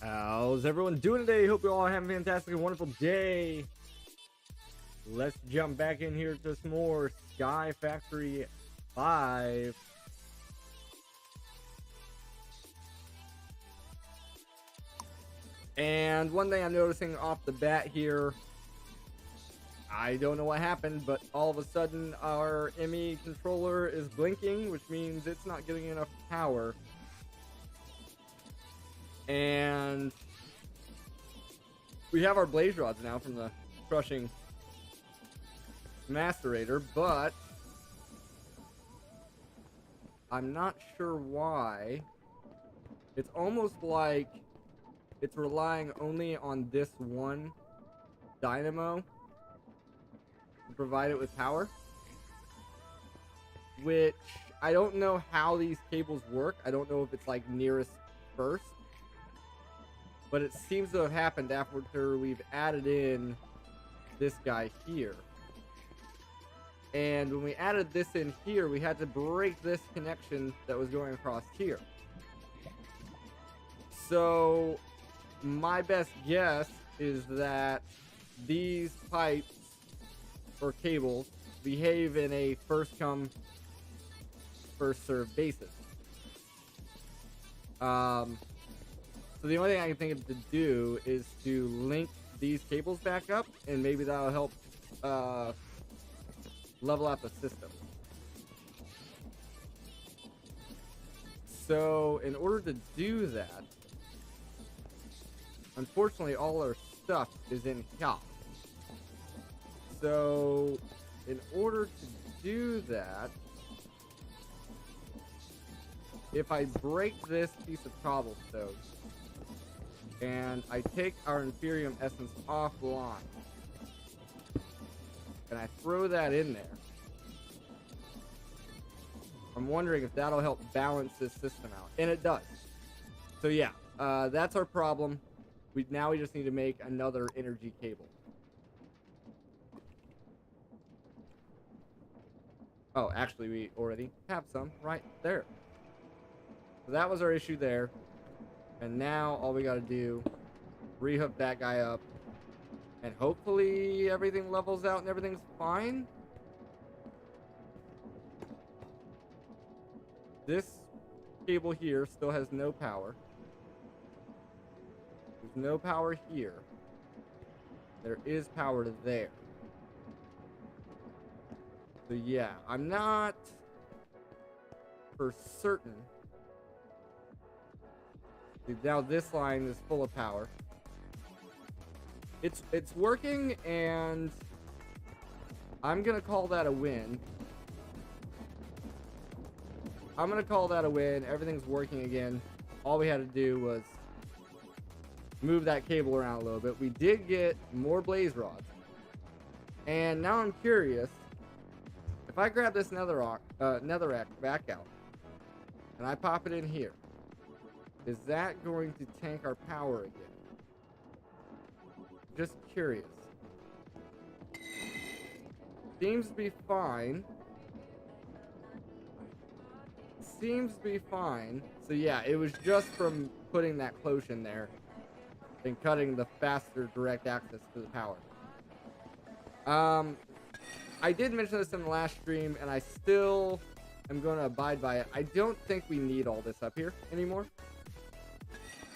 How's everyone doing today? Hope you all have a fantastic and wonderful day. Let's jump back in here to some more Sky Factory 5. And one thing I'm noticing off the bat here, I don't know what happened, but all of a sudden our ME controller is blinking, which means it's not getting enough power. And we have our blaze rods now from the crushing macerator, but I'm not sure why. It's almost like it's relying only on this one dynamo to provide it with power, which I don't know how these cables work. I don't know if it's like nearest first, but it seems to have happened after we've added in this guy here. And when we added this in here, we had to break this connection that was going across here. So my best guess is that these pipes or cables behave in a first come, first served basis. So the only thing I can think of to do is to link these cables back up, and maybe that'll help level out the system. So in order to do that, unfortunately all our stuff is in here. So in order to do that, if I break this piece of cobblestone and I take our Inferium Essence offline and I throw that in there, I'm wondering if that'll help balance this system out. And it does. So yeah, that's our problem. We just need to make another energy cable. Oh, actually we already have some right there. So that was our issue there. And now all we gotta do, rehook that guy up, and hopefully everything levels out and everything's fine. This cable here still has no power. There's no power here. There is power to there. So yeah, I'm not for certain. Now this line is full of power. It's working, and I'm gonna call that a win. I'm gonna call that a win. Everything's working again. All we had to do was move that cable around a little bit. We did get more blaze rods, and now I'm curious. If I grab this netherrack back out and I pop it in here, is that going to tank our power again? Just curious. Seems to be fine. Seems to be fine. So yeah, it was just from putting that cloche in there and cutting the faster direct access to the power. I did mention this in the last stream, and I still am going to abide by it. I don't think we need all this up here anymore.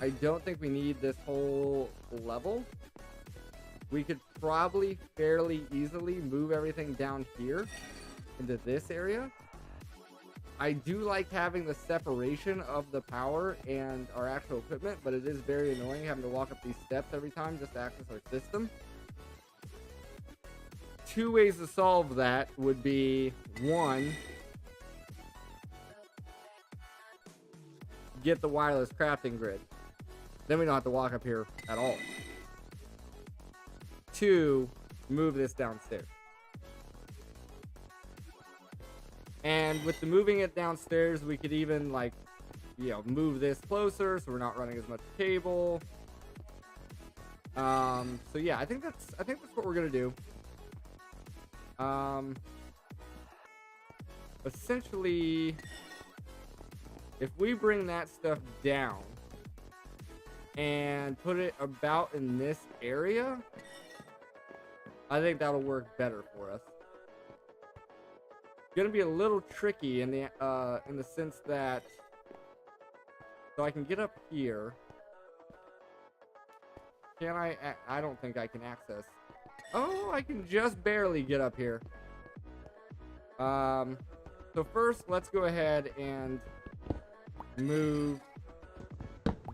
I don't think we need this whole level. We could probably fairly easily move everything down here into this area. I do like having the separation of the power and our actual equipment, but it is very annoying having to walk up these steps every time just to access our system. Two ways to solve that would be, one, get the wireless crafting grid. Then we don't have to walk up here at all. Two, move this downstairs. And with the moving it downstairs, we could even, like, you know, move this closer so we're not running as much cable. So yeah, I think that's what we're gonna do. Essentially, if we bring that stuff down, and put it about in this area, I think that'll work better for us. It's gonna be a little tricky in the sense that, so I can get up here. Can I? I don't think I can access. Oh, I can just barely get up here. So first, let's go ahead and move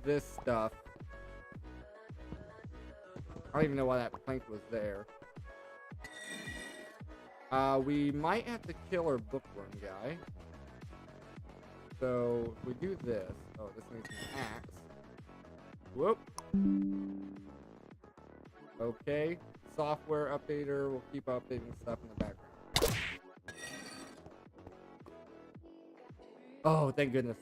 this stuff. I don't even know why that plank was there. We might have to kill our bookworm guy. So if we do this, oh, this needs an axe. Whoop. Okay, software updater will keep updating stuff in the background. Oh, thank goodness.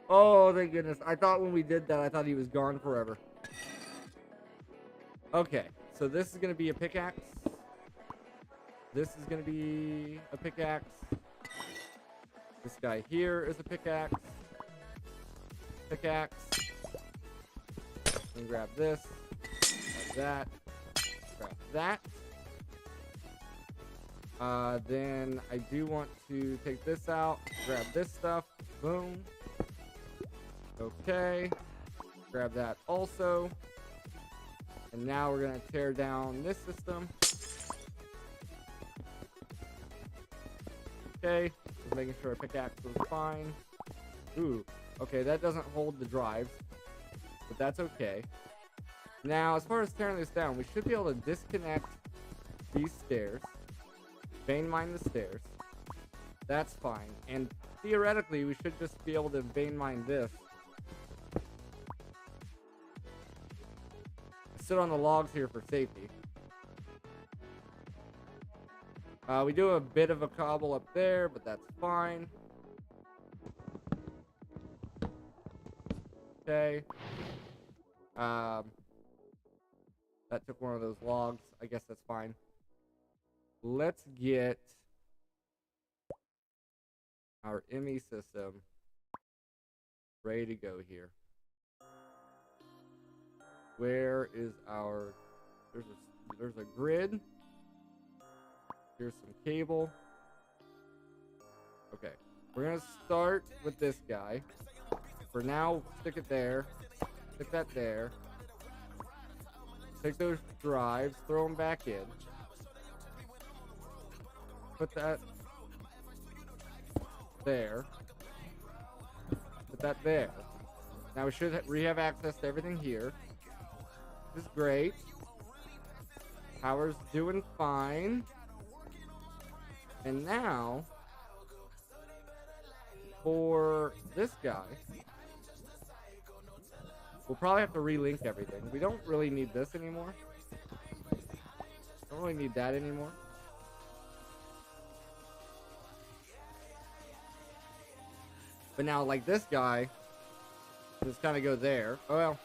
Oh, thank goodness. I thought when we did that, I thought he was gone forever. Okay, so this is going to be a pickaxe. This is going to be a pickaxe. This guy here is a pickaxe. Pickaxe. And grab this. Grab that. Grab that. Then I do want to take this out. Grab this stuff. Boom. Okay. Grab that also. And now we're going to tear down this system. Okay. Just making sure our pickaxe was fine. Ooh. Okay, that doesn't hold the drives. But that's okay. Now, as far as tearing this down, we should be able to disconnect these stairs. Vein mine the stairs. That's fine. And theoretically, we should just be able to vein mine this. Sit on the logs here for safety. We do a bit of a cobble up there, but that's fine. Okay. That took one of those logs. I guess that's fine. Let's get our ME system ready to go here. Where is our... There's a grid. Here's some cable. Okay. We're going to start with this guy. For now, stick it there. Stick that there. Take those drives, throw them back in. Put that there. Put that there. Now we should have access to everything here. This is great. Power's doing fine. And now, for this guy, we'll probably have to relink everything. We don't really need this anymore. Don't really need that anymore. But now, like this guy, just kind of go there. Oh well,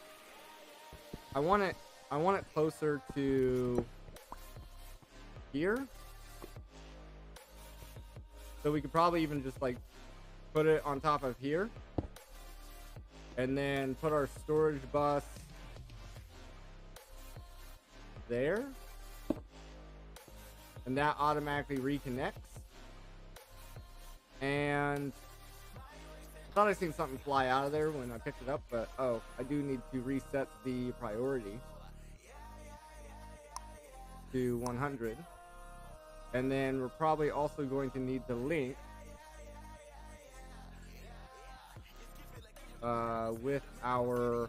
I want it closer to here. So we could probably even just like put it on top of here. And then put our storage bus there. And that automatically reconnects. And I thought I seen something fly out of there when I picked it up, but oh, I do need to reset the priority to 100. And then we're probably also going to need to link with our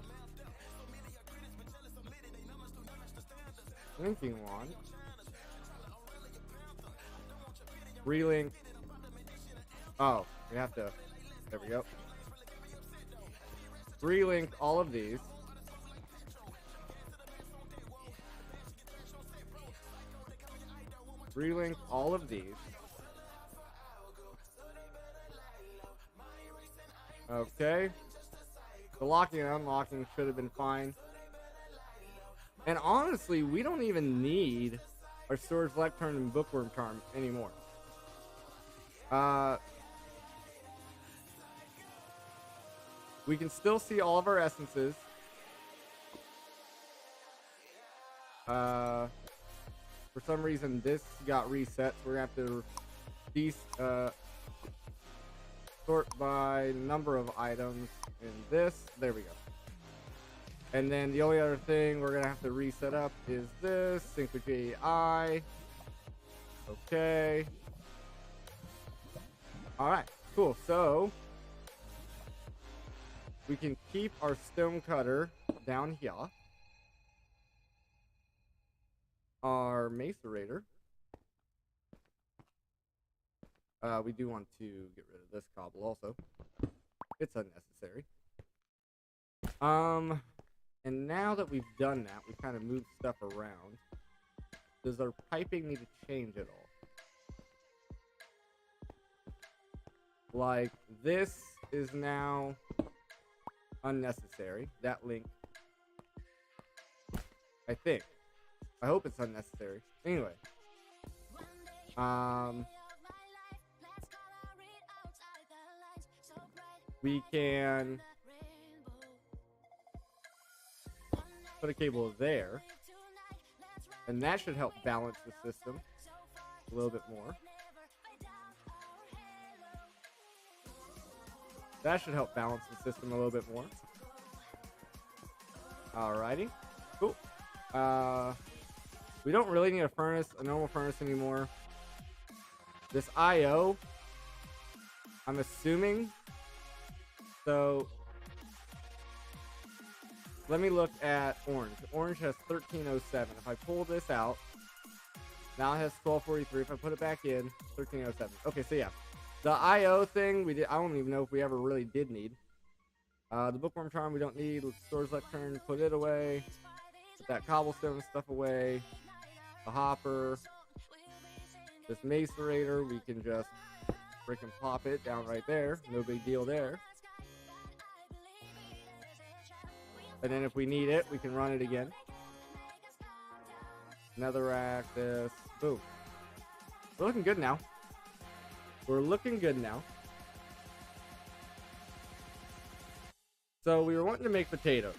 linking wand. Relink. Oh, we have to. There we go. Relink all of these. Relink all of these. Okay. The locking and unlocking should have been fine. And honestly, we don't even need our storage lectern and bookworm charm anymore. We can still see all of our essences. For some reason, this got reset, so we're gonna have to sort by number of items in this. There we go. And then the only other thing we're gonna have to reset up is this sync with AI. Okay. All right, cool. So we can keep our stone cutter down here. Our macerator. We do want to get rid of this cobble also. It's unnecessary. And now that we've done that, we've kind of moved stuff around. Does our piping need to change at all? Like, this is now unnecessary. That link. I think. I hope it's unnecessary. Anyway. We can put a cable there. And that should help balance the system a little bit more. That should help balance the system a little bit more. Alrighty. Cool. We don't really need a normal furnace anymore. This IO, I'm assuming. So, let me look at orange. Orange has 1307. If I pull this out, now it has 1243. If I put it back in, 1307. Okay, so yeah. The IO thing, I don't even know if we ever really did need. The bookworm charm we don't need. Storage lectern, put it away. Put that cobblestone stuff away. The hopper. This macerator, we can just freaking pop it down right there. No big deal there. And then if we need it, we can run it again. Netherrack, this. Boom. We're looking good now. We're looking good now. So we were wanting to make potatoes.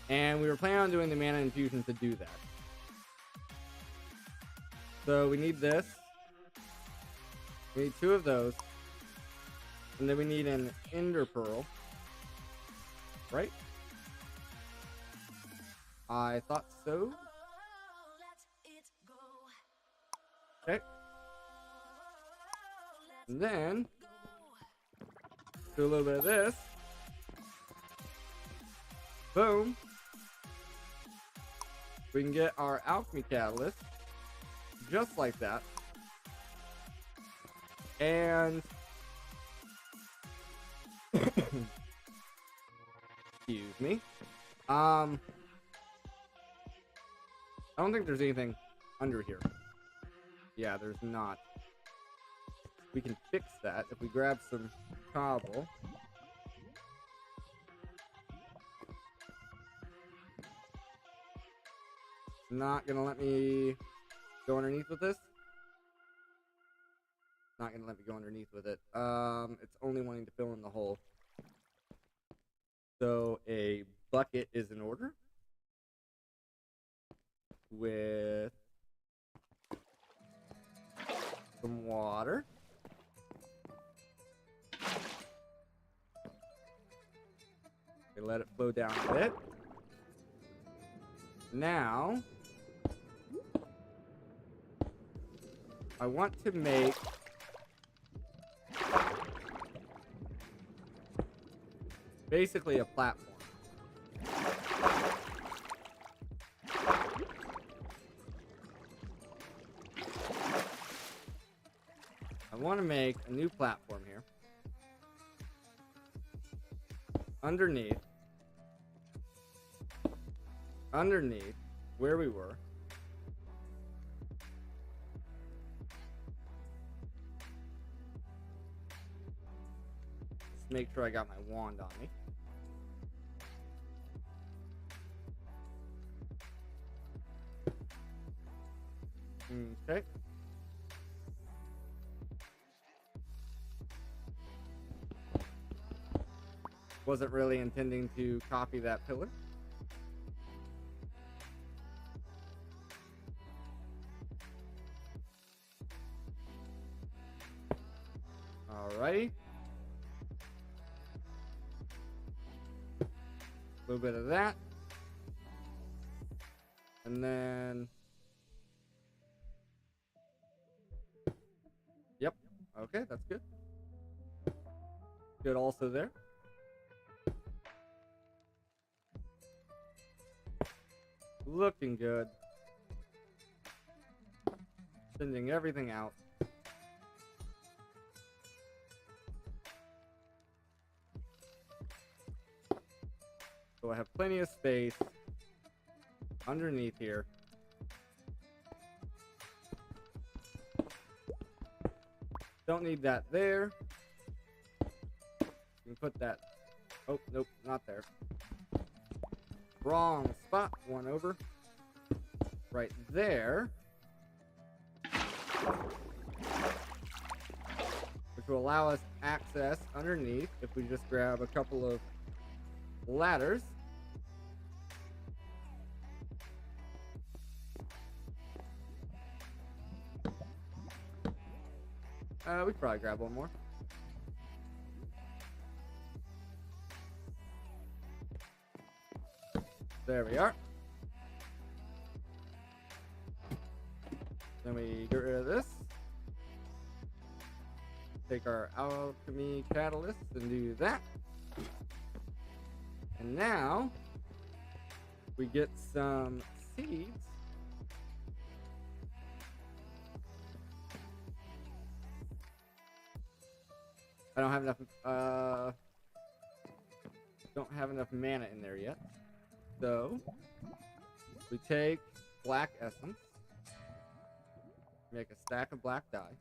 And we were planning on doing the mana infusion to do that. So we need this. We need 2 of those. And then we need an ender pearl. Right? I thought so. Okay. And then do a little bit of this. Boom. We can get our alchemy catalyst just like that. And excuse me. I don't think there's anything under here. Yeah, there's not. We can fix that if we grab some cobble. Not gonna let me go underneath with this. Not gonna let me go underneath with it. It's only wanting to fill in the hole. So a bucket is in order. With some water. Okay, let it flow down a bit. Now, I want to make basically a platform. I want to make a new platform here. Underneath where we were. Let's make sure I got my wand on me. Okay. Wasn't really intending to copy that pillar. A little bit of that. And then... Yep. Okay, that's good. Good also there. Looking good. Sending everything out. So I have plenty of space underneath here. Don't need that there. You can put that. Oh, nope, not there. Wrong spot. One over. Right there. Which will allow us access underneath if we just grab a couple of ladders. We could probably grab one more. There we are. Then we get rid of this. Take our alchemy catalyst and do that. And now we get some seeds. I don't have enough mana in there yet. So we take black essence, make a stack of black dye.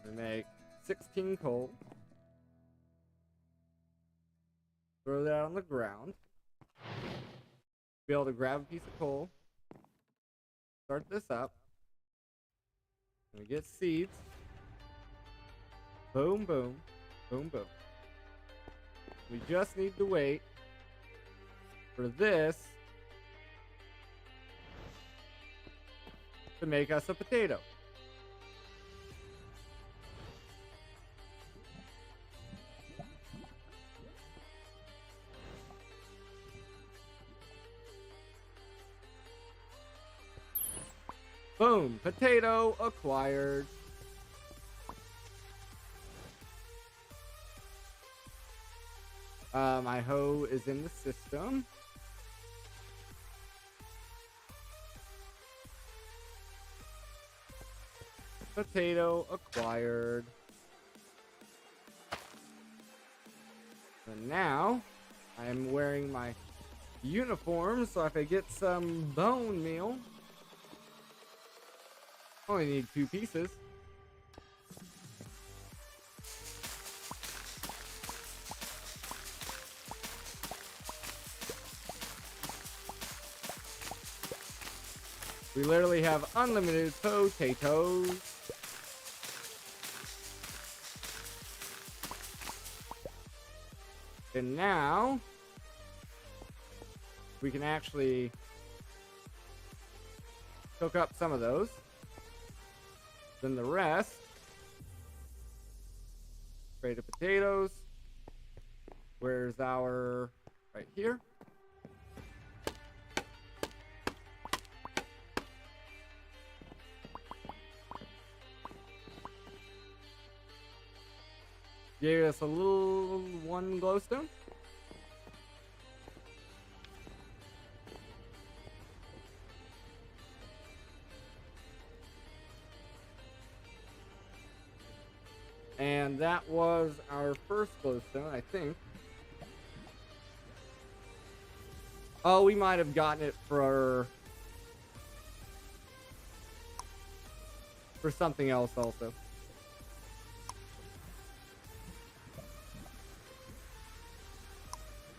We make 16 coal. Throw that on the ground. Be able to grab a piece of coal. Start this up. And we get seeds. Boom, boom, boom, boom. We just need to wait for this to make us a potato. Boom, potato acquired. My hoe is in the system. Potato acquired. And now I'm wearing my uniform, so if I get some bone meal, I only need 2 pieces. We literally have unlimited potatoes. And now we can actually cook up some of those. Then the rest, crate of potatoes. Where's our, right here. Gave us a little 1 glowstone. And that was our first glowstone, I think. Oh, we might have gotten it for something else also.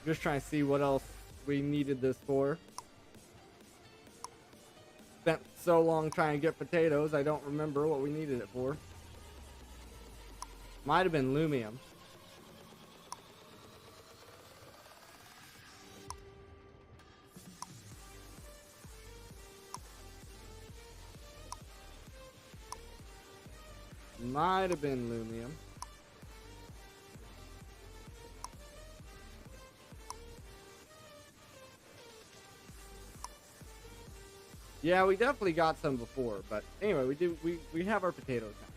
Just trying to see what else we needed this for. Spent so long trying to get potatoes, I don't remember what we needed it for. Might have been lumium. Might have been lumium. Yeah, we definitely got some before, but anyway, we have our potatoes now.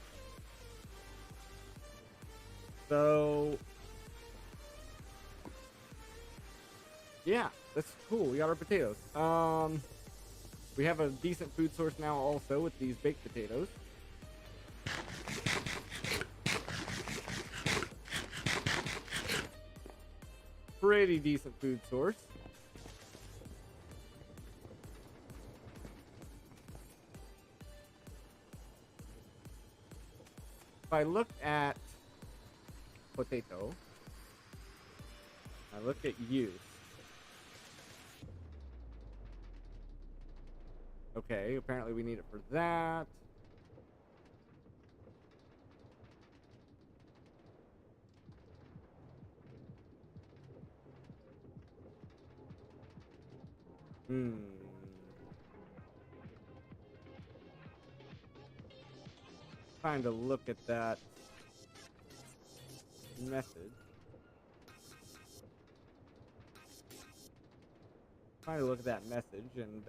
So yeah, that's cool. We got our potatoes. We have a decent food source now also with these baked potatoes. Pretty decent food source. If I look at potato, I look at use. Okay, apparently we need it for that. Hmm. Trying to look at that message. Trying to look at that message and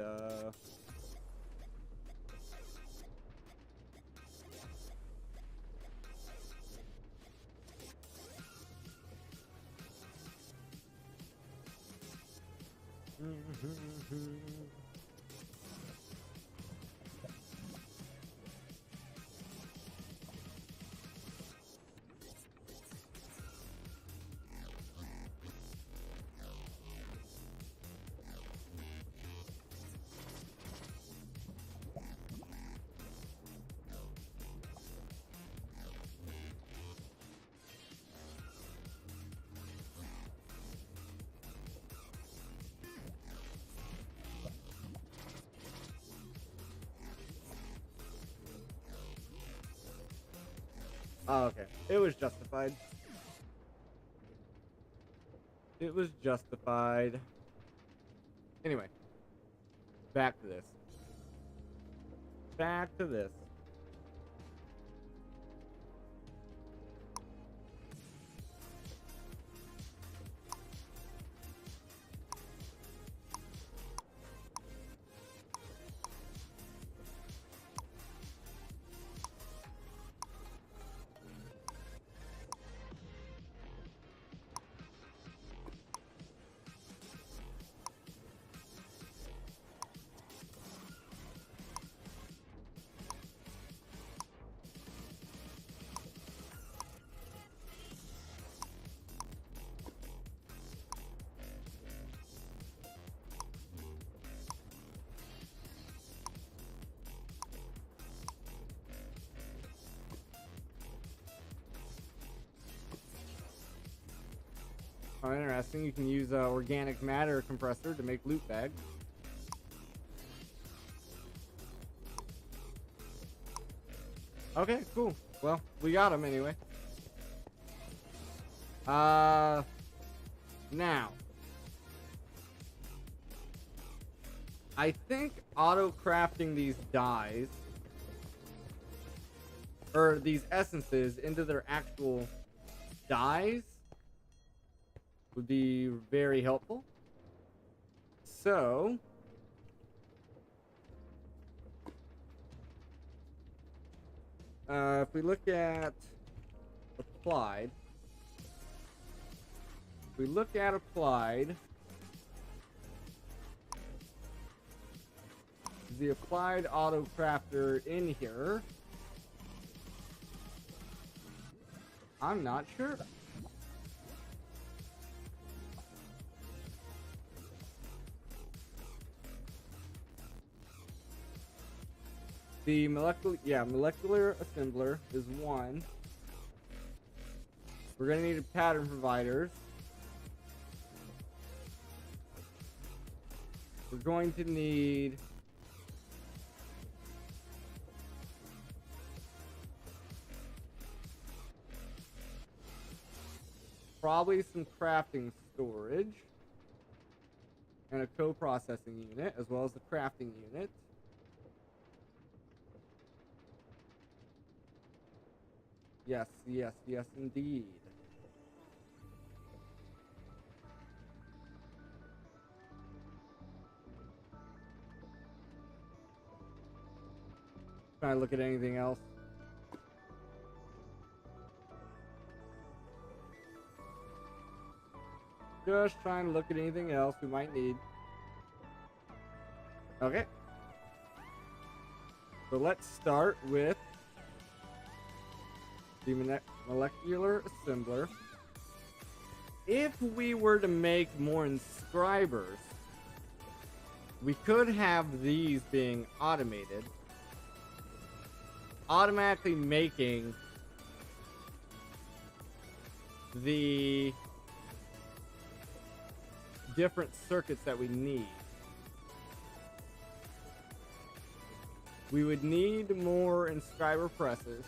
oh, okay. It was justified. It was justified. Anyway, back to this. Back to this. Oh, interesting. You can use organic matter compressor to make loot bags. Okay, cool. Well, we got them anyway. Now. I think auto-crafting these dyes, or these essences into their actual dyes would be very helpful. So, if we look at applied, the applied auto crafter in here, I'm not sure. The molecular assembler is one. We're gonna need a pattern providers. We're going to need probably some crafting storage and a co-processing unit, as well as the crafting unit. Yes, yes, yes, indeed. Trying to look at anything else. Just trying to look at anything else we might need. Okay. So let's start with the molecular assembler. If we were to make more inscribers, we could have these being automated, automatically making the different circuits that we need. We would need more inscriber presses.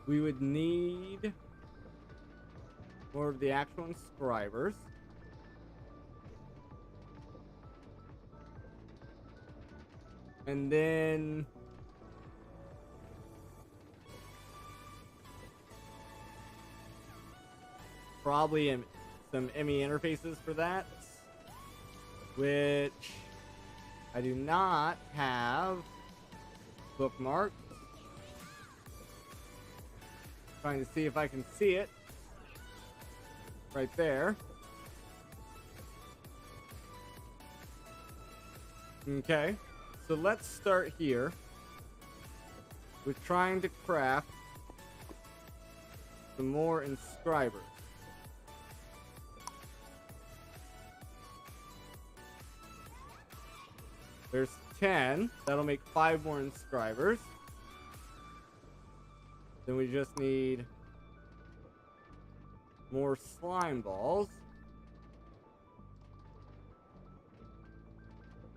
We would need more of the actual inscribers. And then probably some ME interfaces for that, which I do not have bookmarked. Trying to see if I can see it right there. Okay, so let's start here with trying to craft some more inscribers. There's 10. That'll make 5 more inscribers. Then we just need more slime balls,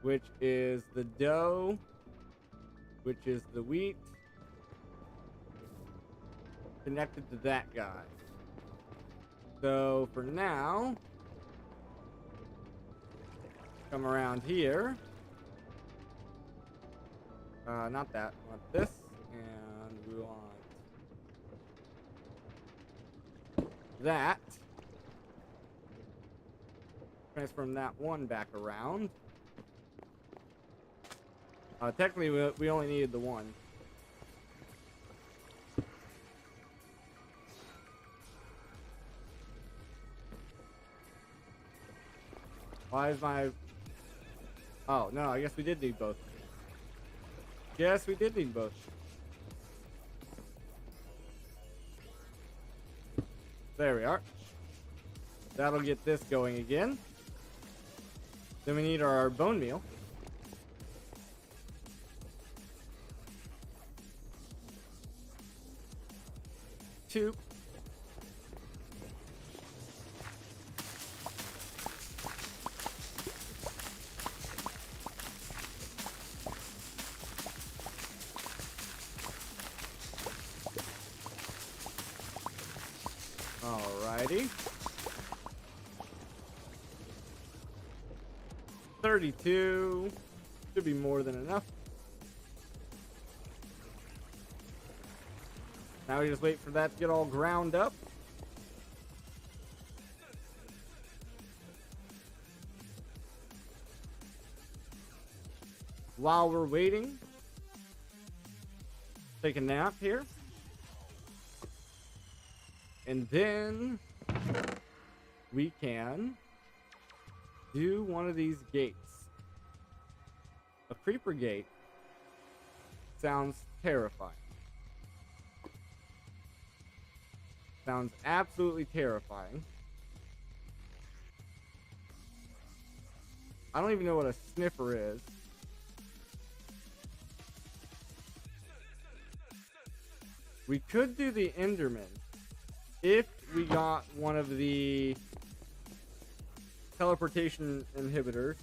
which is the dough, which is the wheat, connected to that guy. So for now, come around here. Not that. We want this, and we want that. Transform that one back around. Technically, we only needed the one. Why is my... Oh, no, I guess we did need both. Yes, we did need both. There we are. That'll get this going again. Then we need our bone meal. Two. Alrighty. 32. Should be more than enough. Now we just wait for that to get all ground up. While we're waiting, take a nap here. And then we can do one of these gates. A creeper gate sounds terrifying. Sounds absolutely terrifying. I don't even know what a sniffer is. We could do the Enderman if we got one of the teleportation inhibitors.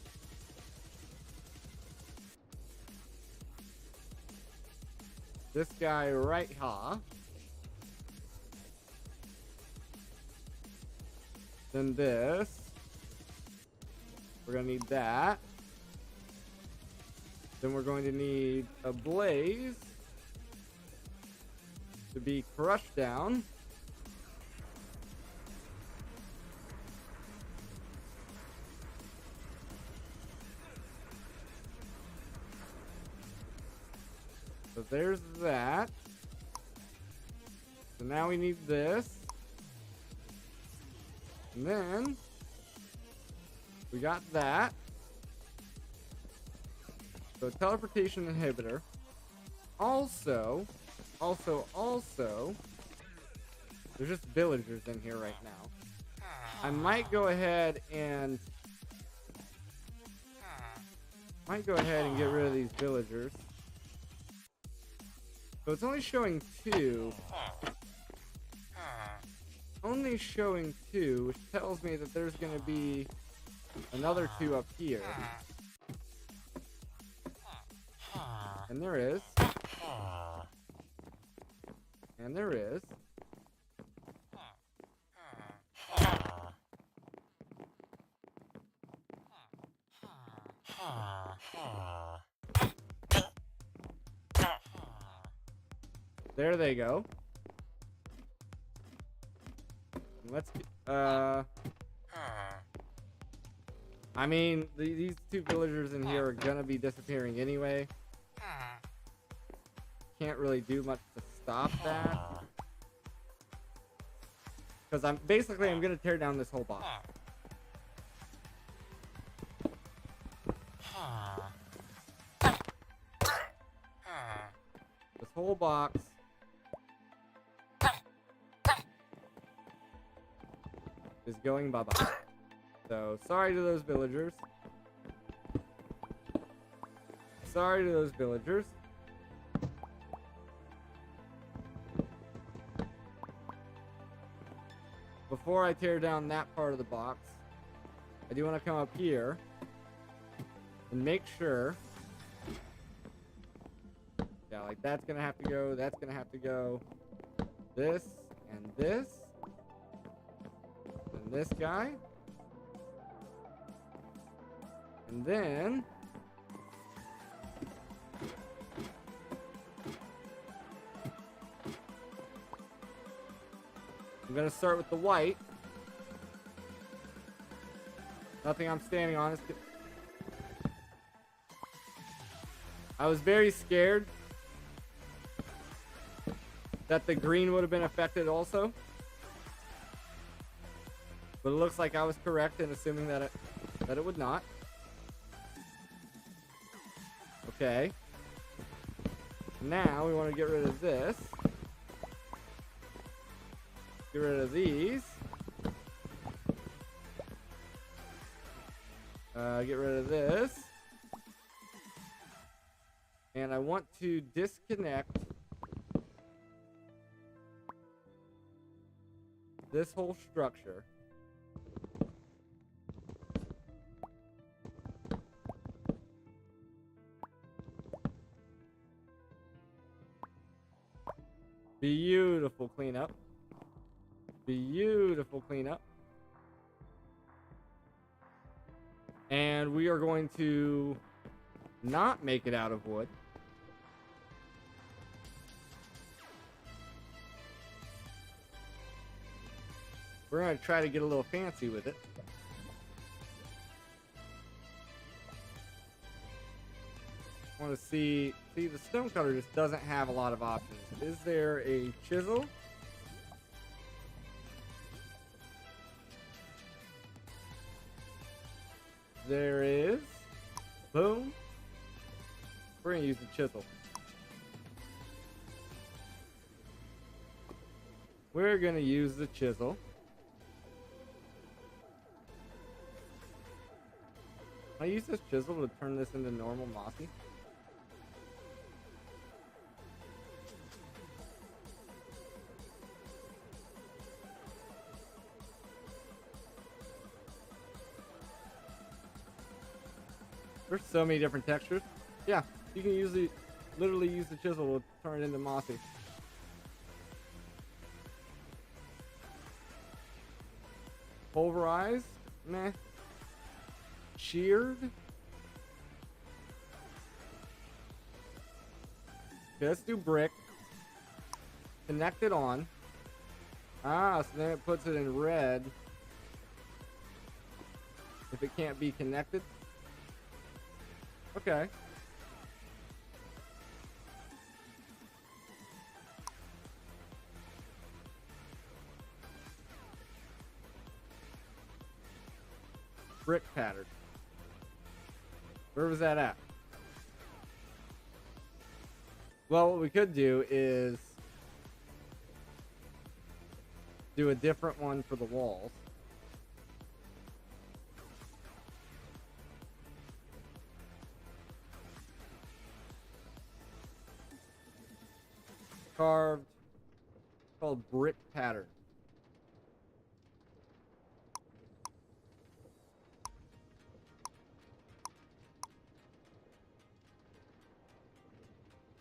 This guy right here. Then this. We're gonna need that. Then we're going to need a blaze to be crushed down. So there's that. So now we need this. And then we got that. So teleportation inhibitor. Also, there's just villagers in here right now. I might go ahead and get rid of these villagers. So it's only showing 2. Only showing 2, which tells me that there's going to be another 2 up here. And there is. And there is. There they go. Let's I mean, these 2 villagers in here are gonna be disappearing anyway. Can't really do much to stop that. Because I'm gonna tear down this whole box. This whole box is going bye-bye. So, sorry to those villagers. Sorry to those villagers. Before I tear down that part of the box, I do want to come up here and make sure. Yeah, like that's gonna have to go, that's gonna have to go. This and this. And this guy. And then I'm gonna start with the white. Nothing I'm standing on is. I was very scared that the green would have been affected also. But it looks like I was correct in assuming that it would not. Okay. Now we want to get rid of this. Get rid of these. Get rid of this. And I want to disconnect this whole structure. Beautiful cleanup. Beautiful cleanup. And we are going to not make it out of wood. We're going to try to get a little fancy with it. I want to see the stonecutter just doesn't have a lot of options. Is there a chisel? There is. Boom. We're going to use the chisel. We're going to use the chisel. Can I use this chisel to turn this into normal mossy? There's so many different textures. Yeah, you can literally use the chisel to turn it into mossy. Pulverized? Meh. Sheared? Okay, let's do brick. Connect it on. Ah, so then it puts it in red. If it can't be connected. Okay. Brick pattern. Where was that at? Well, what we could do is do a different one for the walls. Carved, called brick pattern.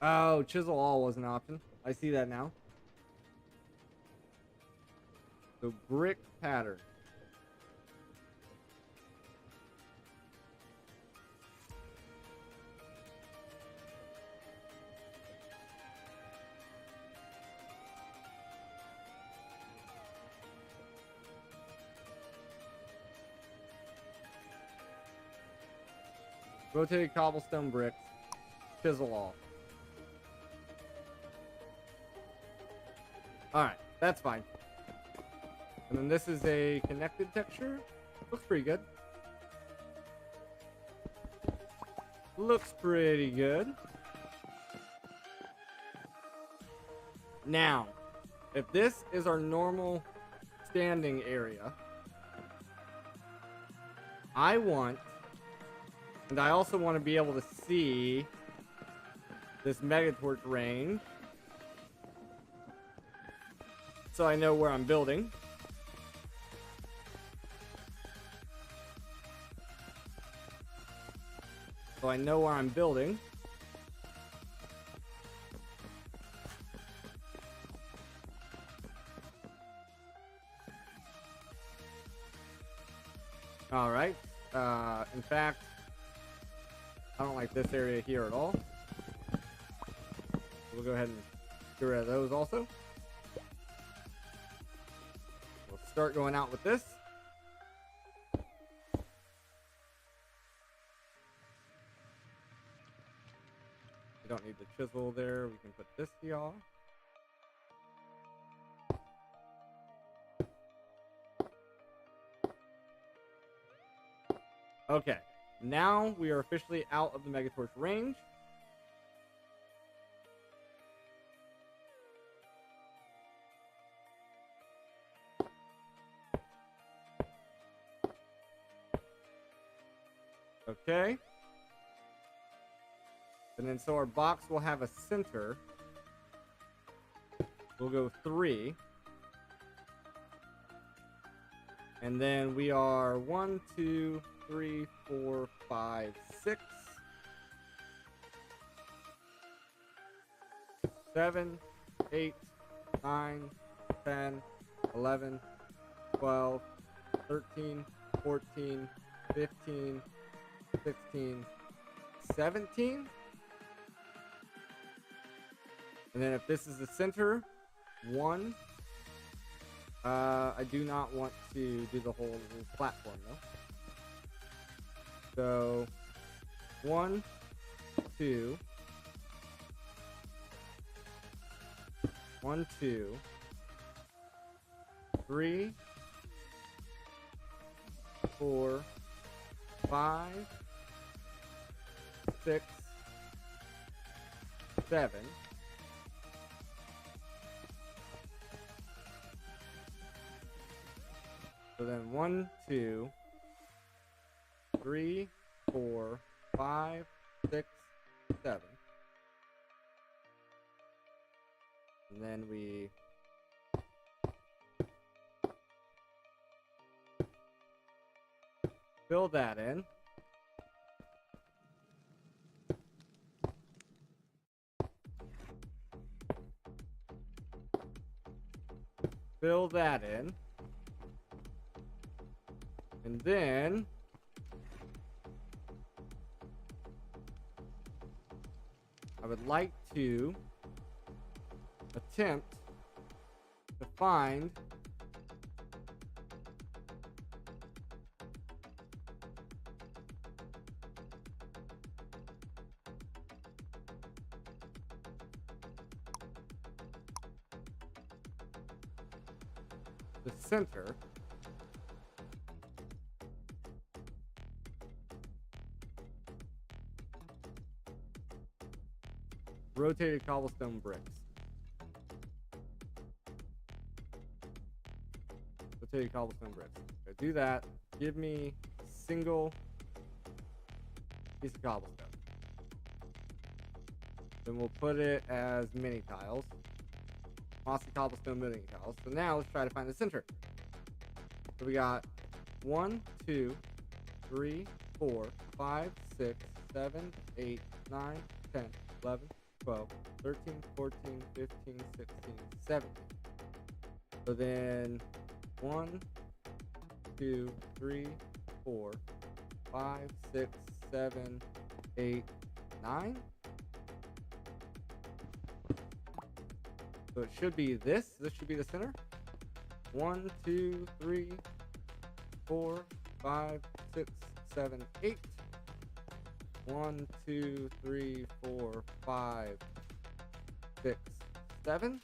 Oh, chisel all was an option. I see that now. So brick pattern. Rotated cobblestone bricks. Chisel all. Alright, that's fine. And then this is a connected texture. Looks pretty good. Looks pretty good. Now, if this is our normal standing area, I want, and I also want to be able to see this Megatorch range, so I know where I'm building. So I know where I'm building. All right. In fact, I don't like this area here at all. We'll go ahead and get rid of those also. We'll start going out with this. We don't need the chisel there. We can put this here. Okay, now we are officially out of the Megatorch range. Okay. And then so our box will have a center. We'll go 3. And then we are 1, 2, 3, 4, 5, 6, 7, 8, 9, 10, 11, 12, 13, 14, 15, 16, 17. And then if this is the center, 1. I do not want to do the whole platform though. So 1, 2, 1, 2, 3, 4, 5, 6, 7. So then 1, 2, 3, 4, 5, 6, 7. And then we fill that in. Fill that in. And then I would like to attempt to find the center rotated cobblestone bricks. Rotated cobblestone bricks. Okay, do that. Give me a single piece of cobblestone. Then we'll put it as mini tiles. Mossy cobblestone mini tiles. So now let's try to find the center. So we got 1, 2, 3, 4, 5, 6, 7, 8, 9, 10, 11, 12, 13, 14, 15, 16, 17. So then 1, 2, 3, 4, 5, 6, 7, 8, 9. So it should be this. This should be the center. 1, 2, 3, 4, 5, 6, 7, 8. 1, 2, 3, 4, 5, 6, 7.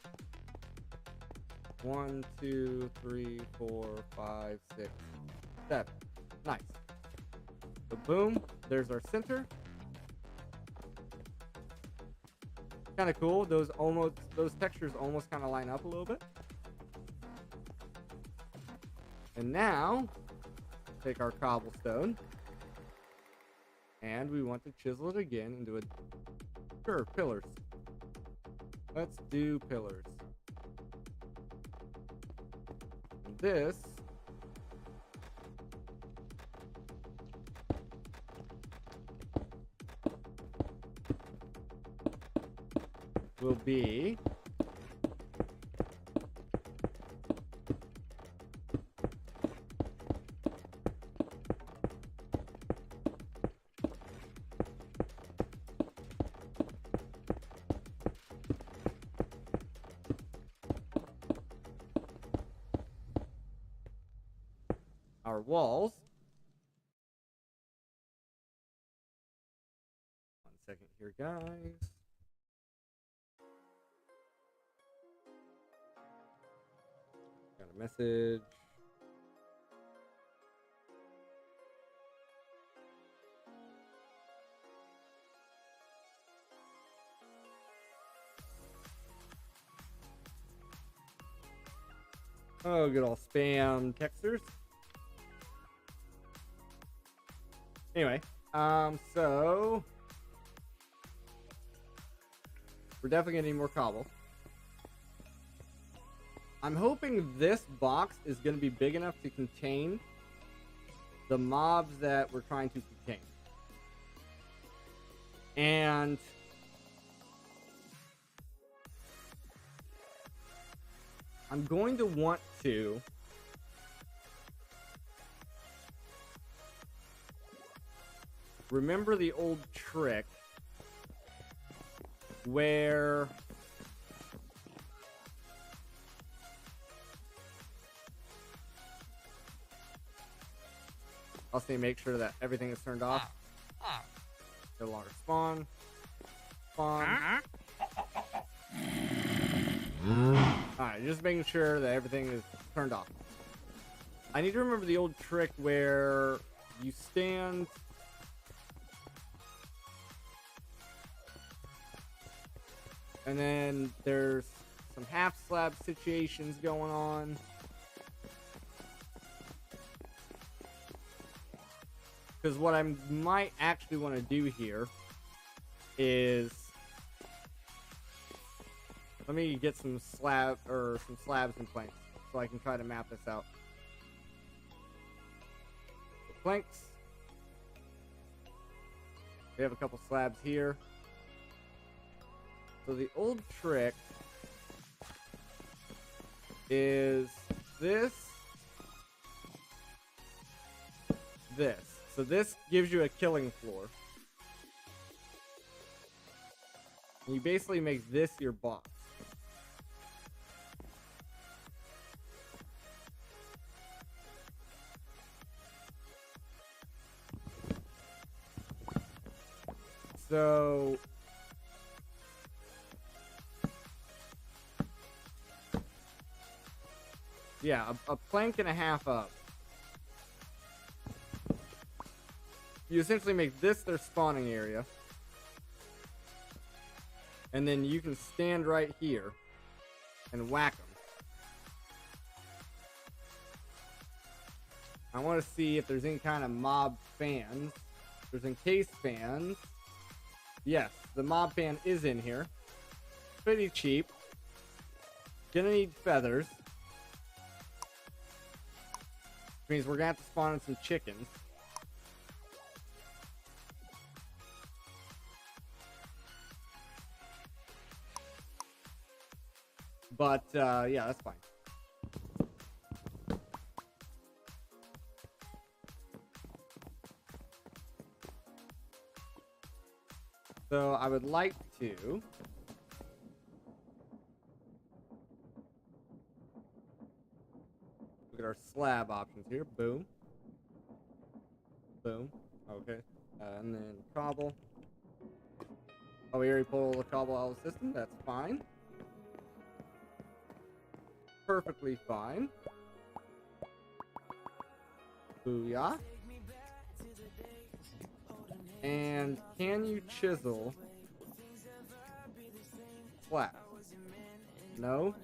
1, 2, 3, 4, 5, 6, 7. Nice. So boom, there's our center. Kind of cool. Those textures almost kind of line up a little bit. And now take our cobblestone and we want to chisel it again into a pillars. Let's do pillars. And this will be our walls. 1 second here, guys. Got a message. Oh, good old spam texters. Anyway, so we're definitely gonna need more cobble. I'm hoping this box is gonna be big enough to contain the mobs that we're trying to contain. And I'm going to want to remember the old trick where I'll say make sure that everything is turned off. No longer spawn. Alright, just making sure that everything is turned off. I need to remember the old trick where you stand and then there's some half slab situations going on. Because what I might actually want to do here is let me get some slabs and planks so I can try to map this out. So planks. We have a couple slabs here. So the old trick is this. So this gives you a killing floor. And you basically make this your box. So yeah, a plank and a half up. You essentially make this their spawning area. And then you can stand right here and whack them. I want to see if there's any kind of mob fans. There's encased fans. Yes, the mob fan is in here. Pretty cheap. Gonna need feathers. Which means we're gonna have to spawn in some chickens. But, yeah, that's fine. So I would like to look at our slab options here. Boom. Boom. Okay. And then cobble. Oh, we already pulled the cobble out of the system. That's fine. Perfectly fine. Booyah. And can you chisel slabs? No.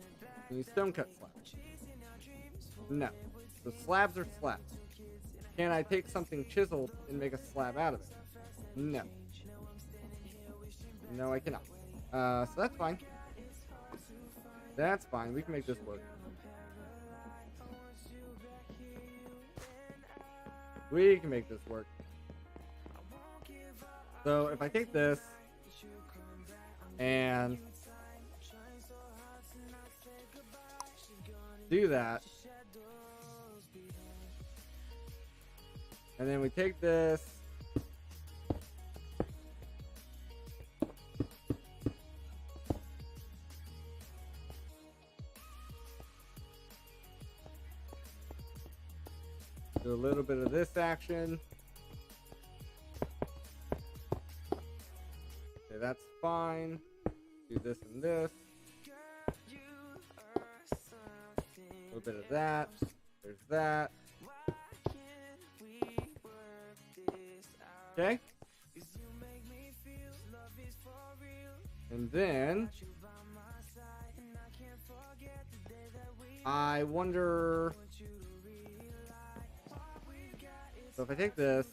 Can you stone cut slabs? No. So slabs are slabs. Can I take something chiseled and make a slab out of it? No. No, I cannot. So that's fine. That's fine. We can make this work. We can make this work. So if I take this and do that, and then we take this do a little bit of this action. Okay, that's fine. Do this and this. A little bit of that. There's that. Okay. And then I wonder. So if I take this,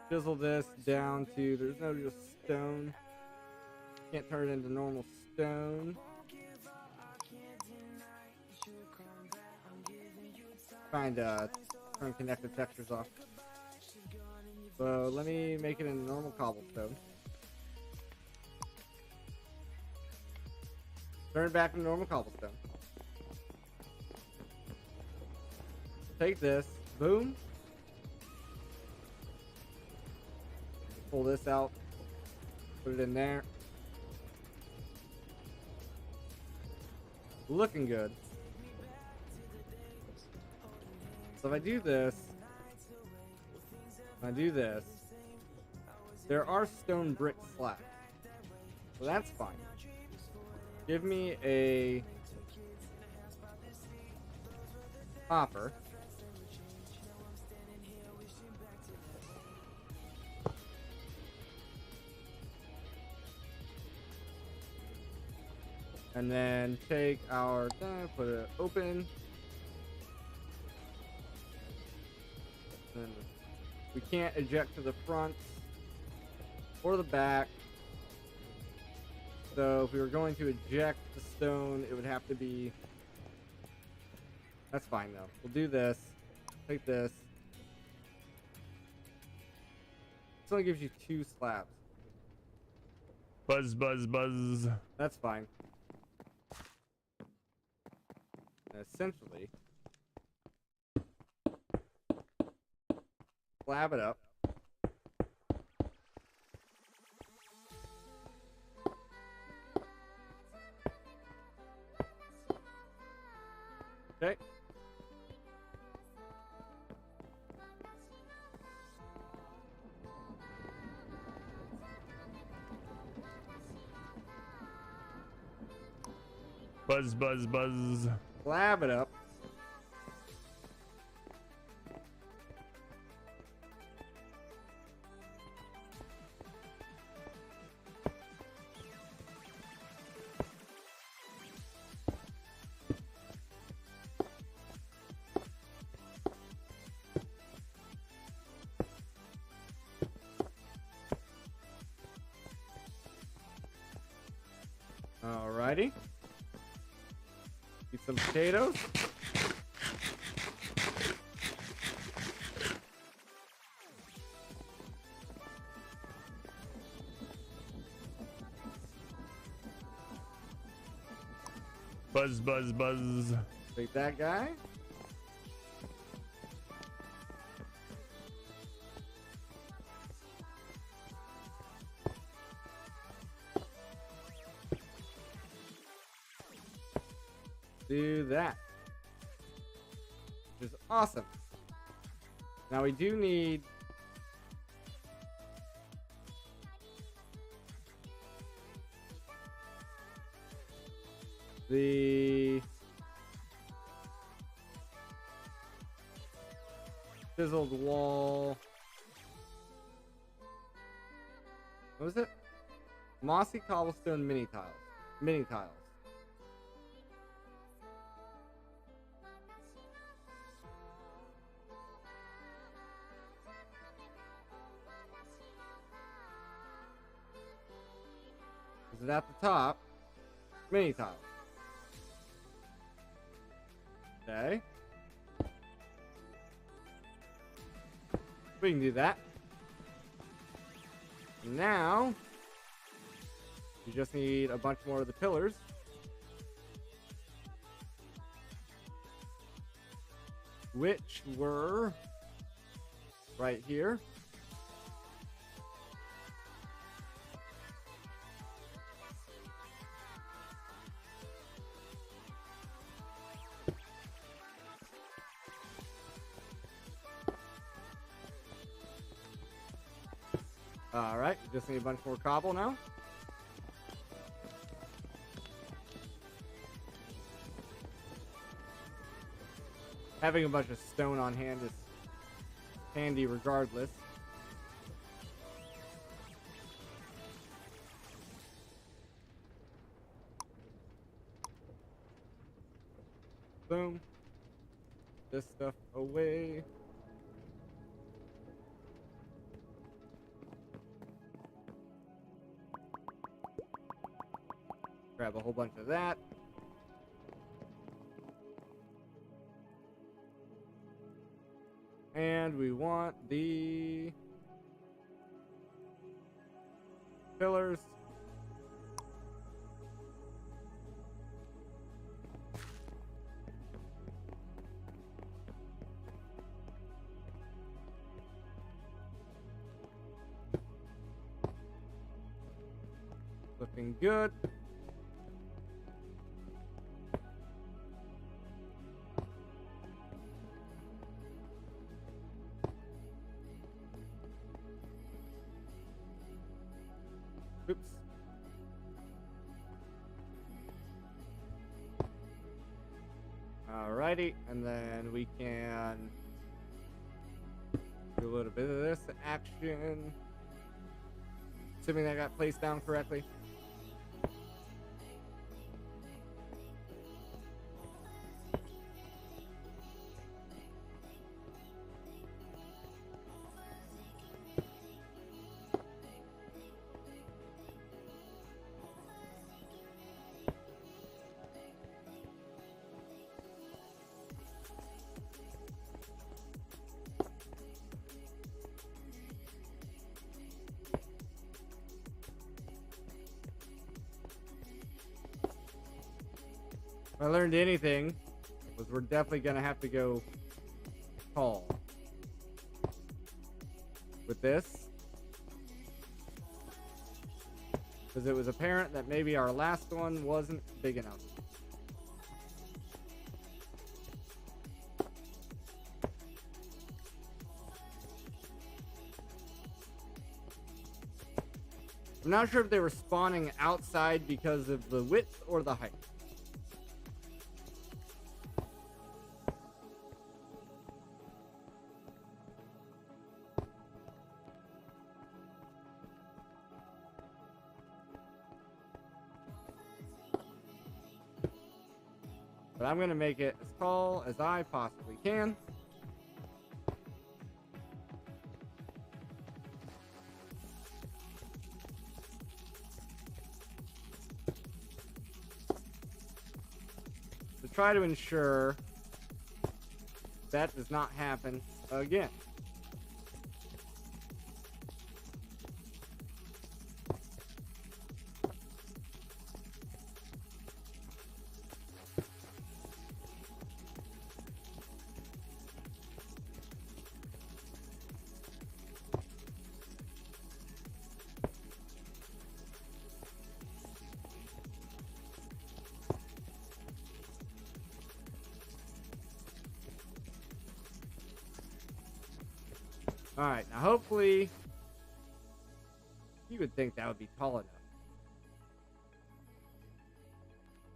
chisel this down to, there's no just stone. Can't turn it into normal stone. Trying to turn connected textures off. So let me make it into normal cobblestone. Turn it back to normal cobblestone. Take this, boom. Pull this out, put it in there. Looking good. So if I do this, there are stone brick slabs. So that's fine. Give me a hopper. And then take our, put it open. And we can't eject to the front or the back. So if we were going to eject the stone, it would have to be, that's fine though. We'll do this, take this. This only gives you 2 slabs. Buzz, buzz, buzz. That's fine. And essentially, slab it up. Okay. Buzz, buzz, buzz. Slab it up. some potatoes. Buzz, buzz, buzz. Take that guy. Do that. Which is awesome. Now we do need the chiseled wall. What was it? Mossy cobblestone mini tiles. Mini tiles. Is it at the top? Mini tiles. Okay. We can do that. Now, you just need a bunch more of the pillars. Which were right here. Alright, just need a bunch more cobble now. Having a bunch of stone on hand is handy regardless. Boom. This stuff away. Grab a whole bunch of that. And we want the pillars. Looking good. Oops. Alrighty, and then we can do a little bit of this action. Assuming that got placed down correctly. If I learned anything, it was we're definitely gonna have to go tall with this, because it was apparent that maybe our last one wasn't big enough. I'm not sure if they were spawning outside because of the width or the height. But I'm going to make it as tall as I possibly can. To try to ensure that does not happen again. Alright, now hopefully you would think that would be tall enough.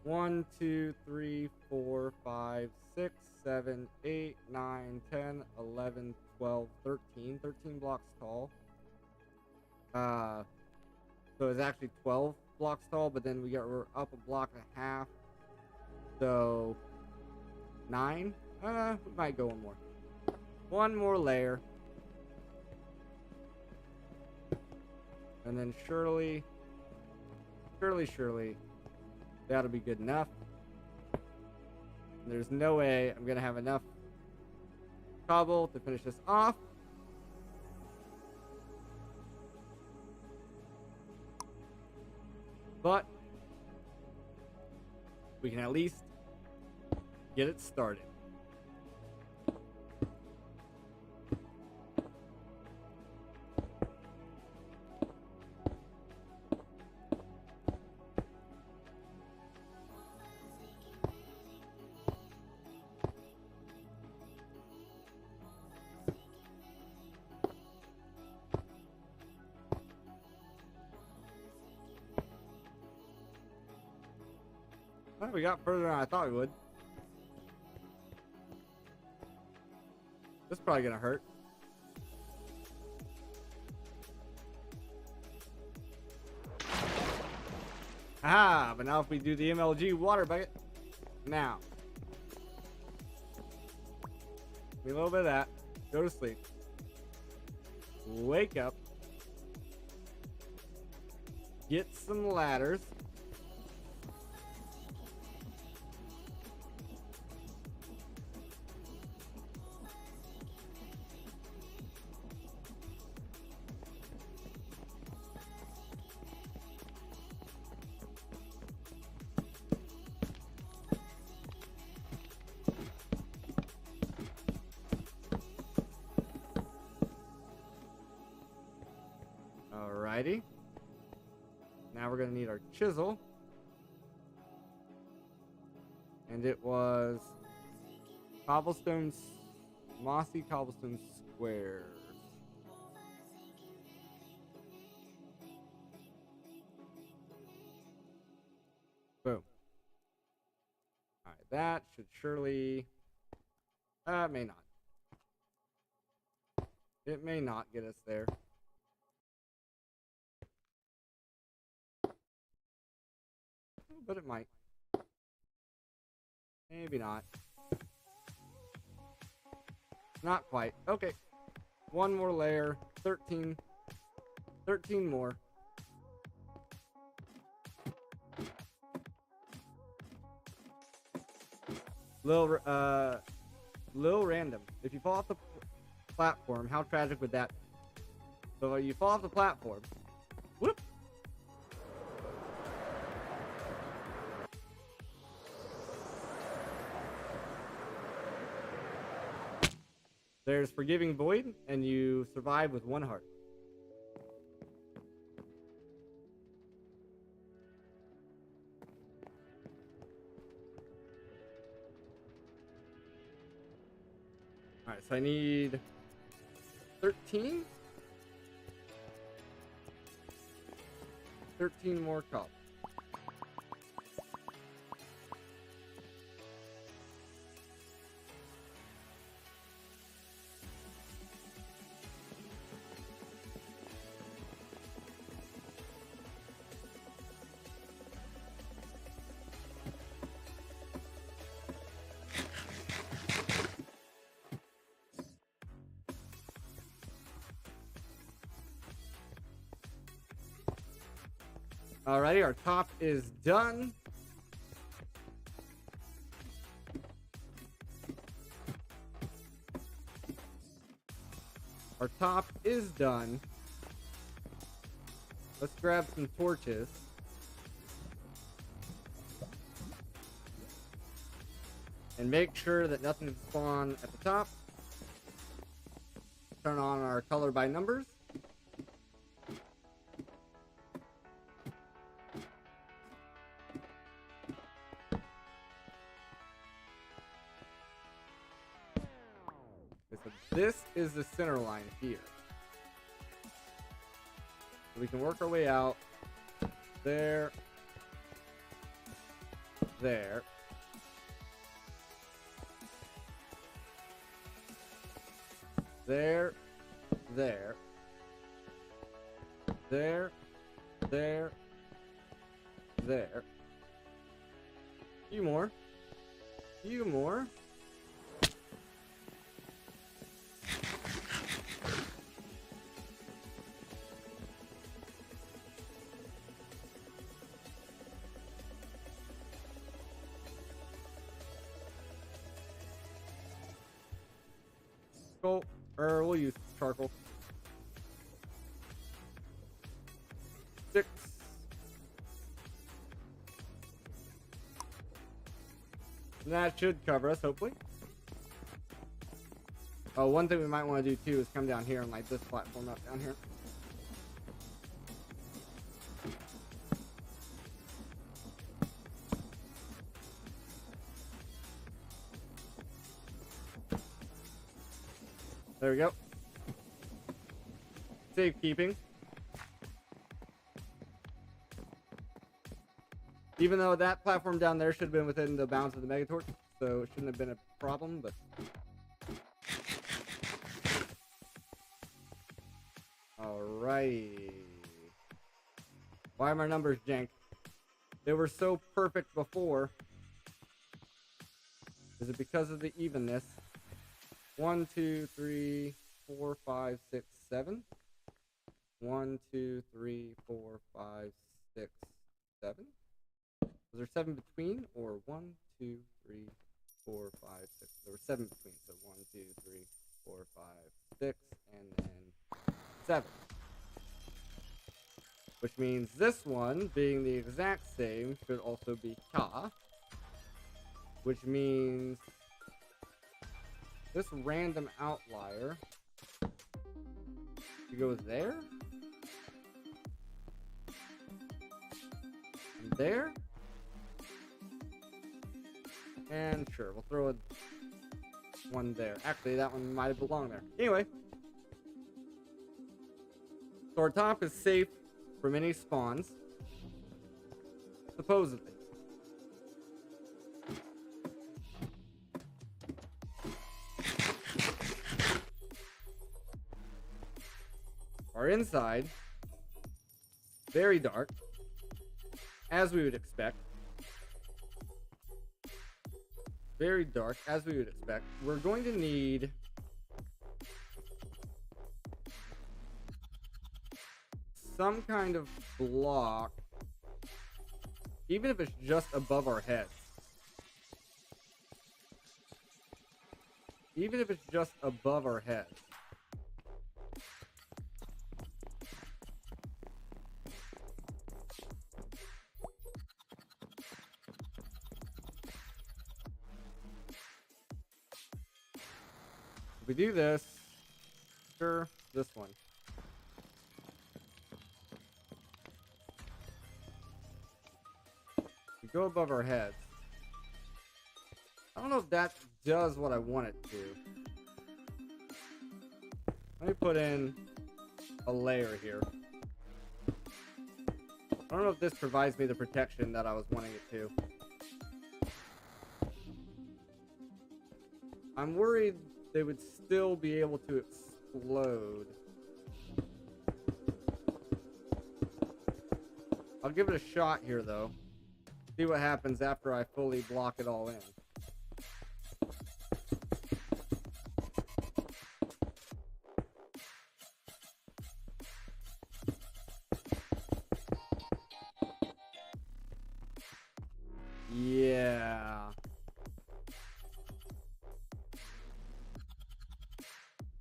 1, 2, 3, 4, 5, 6, 7, 8, 9, 10, 11, 12, 13. 13 blocks tall. So it's actually 12 blocks tall, but then we're up a block and a half. So 9. We might go one more. One more layer. And then surely, that'll be good enough. There's no way I'm going to have enough cobble to finish this off. But we can at least get it started. Well, we got further than I thought we would. This is probably gonna hurt. Ah, but now if we do the MLG water bucket, now. Give me a little bit of that. Go to sleep. Wake up. Get some ladders. Alrighty. Now we're going to need our chisel. And it was cobblestones, mossy cobblestone squares. Boom. Alright, that should surely... it may not. It may not get us there. But it might. Maybe not. Not quite. Okay. One more layer. 13. 13 more. Little random. If you fall off the platform, how tragic would that be? So you fall off the platform. Whoop. There's Forgiving Void, and you survive with 1 heart. Alright, so I need 13? 13 more cobble. Alrighty, our top is done. Our top is done. Let's grab some torches. And make sure that nothing spawns at the top. Turn on our color by numbers. Okay, so this is the center line here. So we can work our way out. There. There. There, there, there, there, there. Few more. Few more. Cool. Or we'll use charcoal. 6. And that should cover us, hopefully. Oh, one thing we might want to do too is come down here and light this platform up down here. There we go. Safekeeping. Even though that platform down there should have been within the bounds of the Megatorch, so it shouldn't have been a problem, but... Alrighty. Why are my numbers jank? They were so perfect before. Is it because of the evenness? 1, 2, 3, 4, 5, 6, 7. 1, 2, 3, 4, 5, 6, 7. Was there 7 between? Or 1, 2, 3, 4, 5, 6. There were 7 between. So 1, 2, 3, 4, 5, 6, and then 7. Which means this one, being the exact same, should also be Ka. Which means this random outlier should go there. And there. And sure, we'll throw a one there. Actually, that one might have belonged there. Anyway. So our top is safe from any spawns. Supposedly. Our inside, very dark, as we would expect. Very dark, as we would expect. We're going to need some kind of block, even if it's just above our heads. Even if it's just above our heads. If we do this, sure, this one. We go above our heads. I don't know if that does what I want it to. Let me put in a layer here. I don't know if this provides me the protection that I was wanting it to. I'm worried they would still be able to explode. I'll give it a shot here, though. See what happens after I fully block it all in. Yeah.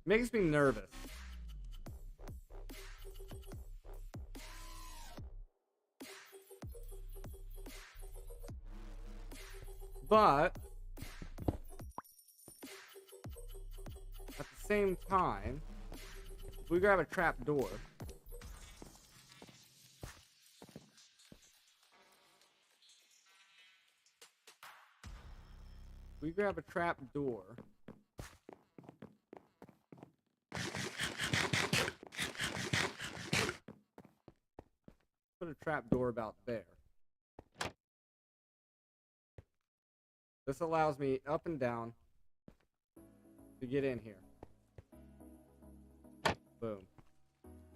Makes me nervous. But at the same time, if we grab a trap door, put a trap door about there. This allows me up and down to get in here. Boom.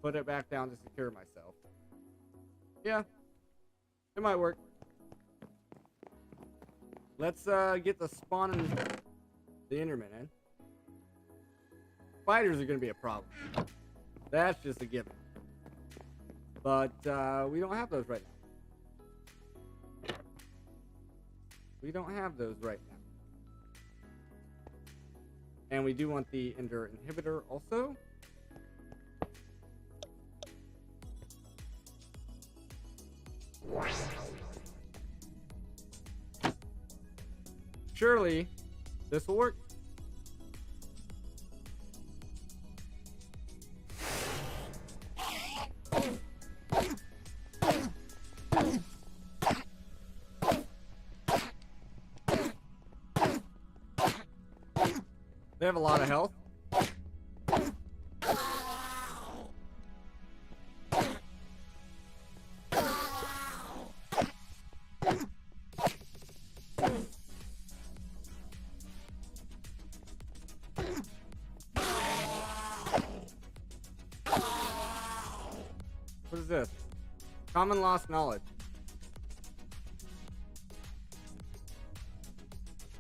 Put it back down to secure myself. Yeah, it might work. Let's get the spawning the Enderman in. Spiders are gonna be a problem. That's just a given. But we don't have those right now. We don't have those right now. And we do want the Ender inhibitor also. Surely, this will work. They have a lot of health. What is this? Common lost knowledge.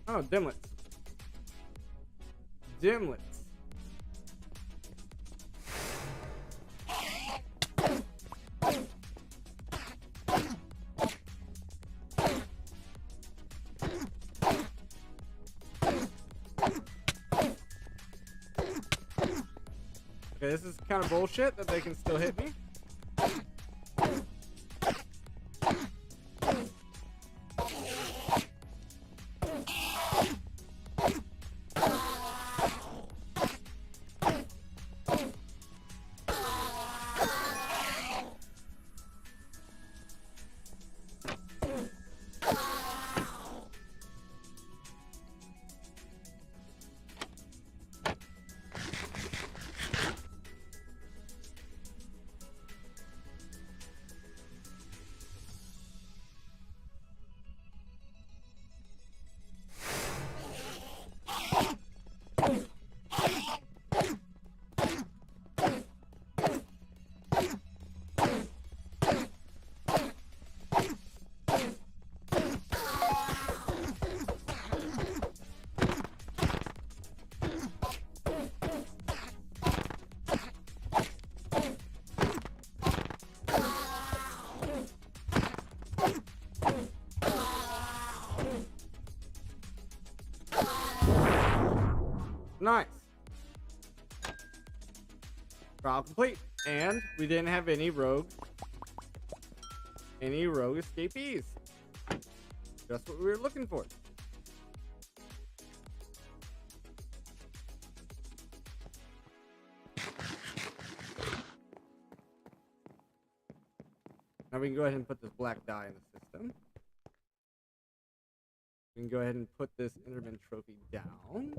Oh, dimlets. Dimlets. Okay, this is kind of bullshit that they can still hit me. Nice. Trial complete. And we didn't have any rogue escapees. Just what we were looking for. Now we can go ahead and put this black dye in the system. We can go ahead and put this Enderman trophy down.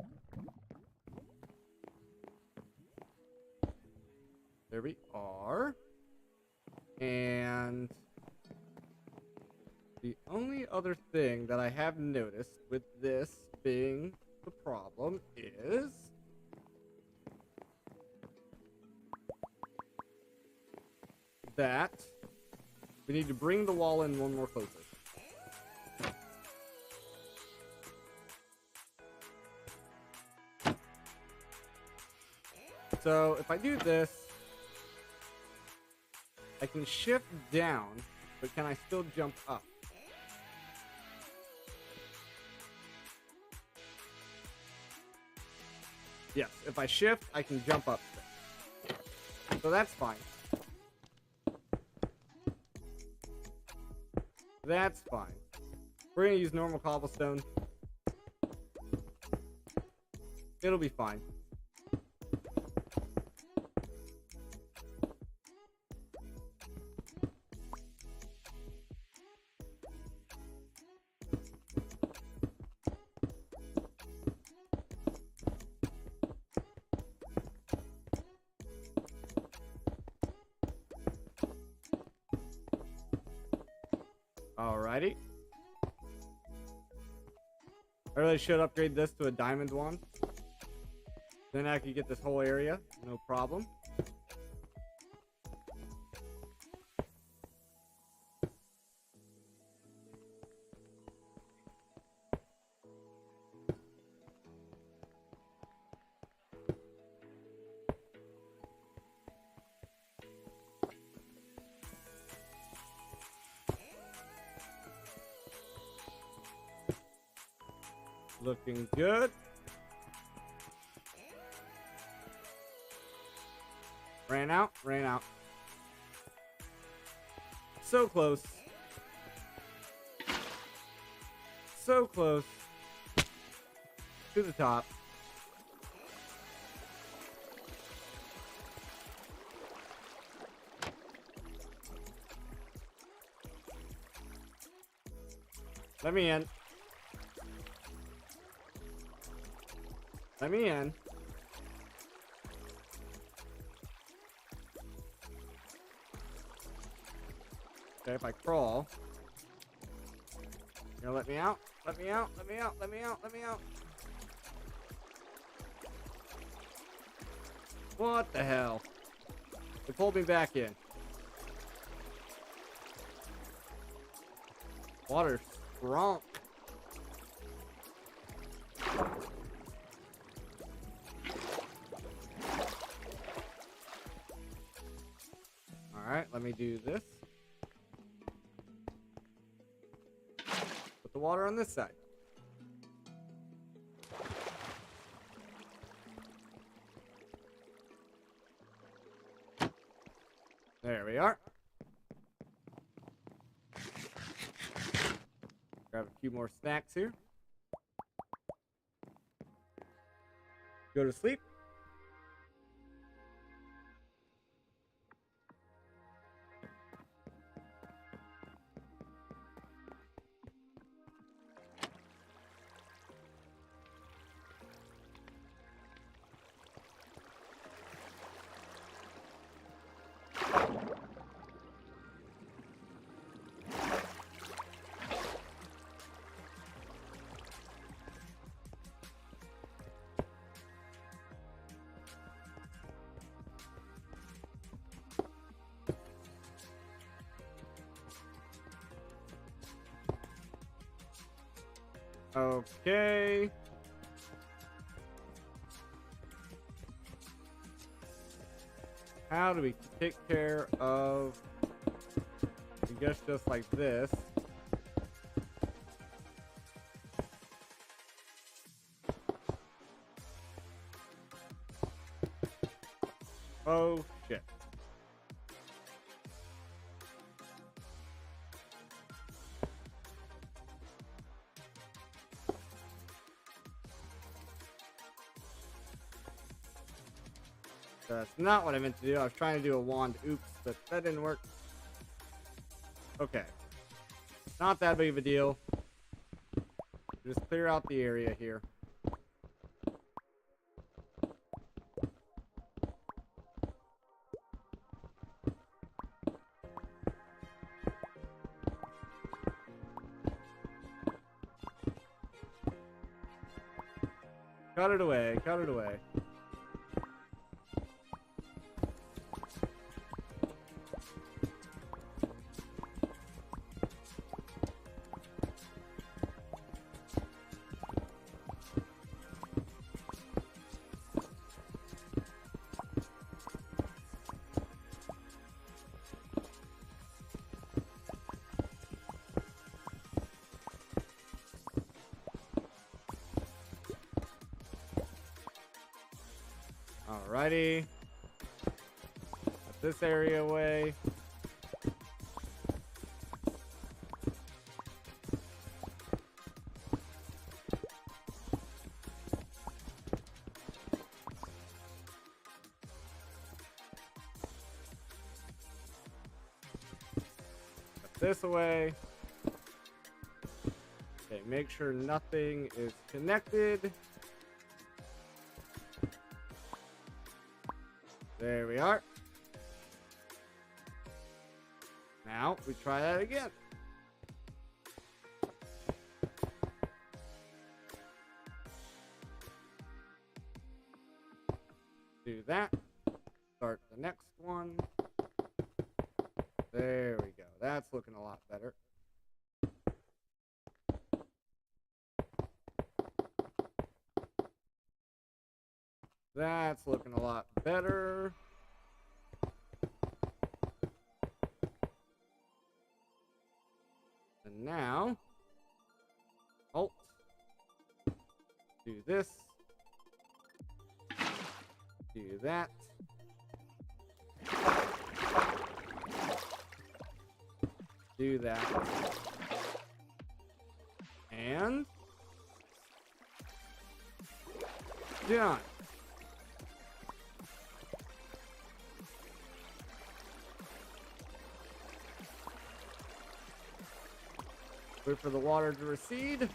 There we are. And the only other thing that I have noticed with this being the problem is that we need to bring the wall in one more closer. So if I do this, I can shift down, but can I still jump up? Yes, if I shift, I can jump up. So that's fine. That's fine. We're gonna use normal cobblestone It'll be fine. Alrighty. I really should upgrade this to a diamond one. Then I could get this whole area, no problem. Looking good. Ran out, ran out. So close. So close. To the top. Let me in. Let me in. Okay, if I crawl. You gonna let me out? Let me out, let me out, let me out, let me out. What the hell? They pulled me back in. Water's strong. Alright, let me do this. Put the water on this side. There we are. Grab a few more snacks here. Go to sleep. Okay. How do we take care of, I guess just like this. Oh shit. That's not what I meant to do. I was trying to do a wand oops, but that didn't work. Okay. Not that big of a deal. Just clear out the area here. Cut it away, cut it away. Alrighty. Put this area away. this away. Okay, make sure nothing is connected. There we are. Now we try that again. Do that. Start the next one. There we go. That's looking a lot better. That's looking a lot better. And now, Alt, do this, do that, do that, and done. Wait for the water to recede.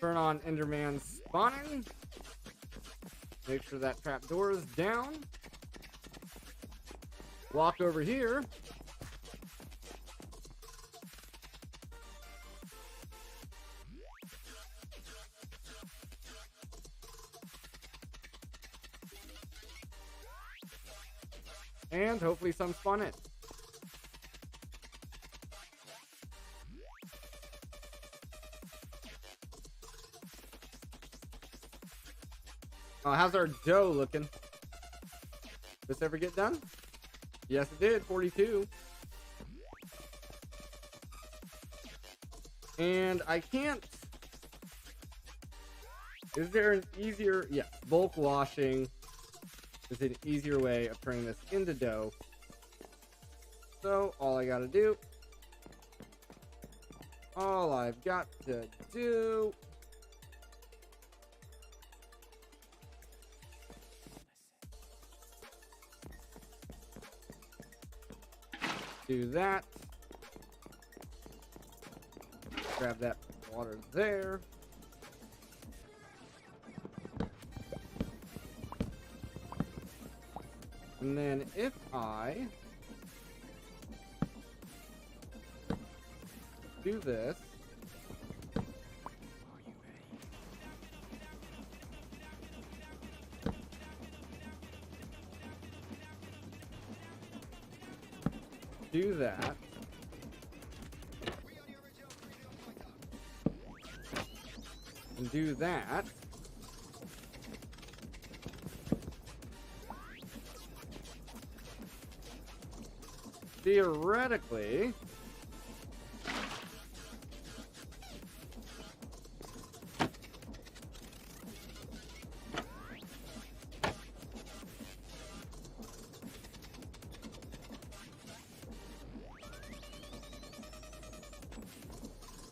Turn on Enderman spawning. Make sure that trap door is down. Walk over here. And hopefully some spawn in. Oh, how's our dough looking? Did this ever get done? Yes, it did. 42. And I can't... Is there an easier... Yeah, bulk washing is an easier way of turning this into dough. So, all I've got to do... Do that. Grab that water there. And then if I do this, do that, and do that, theoretically,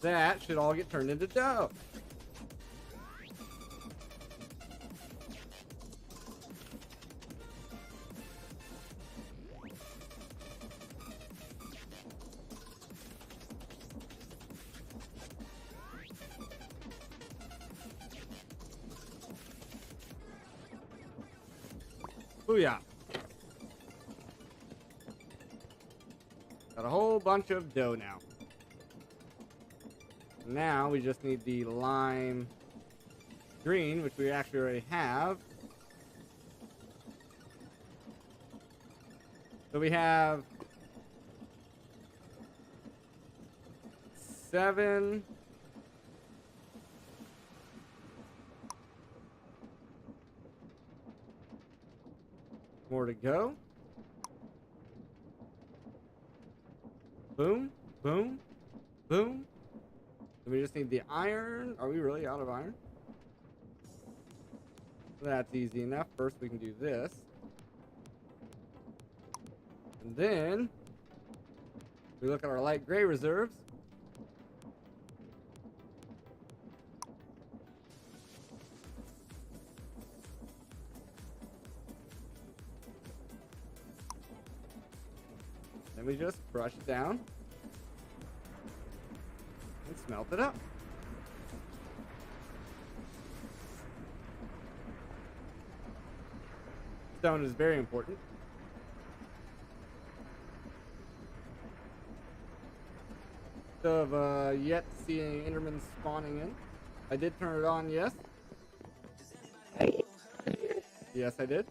that should all get turned into dough. Booyah. Got a whole bunch of dough now. Now we just need the lime green, which we actually already have. So we have 7. More to go. Boom, boom, boom. And we just need the iron. Are we really out of iron? That's easy enough. First we can do this. And then we look at our light gray reserves. Then we just brush it down and smelt it up. Stone is very important. Of yet seeing Enderman spawning in. I did turn it on, yes. Yes, I did.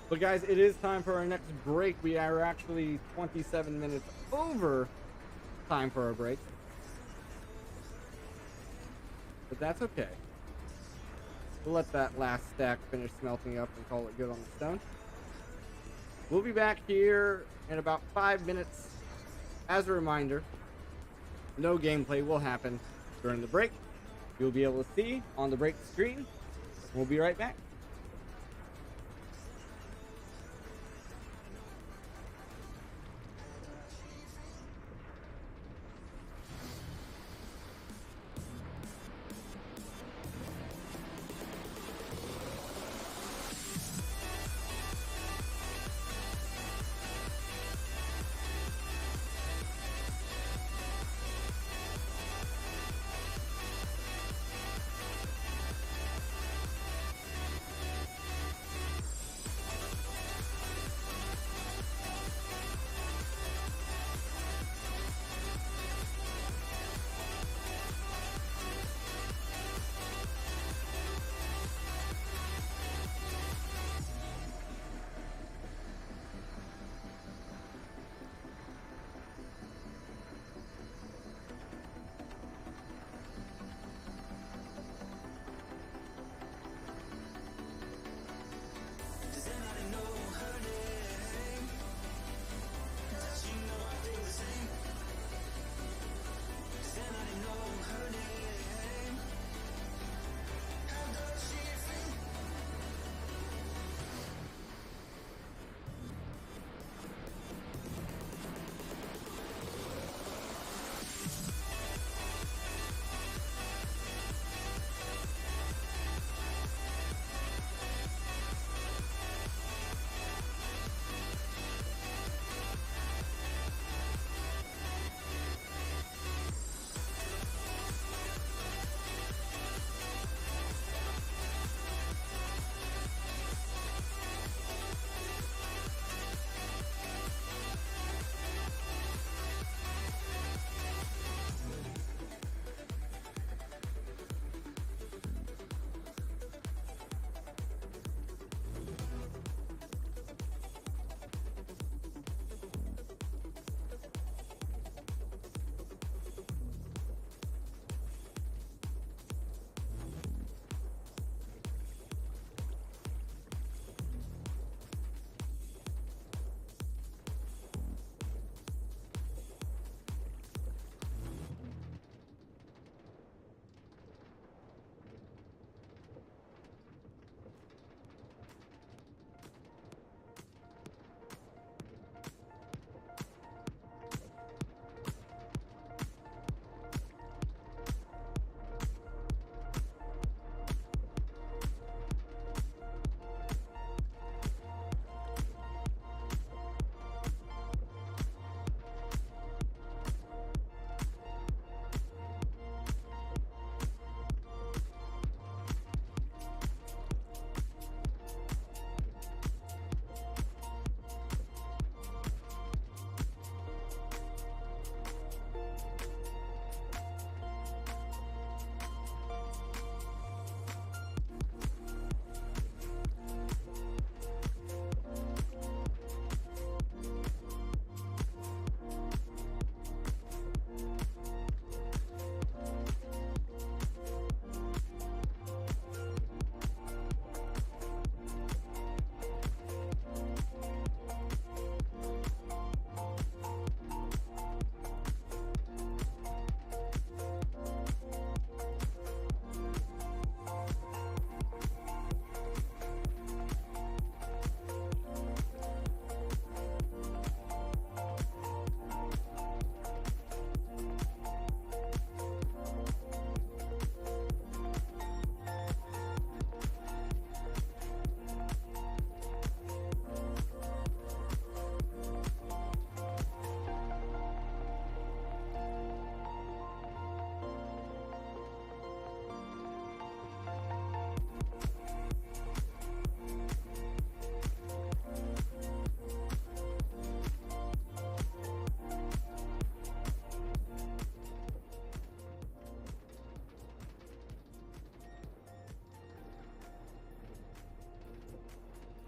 But guys, it is time for our next break. We are actually 27 minutes over time for our break. But that's okay. We'll let that last stack finish smelting up and call it good on the stone. We'll be back here in about 5 minutes. As a reminder, no gameplay will happen during the break. You'll be able to see on the break screen. We'll be right back.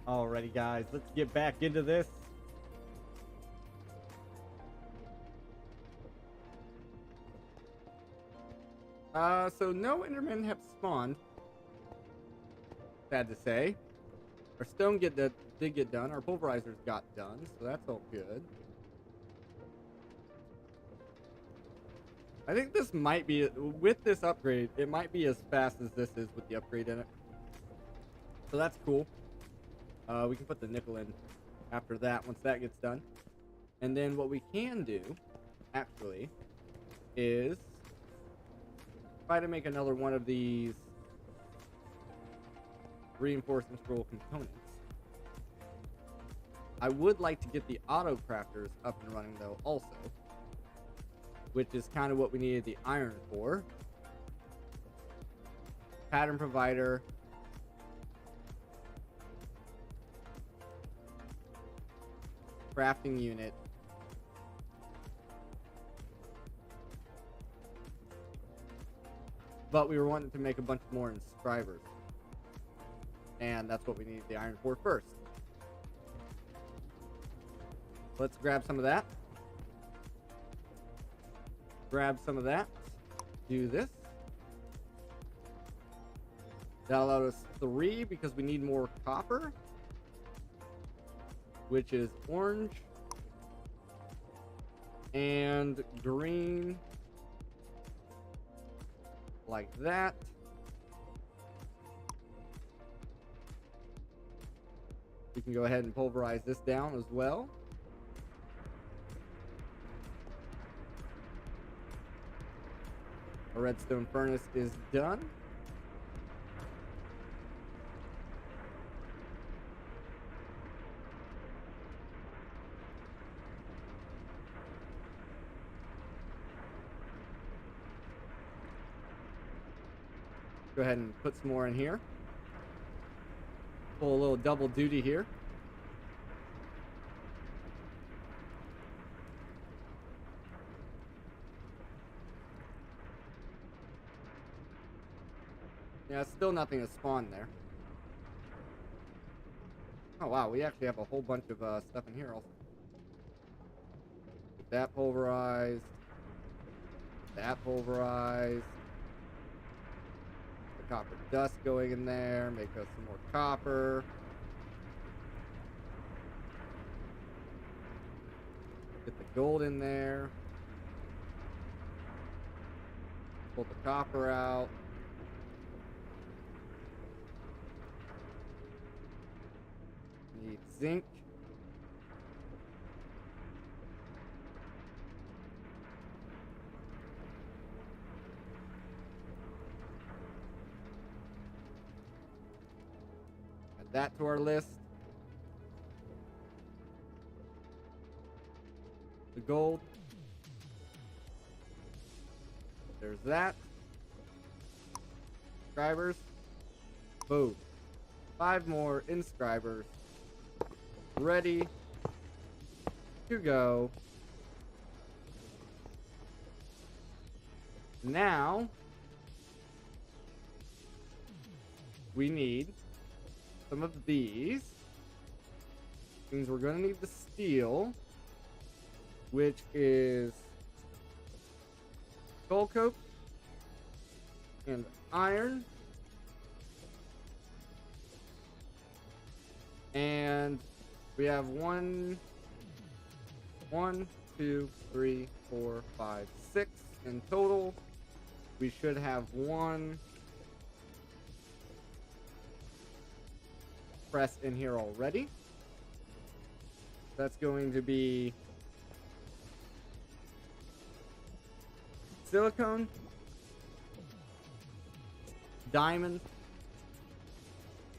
Alrighty, guys, let's get back into this. So no Endermen have spawned. Sad to say. Our stone did get done. Our pulverizers got done, so that's all good. I think this might be, with this upgrade, it might be as fast as this is with the upgrade in it. So that's cool. We can put the nickel in after that, once that gets done. And then what we can do, actually, is try to make another one of these reinforcement scroll components. I would like to get the auto crafters up and running though also, which is kind of what we needed the iron for. Pattern provider. Crafting unit. But we were wanting to make a bunch more inscribers. And that's what we need the iron for first. Let's grab some of that. Grab some of that. Do this. That allowed us 3 because we need more copper, which is orange and green, like that. We can go ahead and pulverize this down as well. Our redstone furnace is done. Go ahead and put some more in here. Pull a little double duty here. Yeah, still nothing has spawned there. Oh wow, we actually have a whole bunch of stuff in here also. Get that pulverized. That pulverized. The copper dust going in there. Make us some more copper. Get the gold in there. Pull the copper out. Need zinc. Add that to our list. The gold. There's that. Inscribers. Boom. 5 more inscribers. Ready to go. Now we need some of these. Means we're gonna need the steel, which is gold coat and iron. And we have 1, 2, 3, 4, 5, 6 in total. We should have 1 press in here already. That's going to be silicone, diamond,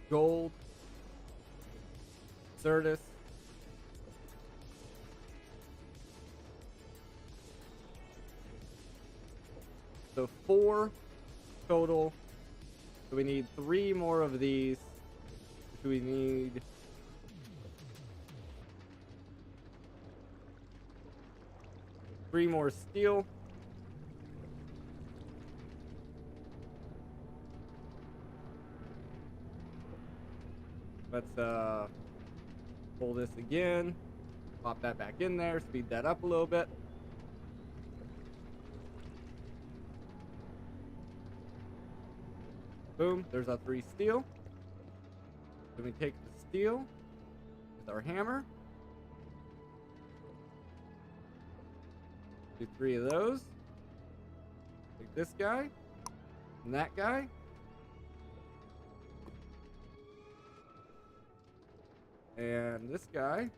gold, Certus, so 4 total. So we need 3 more of these. So we need 3 more steel. Let's pull this again. Pop that back in there. Speed that up a little bit. Boom. There's our 3 steel. Then we take the steel with our hammer. Do 3 of those. Take this guy. And that guy. And this guy.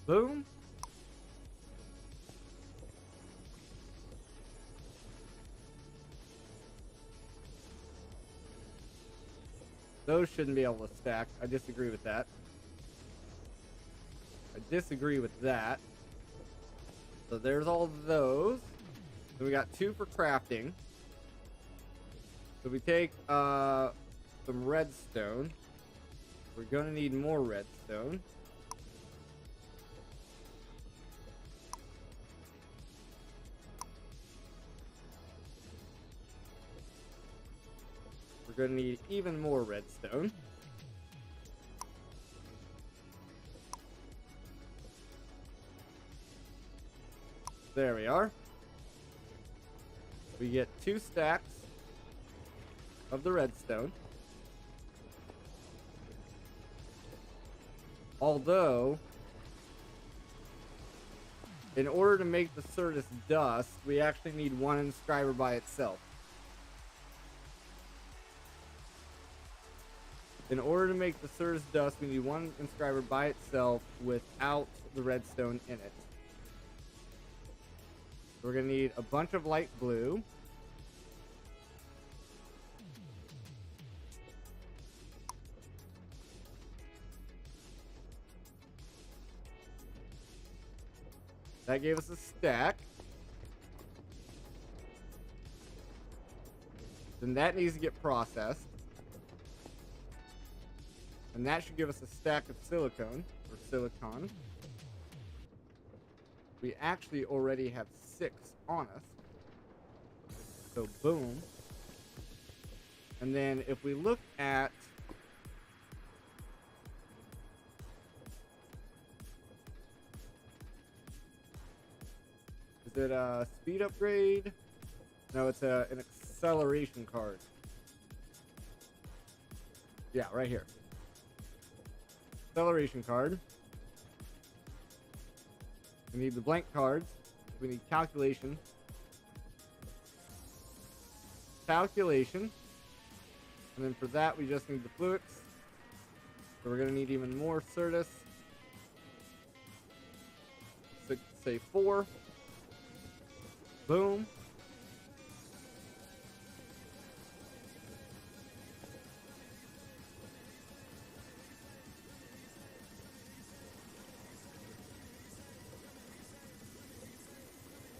Boom. Those shouldn't be able to stack. I disagree with that. I disagree with that. So there's all those. Then we got 2 for crafting. So we take some redstone. We're gonna need more redstone. We're gonna need even more redstone. There we are. We get 2 stacks of the redstone. Although, in order to make the Certus dust, we actually need 1 inscriber by itself. In order to make the Certus dust, we need 1 inscriber by itself without the redstone in it. We're gonna need a bunch of light blue. That gave us a stack. Then that needs to get processed. And that should give us a stack of silicone, or silicon. We actually already have 6 on us. So boom. And then if we look at is it a speed upgrade? No, it's an acceleration card. Yeah, right here. Acceleration card. We need the blank cards. We need calculation. Calculation. And then for that, we just need the fluids. So we're going to need even more Certus. So, say 4. Boom.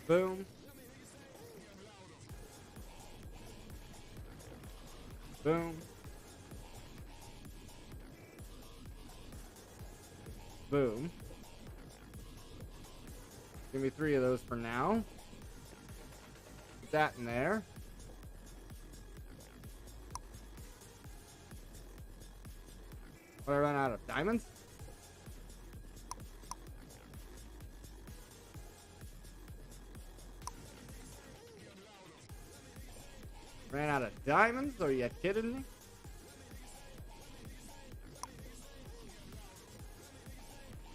Boom. Boom. Boom. Give me 3 of those for now. Put that in there. Will I run out of diamonds? Ran out of diamonds? Are you kidding me?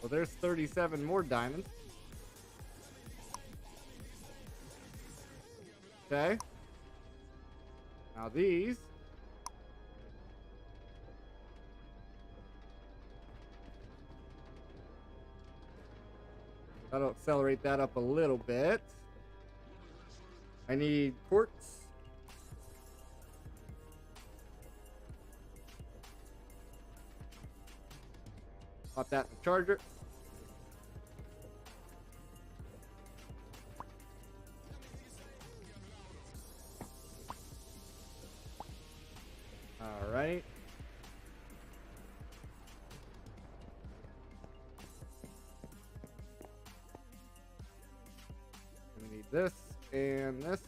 Well, there's 37 more diamonds. Okay. Now these. That'll accelerate that up a little bit. I need quartz. Pop that in the charger. All right. We need this and this.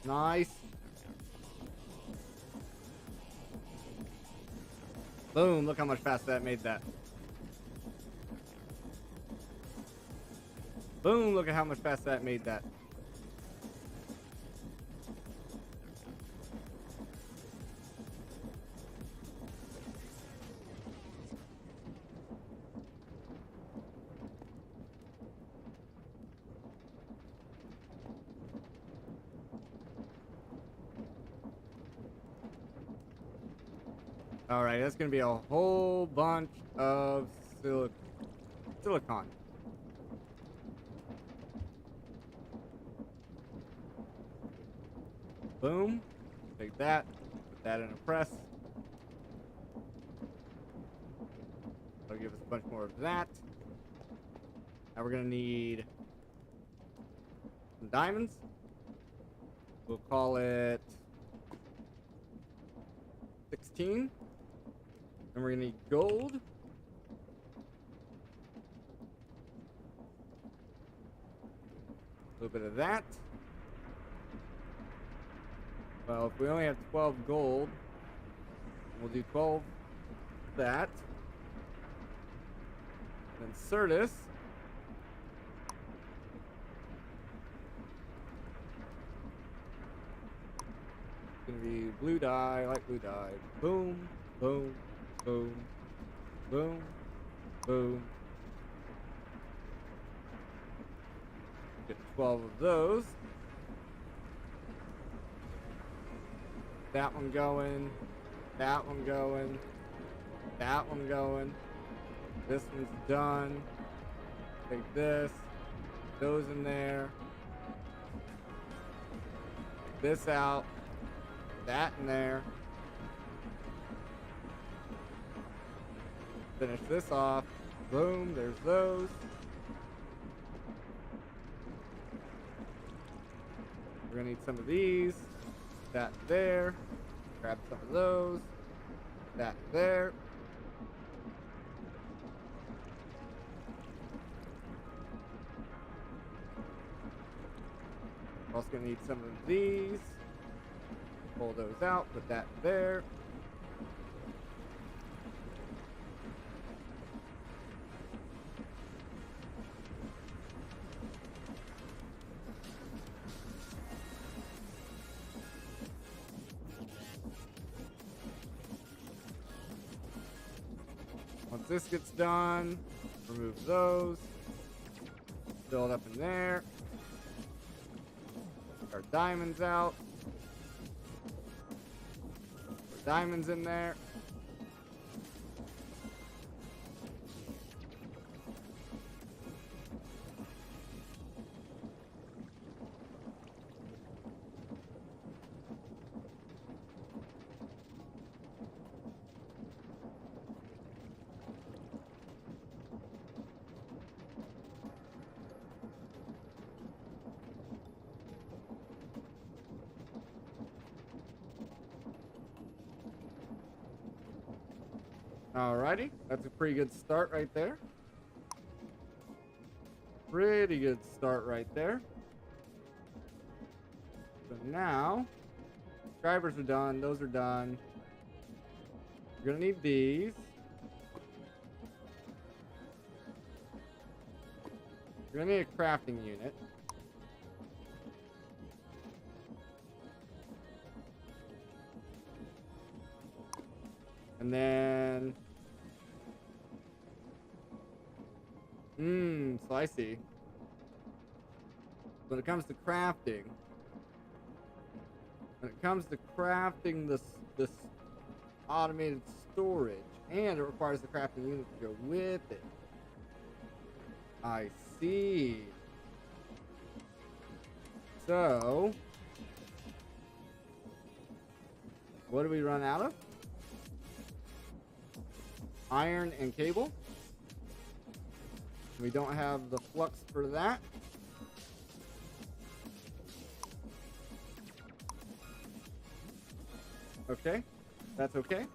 Nice. Boom, look how much faster that made that. Boom, look at how much faster that made that. All right, that's gonna be a whole bunch of silicon. Boom. Take that. Put that in a press. That'll give us a bunch more of that. Now we're gonna need some diamonds. We'll call it 16. And we're gonna need gold. A little bit of that. Well, if we only have 12 gold, we'll do 12 of that. Then Certus. It's gonna be blue dye, light blue dye. Boom, boom, boom, boom, boom. Get 12 of those. That one going. That one going. That one going. This one's done. Take this. Those in there. This out. That in there. Finish this off. Boom, there's those. We're gonna need some of these. That there. Grab some of those. That there. We're also gonna need some of these. Pull those out, put that there. Once this gets done, remove those. Fill it up in there. Our diamonds out. Put diamonds in there. Alrighty, that's a pretty good start right there. Pretty good start right there. So now, subscribers are done, those are done. You're gonna need these. You're gonna need a crafting unit. And then, so I see. When it comes to crafting, this automated storage, and it requires the crafting unit to go with it. I see. So, what do we run out of? Iron and cable. We don't have the flux for that. Okay, that's okay.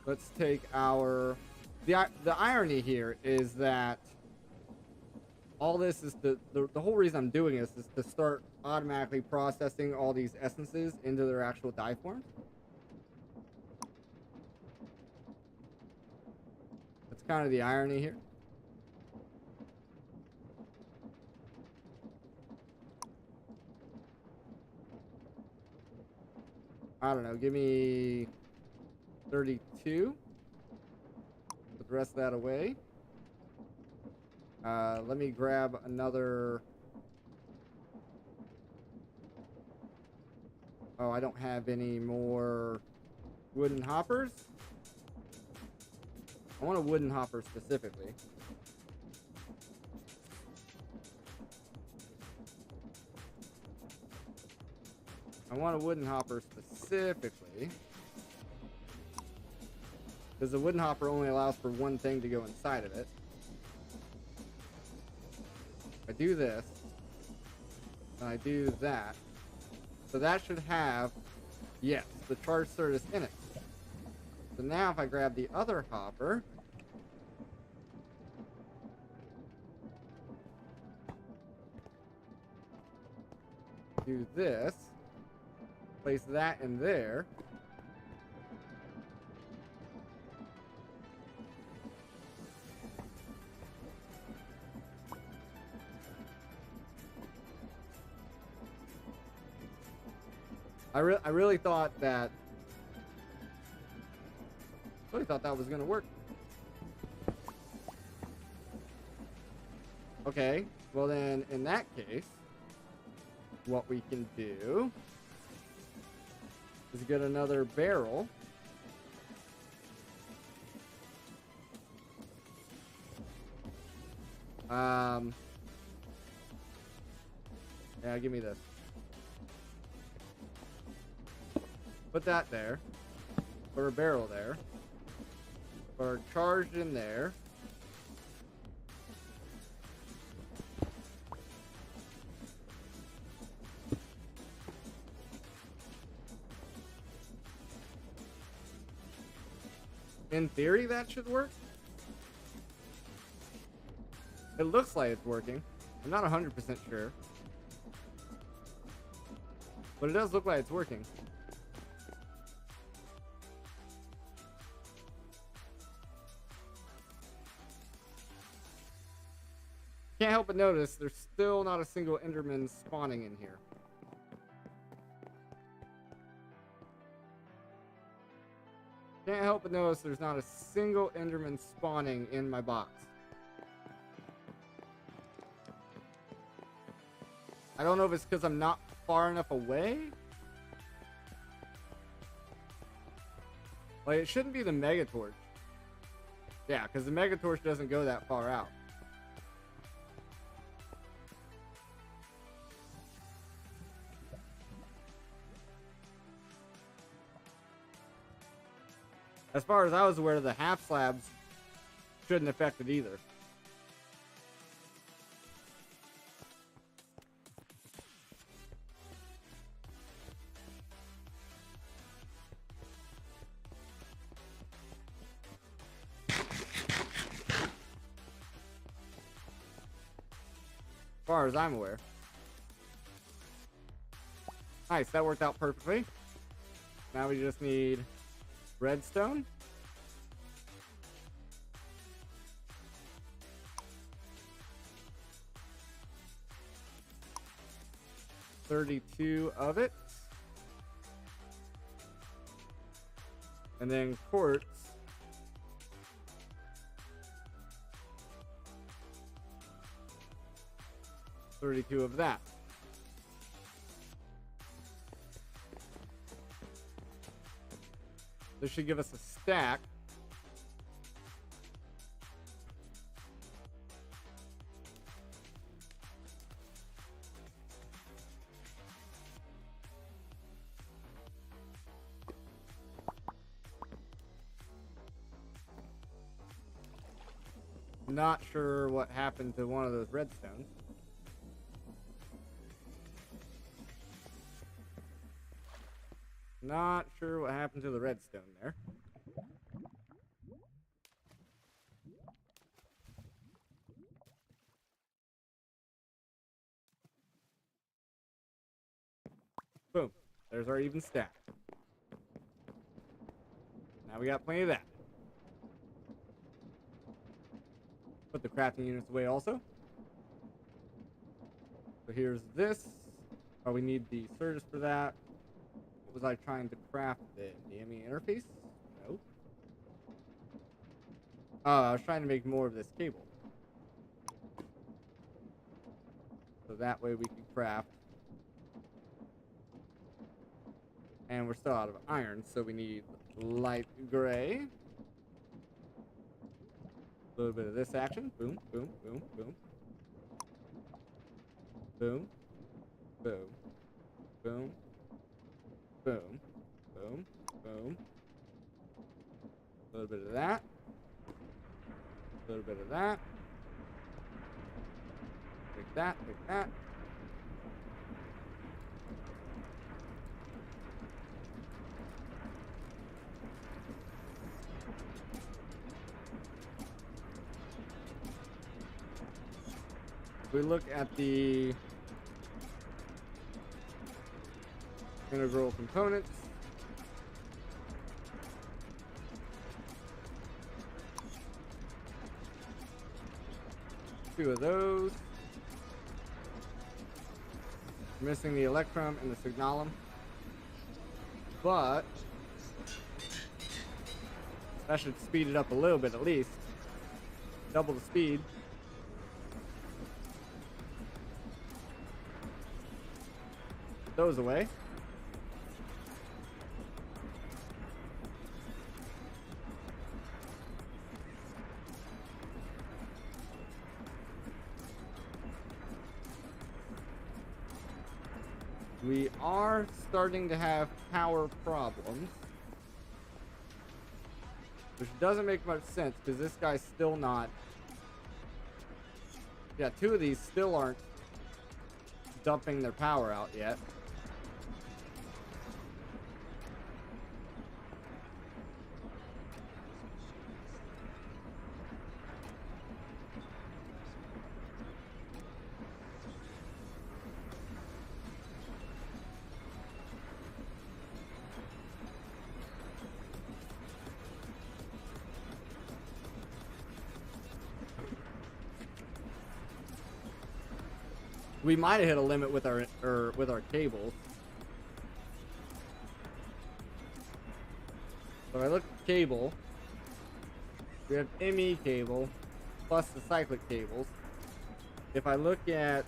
Let's take our The irony here is that all this is the whole reason I'm doing this is to start automatically processing all these essences into their actual dye forms. That's kind of the irony here. I don't know, give me 32. Put the rest of that away. Let me grab another. Oh, I don't have any more wooden hoppers. I want a wooden hopper specifically. I want a wooden hopper specifically because the wooden hopper only allows for one thing to go inside of it. I do this, and I do that. So that should have, yes, the charge surface in it. So now if I grab the other hopper, do this, place that in there. I really thought that was gonna work. Okay, well then in that case, what we can do is get another barrel. Yeah, give me this. Put that there. Put a barrel there. Put our charged in there. In theory, that should work. It looks like it's working. I'm not 100% sure. But it does look like it's working. Can't help but notice there's still not a single Enderman spawning in here. Can't help but notice there's not a single Enderman spawning in my box. I don't know if it's because I'm not far enough away. Like, it shouldn't be the Mega Torch. Yeah, because the Mega Torch doesn't go that far out. As far as I was aware, the half slabs shouldn't affect it either. As far as I'm aware. Nice, that worked out perfectly. Now we just need redstone. $32 of it. And then quartz. $32 of that. This should give us a stack. Not sure what happened to one of those redstones. Not sure what happened to the redstone there. Boom. There's our even stack. Now we got plenty of that. Put the crafting units away also. So here's this. Oh, we need the surges for that. What was I trying to craft then? The ME interface? No. Oh, I was trying to make more of this cable. So that way we can craft. And we're still out of iron, so we need light gray. A little bit of this action. Boom, boom, boom, boom. Boom. Boom. Boom. Boom. Boom. Boom. A little bit of that. A little bit of that. Take that, take that. If we look at the integral components, two of those. We're missing the electrum and the signalum, but that should speed it up a little bit at least. Double the speed. Put those away. We are starting to have power problems, which doesn't make much sense because this guy's still not. Yeah, two of these still aren't dumping their power out yet. We might have hit a limit with our cables. So if I look at the cable, we have ME cable plus the cyclic cables. If I look at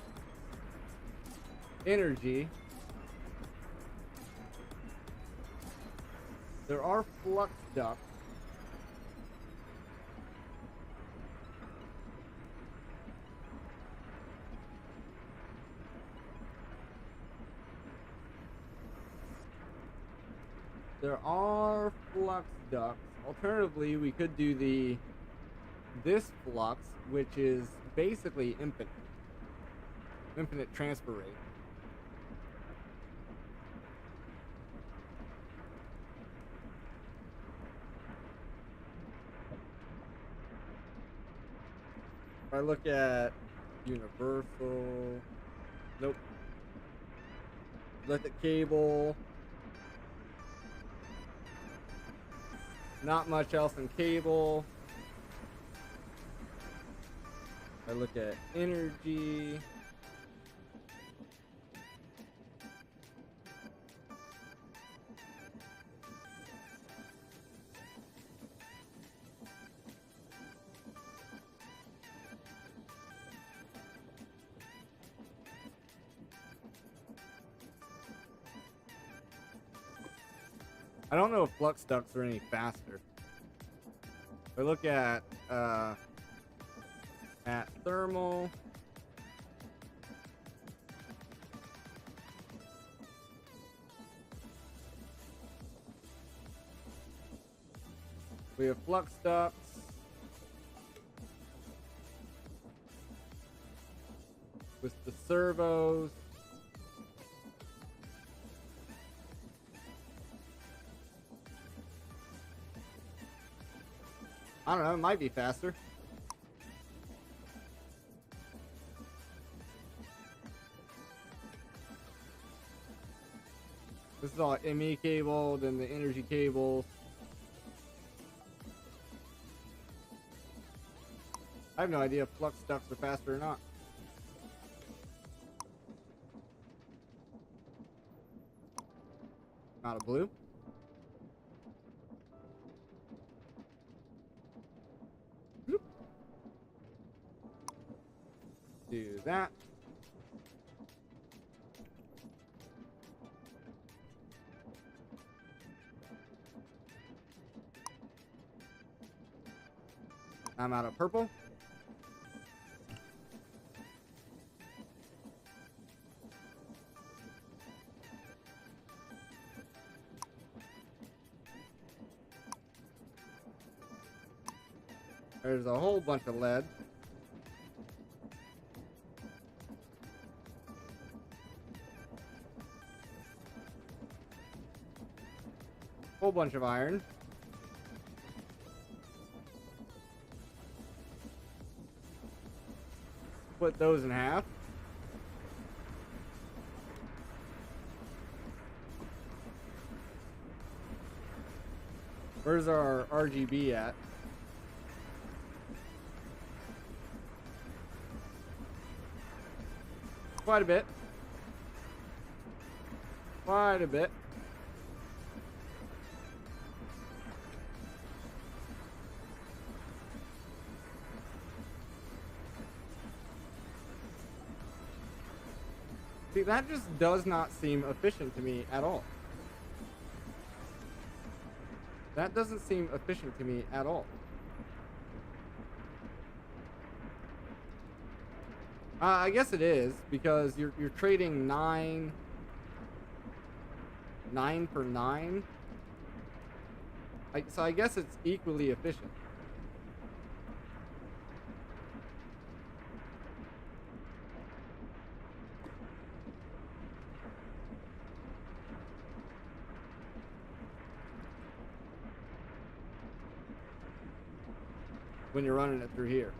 energy, there are flux ducts. There are flux ducts. Alternatively, we could do this flux, which is basically infinite transfer rate. If I look at universal, nope. Look at cable. Not much else in cable. I look at energy. I don't know if flux ducts are any faster. If I look at thermal, we have flux ducts. With the servos. I don't know, it might be faster. This is all ME cable, then the energy cables. I have no idea if flux ducts are faster or not. Not a blue. Bloop. Do that. I'm out of purple. There's a whole bunch of lead. Whole bunch of iron. Split those in half. Where's our RGB at? Quite a bit. Quite a bit. See, that just does not seem efficient to me at all. That doesn't seem efficient to me at all. I guess it is, because you're trading 9 for 9. So I guess it's equally efficient. When you're running it through here.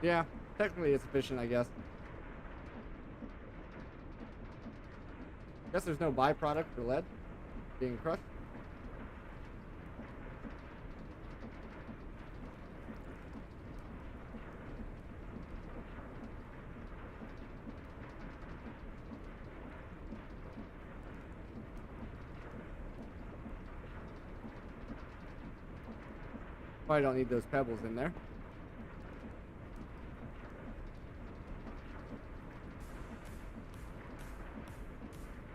Yeah, technically it's efficient, I guess. Guess there's no byproduct for lead being crushed. Probably don't need those pebbles in there.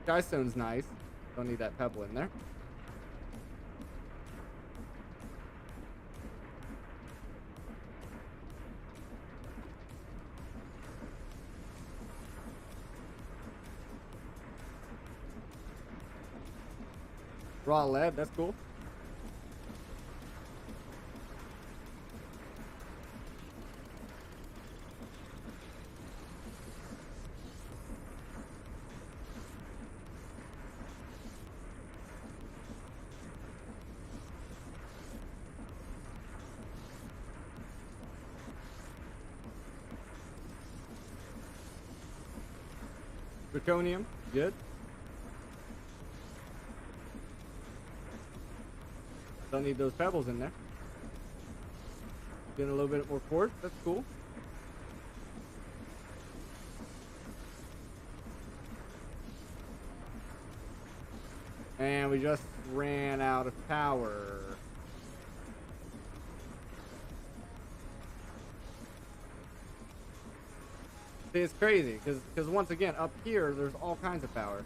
Skystone's nice. Don't need that pebble in there. Raw lead, that's cool. Zirconium, good. Don't need those pebbles in there. Getting a little bit more quartz, that's cool. And we just ran out of power. See, it's crazy, because once again, up here, there's all kinds of power.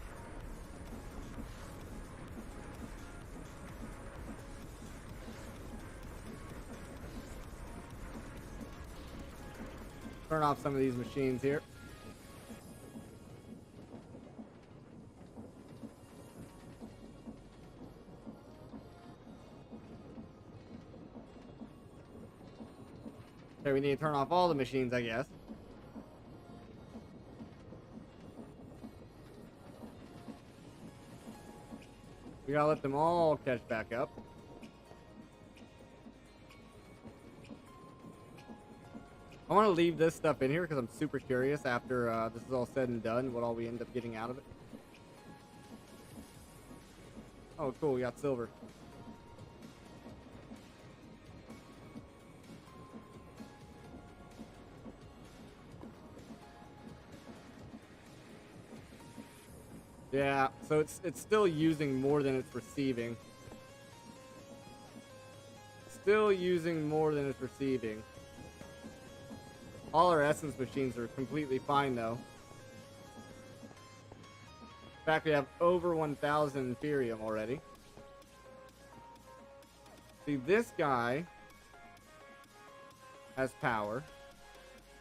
Turn off some of these machines here. Okay, we need to turn off all the machines, I guess. We gotta let them all catch back up. I want to leave this stuff in here because I'm super curious after this is all said and done what all we end up getting out of it. Oh, cool. We got silver. Yeah, so it's still using more than it's receiving. Still using more than it's receiving. All our essence machines are completely fine though. In fact, we have over 1,000 Ethereum already. See, this guy has power.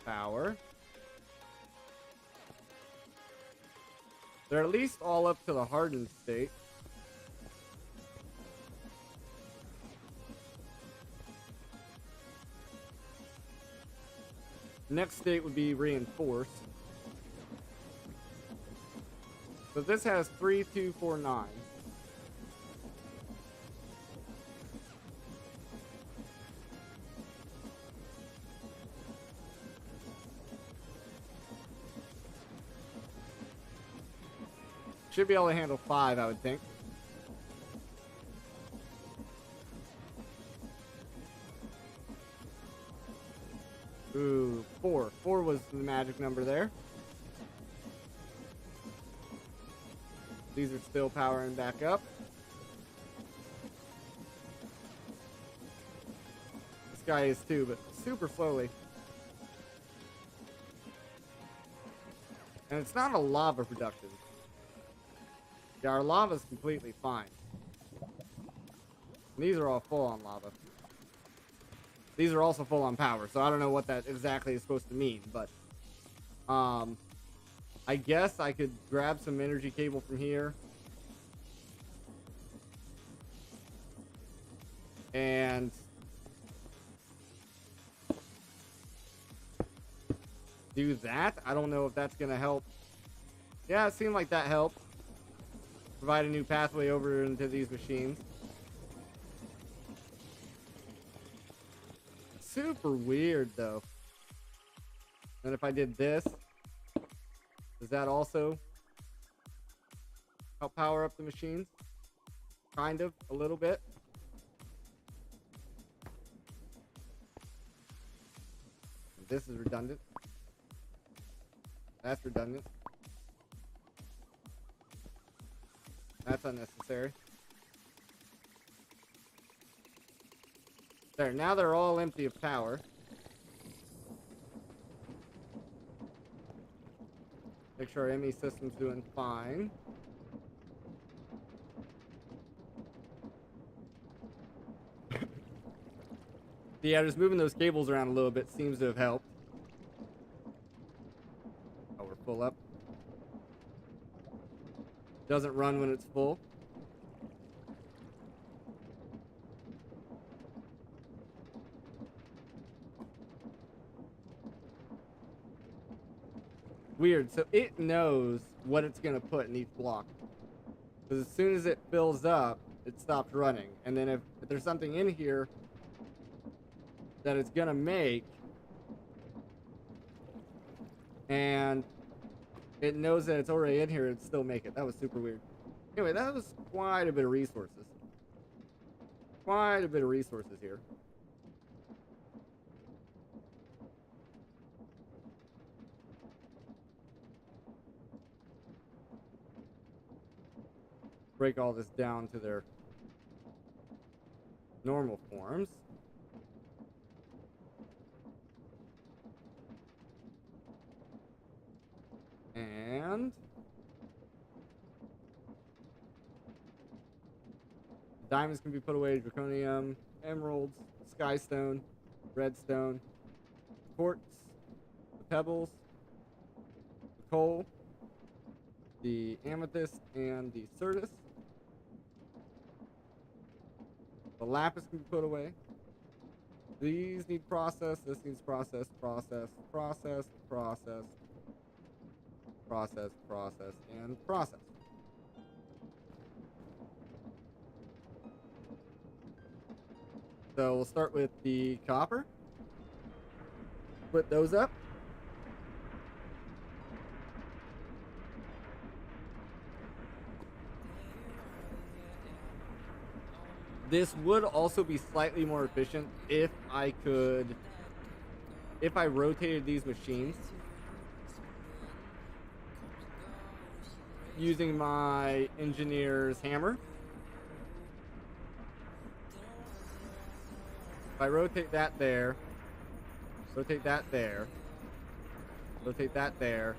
Power. They're at least all up to the hardened state. Next state would be reinforced. So this has 3, 2, 4, 9. Should be able to handle 5, I would think. Ooh, 4. 4 was the magic number there. These are still powering back up. This guy is too, but super slowly. And it's not a lava production. Yeah, our lava's completely fine. And these are all full on lava. These are also full on power, so I don't know what that exactly is supposed to mean, but I guess I could grab some energy cable from here and do that. I don't know if that's gonna help. Yeah, it seemed like that helped. Provide a new pathway over into these machines. Super weird though. And if I did this, does that also help power up the machines? Kind of, a little bit. This is redundant. That's redundant. That's unnecessary. There, now they're all empty of power. Make sure our ME system's doing fine. Yeah, just moving those cables around a little bit seems to have helped. Oh, we're full up. Doesn't run when it's full. Weird. So it knows what it's going to put in each block. Because as soon as it fills up, it stops running. And then if there's something in here that it's going to make, and it knows that it's already in here, it'd still make it. That was super weird. Anyway, that was quite a bit of resources. Quite a bit of resources here. Break all this down to their normal forms. And diamonds can be put away, draconium, emeralds, skystone, redstone, quartz, the pebbles, the coal, the amethyst, and the certus. The lapis can be put away. These need process. This needs process, process, process, process, process, process, and process. So we'll start with the copper. split those up. This would also be slightly more efficient if I rotated these machines using my engineer's hammer. If I rotate that there, rotate that there, rotate that there,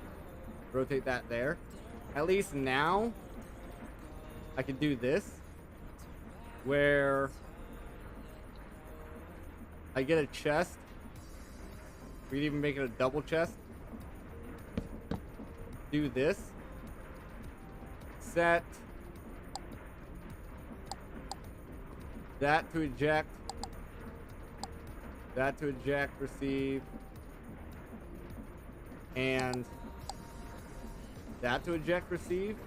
rotate that there, at least now I can do this, where I get a chest. We could even make it a double chest. Do this. Set that to eject. That to eject, receive. And that to eject, receive.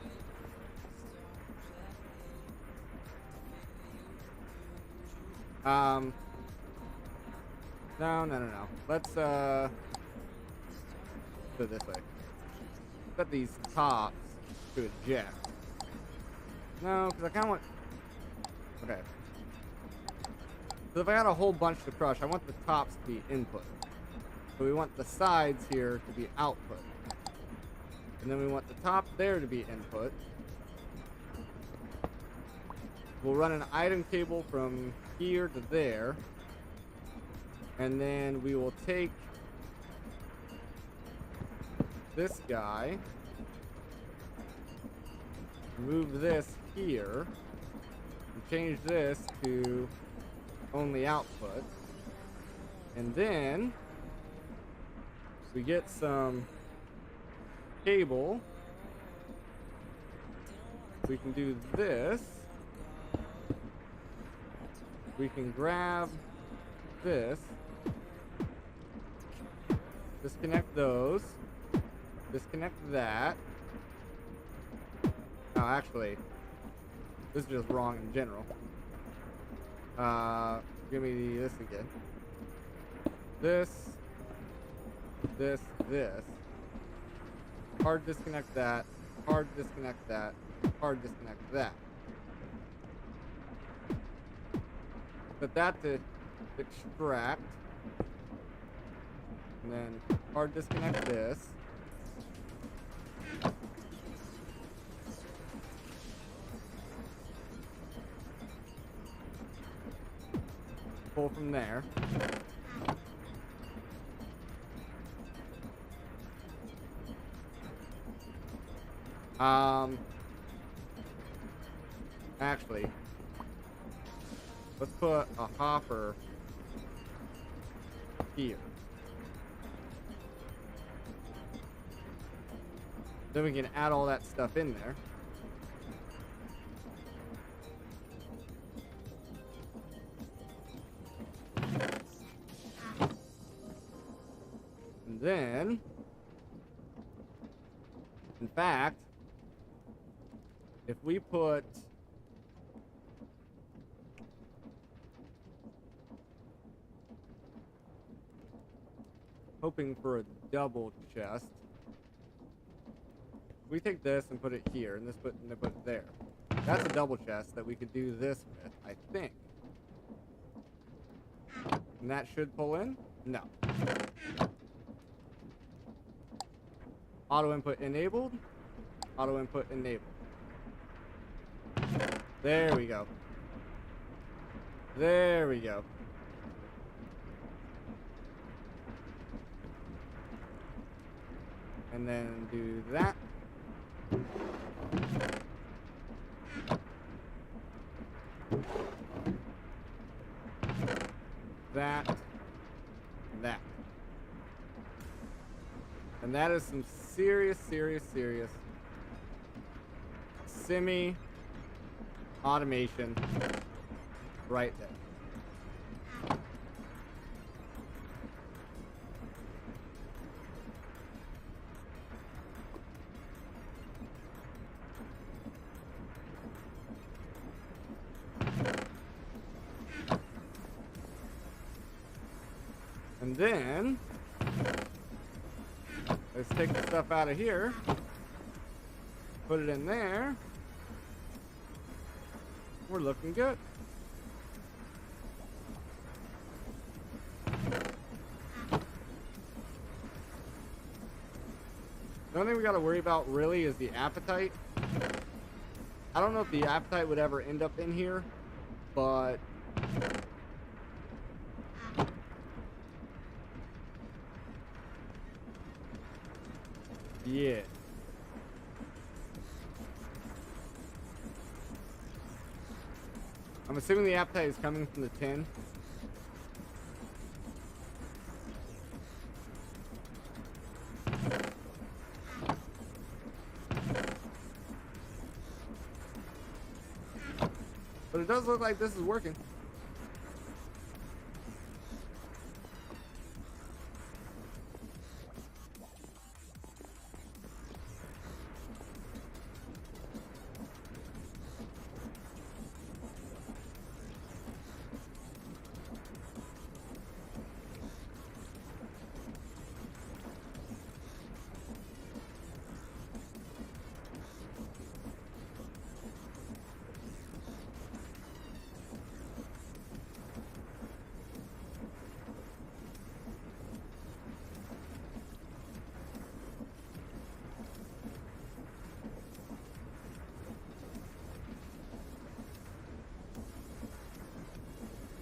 No. Let's do it this way. Put these tops to eject. No, because I kind of want... Okay. So if I got a whole bunch to crush, I want the tops to be input. So we want the sides here to be output. And then we want the top there to be input. We'll run an item cable from here to there. And then we will take this guy, move this here, and change this to only output. And then we get some cable. We can do this. We can grab this, disconnect those, disconnect that. Oh, actually, this is just wrong in general. Give me this again. This. Hard disconnect that, hard disconnect that, hard disconnect that. Put that to extract. And then hard disconnect this. Pull from there. Actually, let's put a hopper here. Then we can add all that stuff in there. And then, in fact, if we put hoping for a double chest. We take this and put it here, and put it there. That's a double chest that we could do this with, I think. And that should pull in? No. Auto input enabled. Auto input enabled. There we go. There we go. And then do that. That. That. And that is some serious semi-automation right there. And then Let's take the stuff out of here. Put it in there. We're looking good. The only thing we got to worry about really is the appetite. I don't know if the appetite would ever end up in here, but yeah. I'm assuming the appetite is coming from the tin. But it does look like this is working.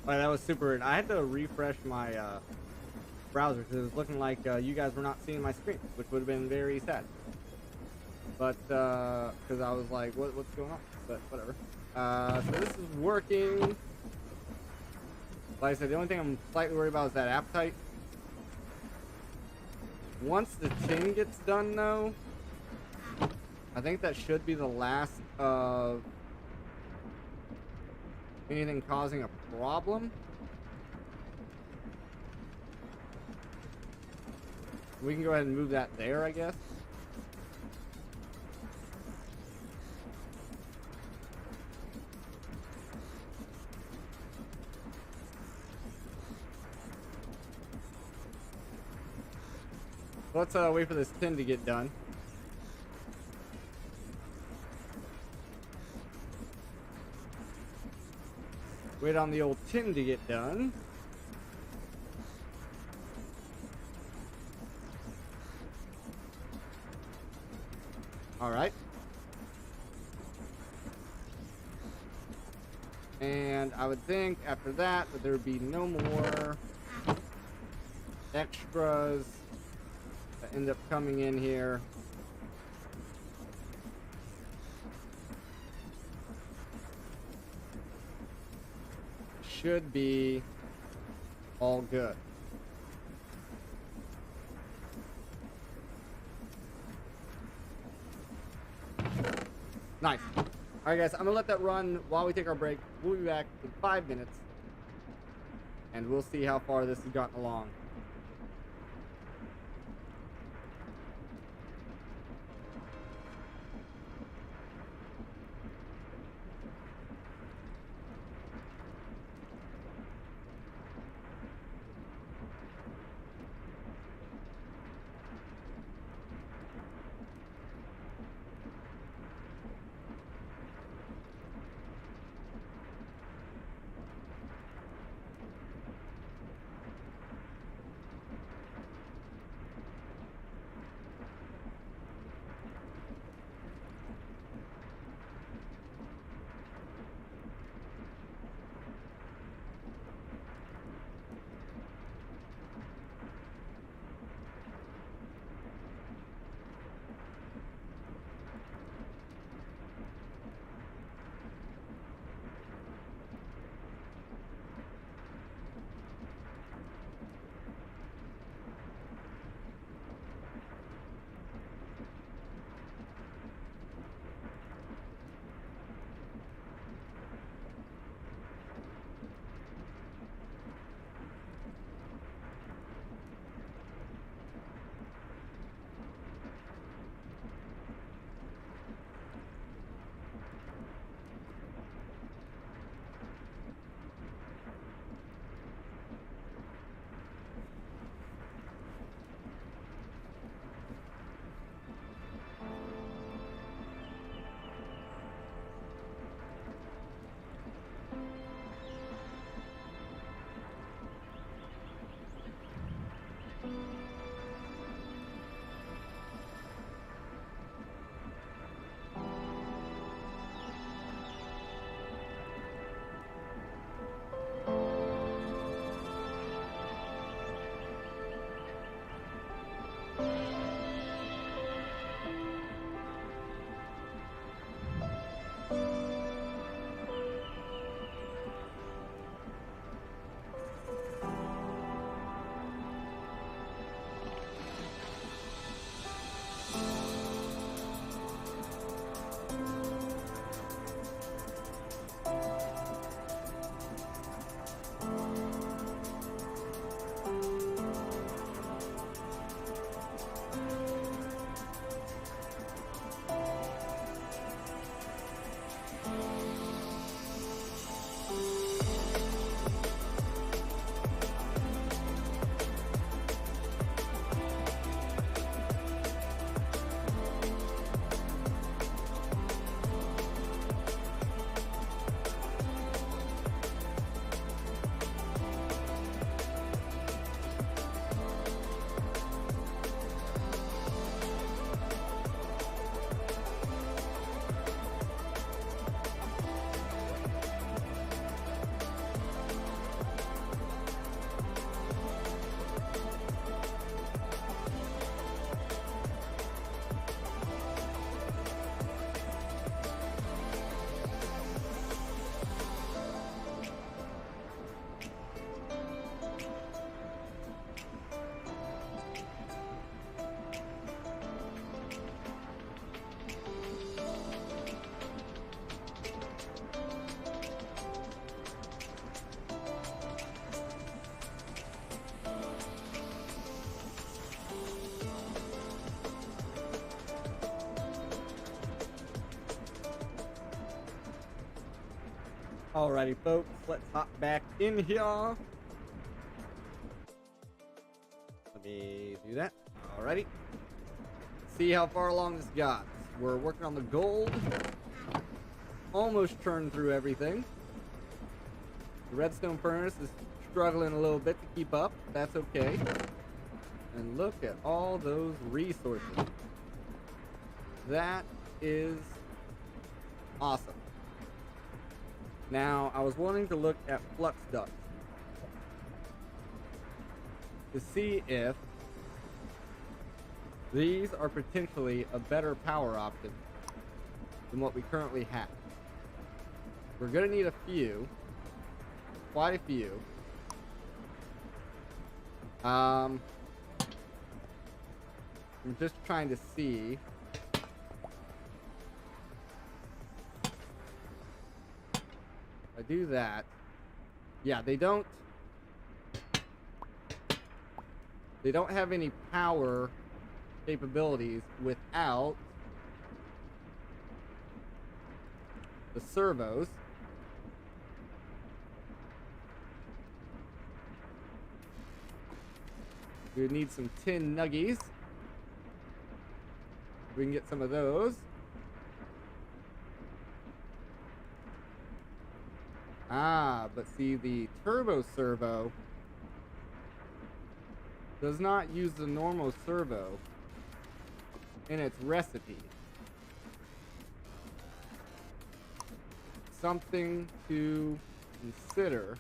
Alright, that was super weird. I had to refresh my browser because it was looking like you guys were not seeing my screen, which would have been very sad. But because I was like, what's going on? But whatever. So this is working. Like I said, the only thing I'm slightly worried about is that appetite. Once the tin gets done, though, I think that should be the last of anything causing a problem. We can go ahead and move that there, I guess. Let's wait for this tin to get done. Wait on the old tin to get done. All right. And I would think after that there would be no more extras that end up coming in here. Should be all good. Nice. All right, guys, I'm gonna let that run while we take our break. We'll be back in 5 minutes, and we'll see how far this has gotten along. Alrighty, folks, let's hop back in here. Let me do that. Alrighty. See how far along this got. We're working on the gold. Almost churned through everything. The redstone furnace is struggling a little bit to keep up. That's okay. And look at all those resources. That is awesome. Now, I was wanting to look at flux ducts to see if these are potentially a better power option than what we currently have. We're gonna need a few, quite a few. I'm just trying to see. I do that. Yeah, they don't have any power capabilities without the servos. We would need some tin nuggies. We can get some of those. Ah, but see, the turbo servo does not use the normal servo in its recipe. Something to consider.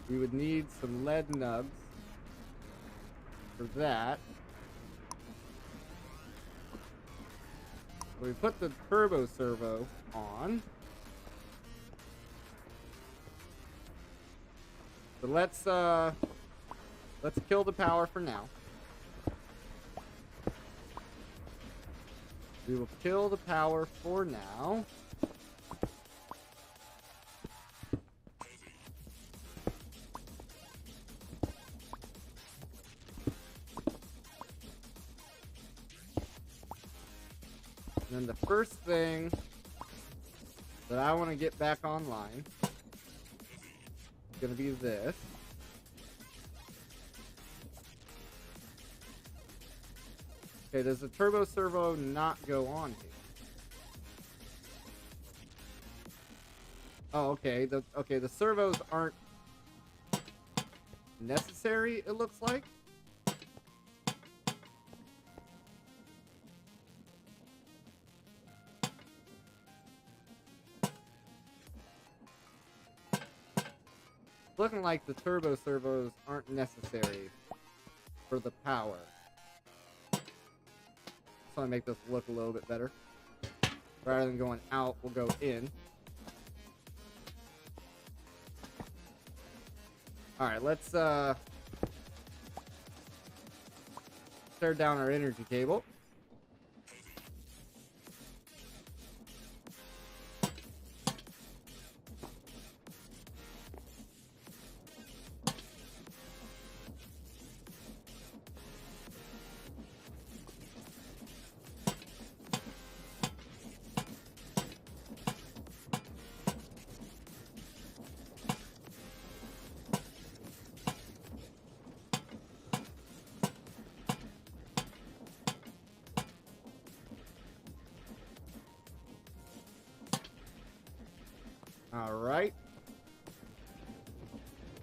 We would need some lead nugs for that. So we put the turbo servo on. So let's kill the power for now. We will kill the power for now. And then the first thing that I want to get back online is going to be this. Okay, does the turbo servo not go on here? Oh, okay. The servos aren't necessary, it looks like. Looking like the turbo servos aren't necessary for the power. Just want to make this look a little bit better. Rather than going out, we'll go in. Alright, let's tear down our energy cable. Alright.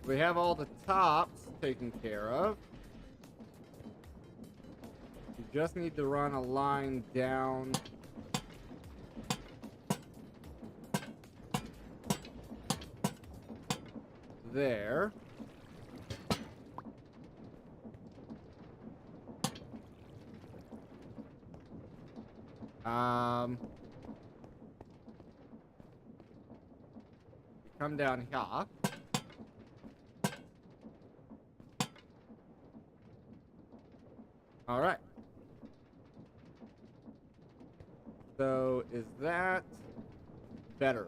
We have all the tops taken care of. We just need to run a line down there. Come down here. All right. So is that better?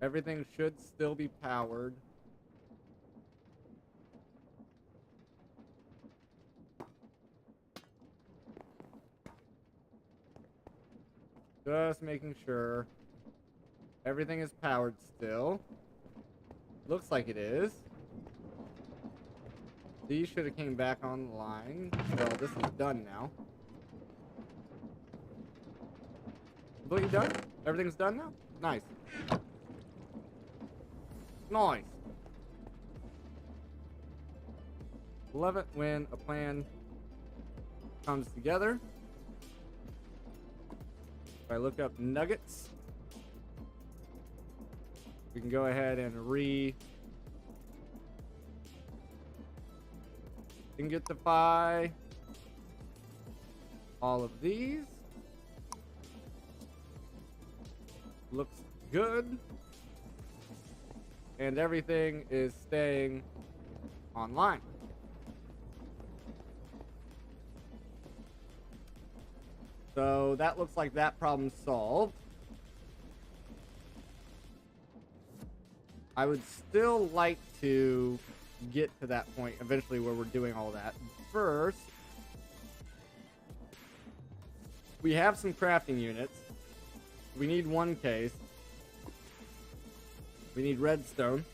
Everything should still be powered. Just making sure everything is powered still. Looks like it is. These should have came back online. Well, this is done now. Completely done? Everything's done now? Nice. Nice. Love it when a plan comes together. If I look up nuggets, we can go ahead and ingotify all of these. Looks good. And everything is staying online. So that looks like that problem's solved. I would still like to get to that point eventually where we're doing all that. First, we have some crafting units. We need one case. We need redstone.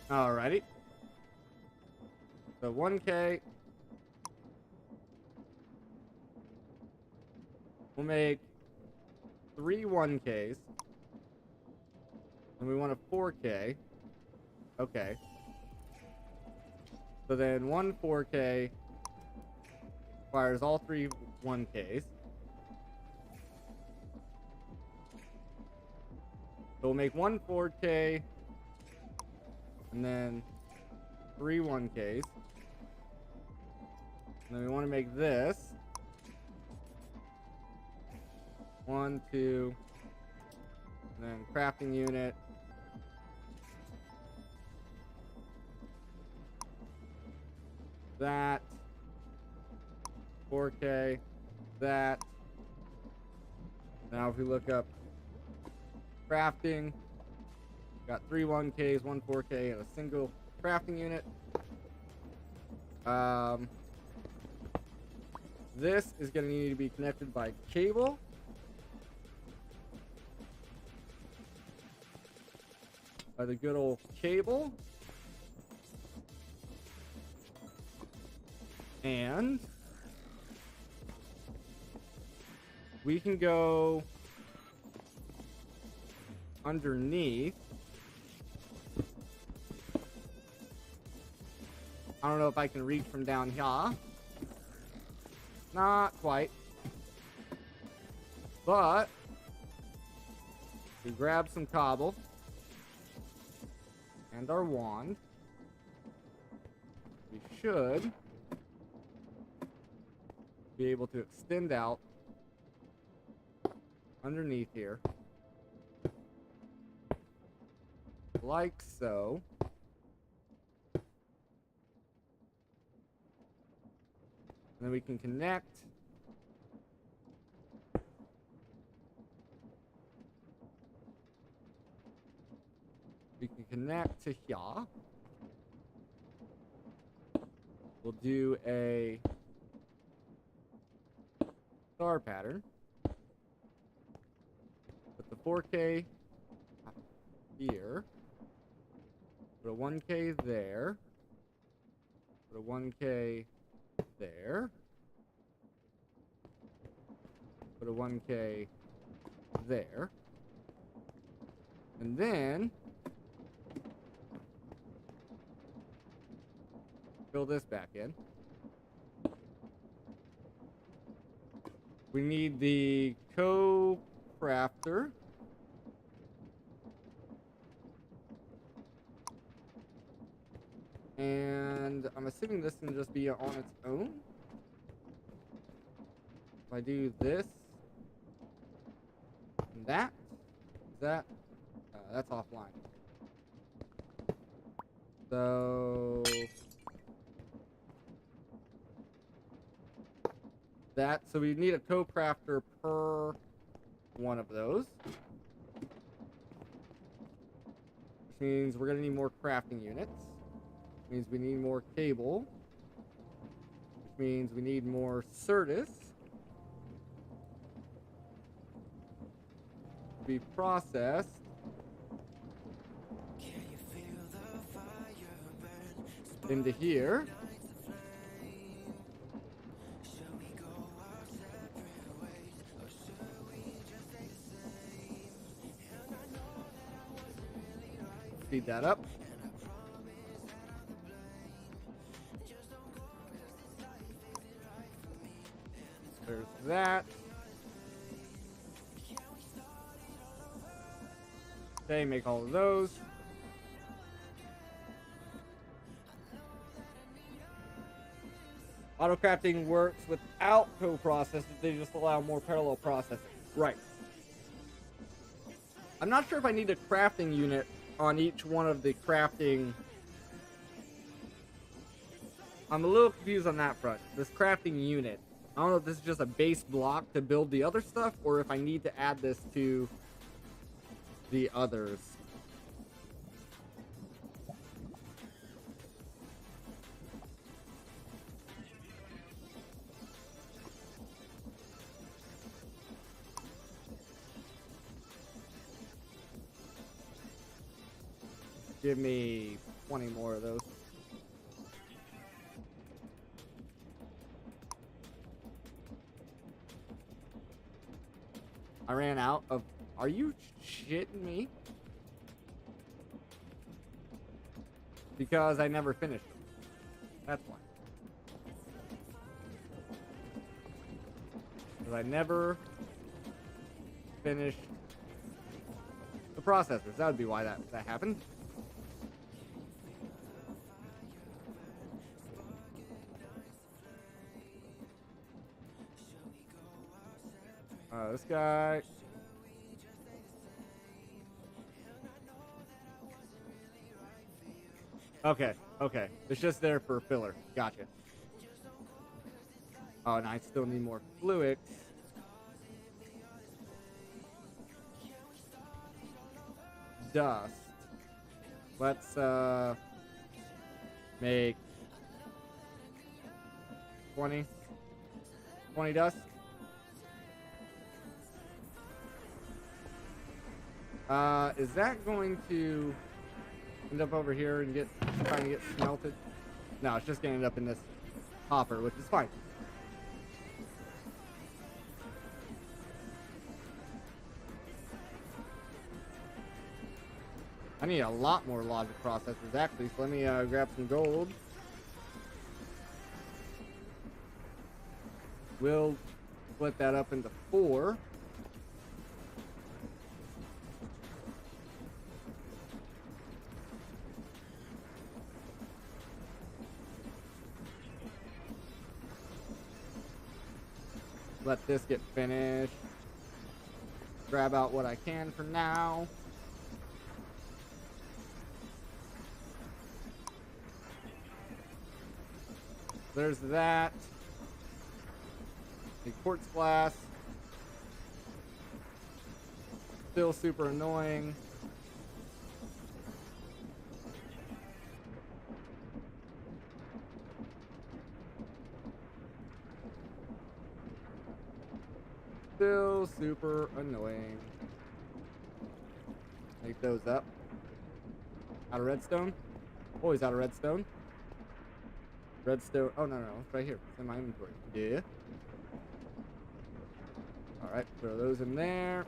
Alrighty. So 1K. We'll make 3 1Ks. And we want a 4K. Okay. So then 1 4K requires all 3 1Ks. So we'll make 1 4K and then 3 1Ks. And then we want to make this 1, 2, and then crafting unit. That 4K, that. Now if we look up crafting, got 3 1Ks, 1 4K, and a single crafting unit. This is going to need to be connected by cable. By the good old cable. And we can go underneath. I don't know if I can reach from down here. Not quite. But we grab some cobble and our wand. We should be able to extend out underneath here. Like so. And then we can connect to here. We'll do a star pattern. Put the 4K here. Put a 1K there. Put a 1K there. Put a 1K there. And then fill this back in. We need the co-crafter. And I'm assuming this can just be on its own. If I do this and that, is that? That's offline. So so we need a co-crafter per one of those. means we're gonna need more crafting units. Which means we need more cable. Which means we need more Certus to be processed. Into here. Speed that up. There's that. Okay, make all of those. Auto crafting works without co-processors. They just allow more parallel processing. Right. I'm not sure if I need a crafting unit on each one of the crafting. I'm a little confused on that front. This crafting unit. I don't know if this is just a base block to build the other stuff, or if I need to add this to the others. Give me 20 more of those. I ran out of... Are you shitting me? Because I never finished them. That's why. Because I never finished the processors. That would be why that happened. This guy. Okay, okay. It's just there for filler. Gotcha. Oh, and I still need more fluids. Dust. Let's, make 20 dust. Is that going to end up over here and trying to get smelted? No, it's just gonna end up in this hopper, which is fine. I need a lot more logic processors actually, so let me grab some gold. We'll split that up into 4. Let this get finished. Grab out what I can for now. There's that. The quartz glass. Still super annoying. Still super annoying. Make those up. Out of redstone. Always out of redstone. Redstone. Oh, no, it's right here. It's in my inventory. Yeah. Alright, throw those in there.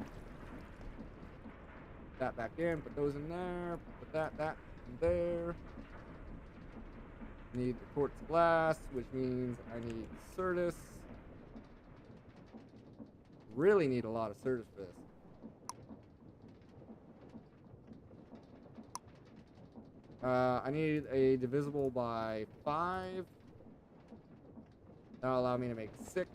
Put that back in. Put those in there. Put that in there. Need the quartz glass, which means I need Certus. Really need a lot of Certus for this. I need a divisible by 5. That'll allow me to make 6.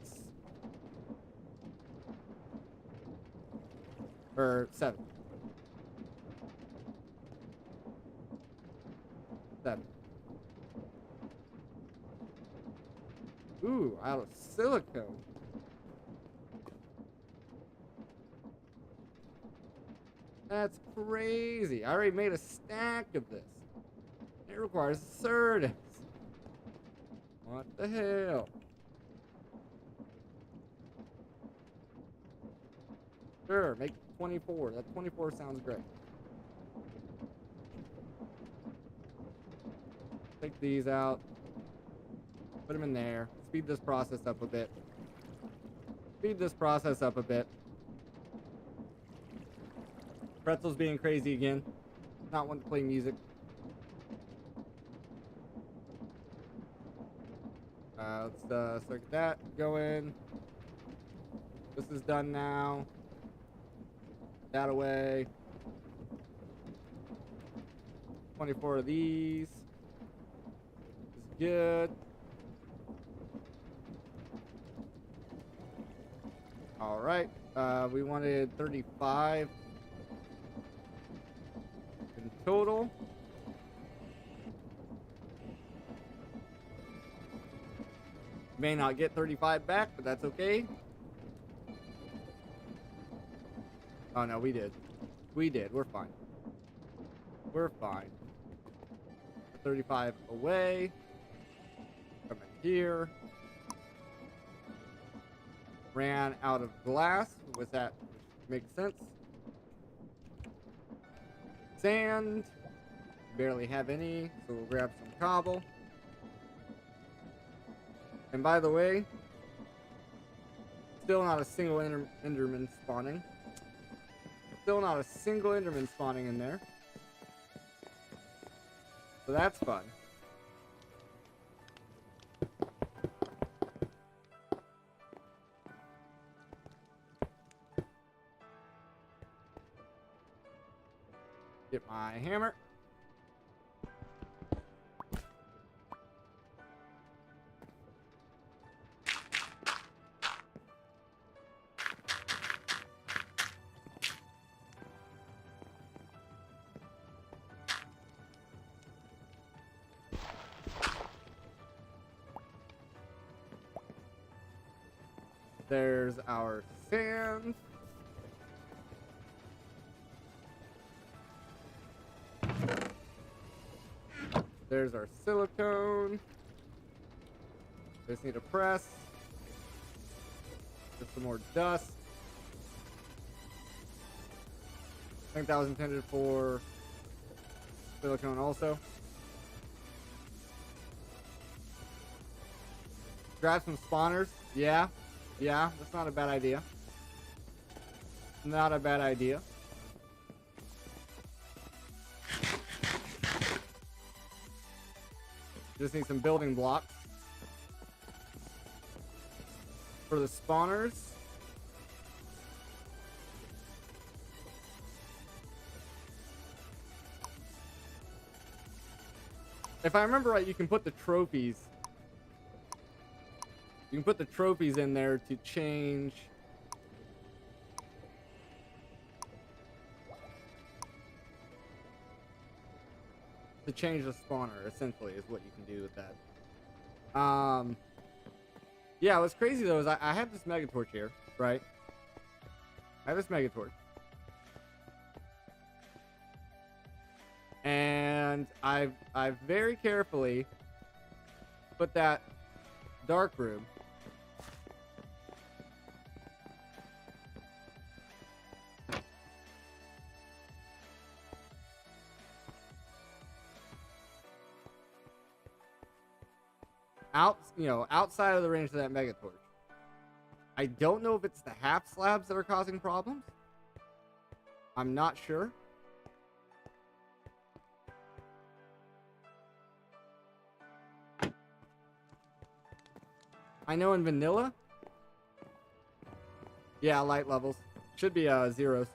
Or 7. 7. Ooh, out of silicone. That's crazy. I already made a stack of this. It requires Certus. What the hell? Sure, make 24. That 24 sounds great. Take these out. Put them in there. Speed this process up a bit. Speed this process up a bit. Pretzel's being crazy again. Not wanting to play music. Let's start that going. This is done now. That away. 24 of these. This is good. Alright. We wanted 35 in total. May not get 35 back, but that's okay. Oh no, we did. We did. We're fine. We're fine. 35 away. Come in here. Ran out of glass. With that, which makes sense. Sand. Barely have any, so we'll grab some cobble. And by the way, still not a single Enderman spawning. Still not a single Enderman spawning in there. So that's fun. Get my hammer. There's our sand. There's our silicone. Just need a press. Just some more dust. I think that was intended for silicone also. Grab some spawners. Yeah, that's not a bad idea. Not a bad idea. Just need some building blocks for the spawners. If I remember right, you can put the trophies. You can put the trophies in there to change. To change the spawner, essentially, is what you can do with that. Yeah, what's crazy though is I have this Megatorch here, right? I have this Megatorch. And I've very carefully put that dark room outside of the range of that Megatorch. I don't know if it's the half slabs that are causing problems. I'm not sure. I know in vanilla. Yeah, light levels. Should be zeros.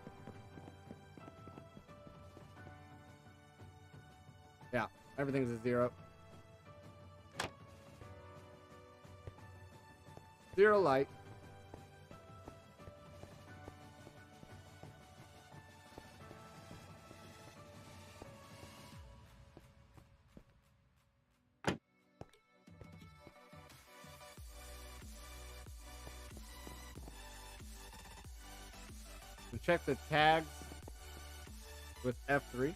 Yeah, everything's a zero. Zero light. And check the tags with F3.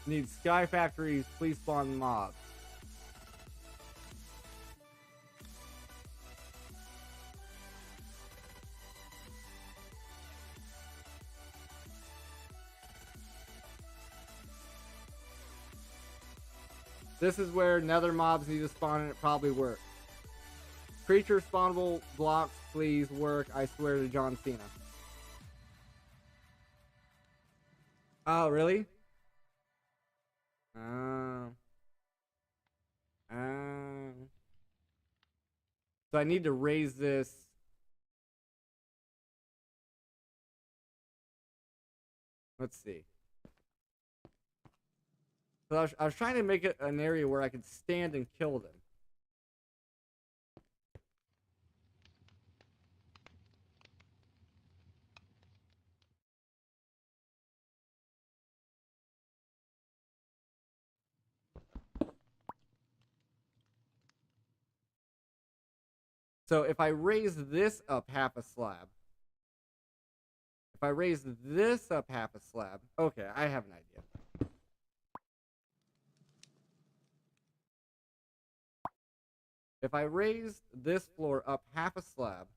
Need Sky Factories, please spawn mobs. This is where nether mobs need to spawn and it probably works. Creature spawnable blocks, please work. I swear to John Cena. Oh, really? So I need to raise this. Let's see. So I was trying to make it an area where I could stand and kill them. So if I raise this up half a slab, if I raise this up half a slab, okay, I have an idea. If I raise this floor up half a slab,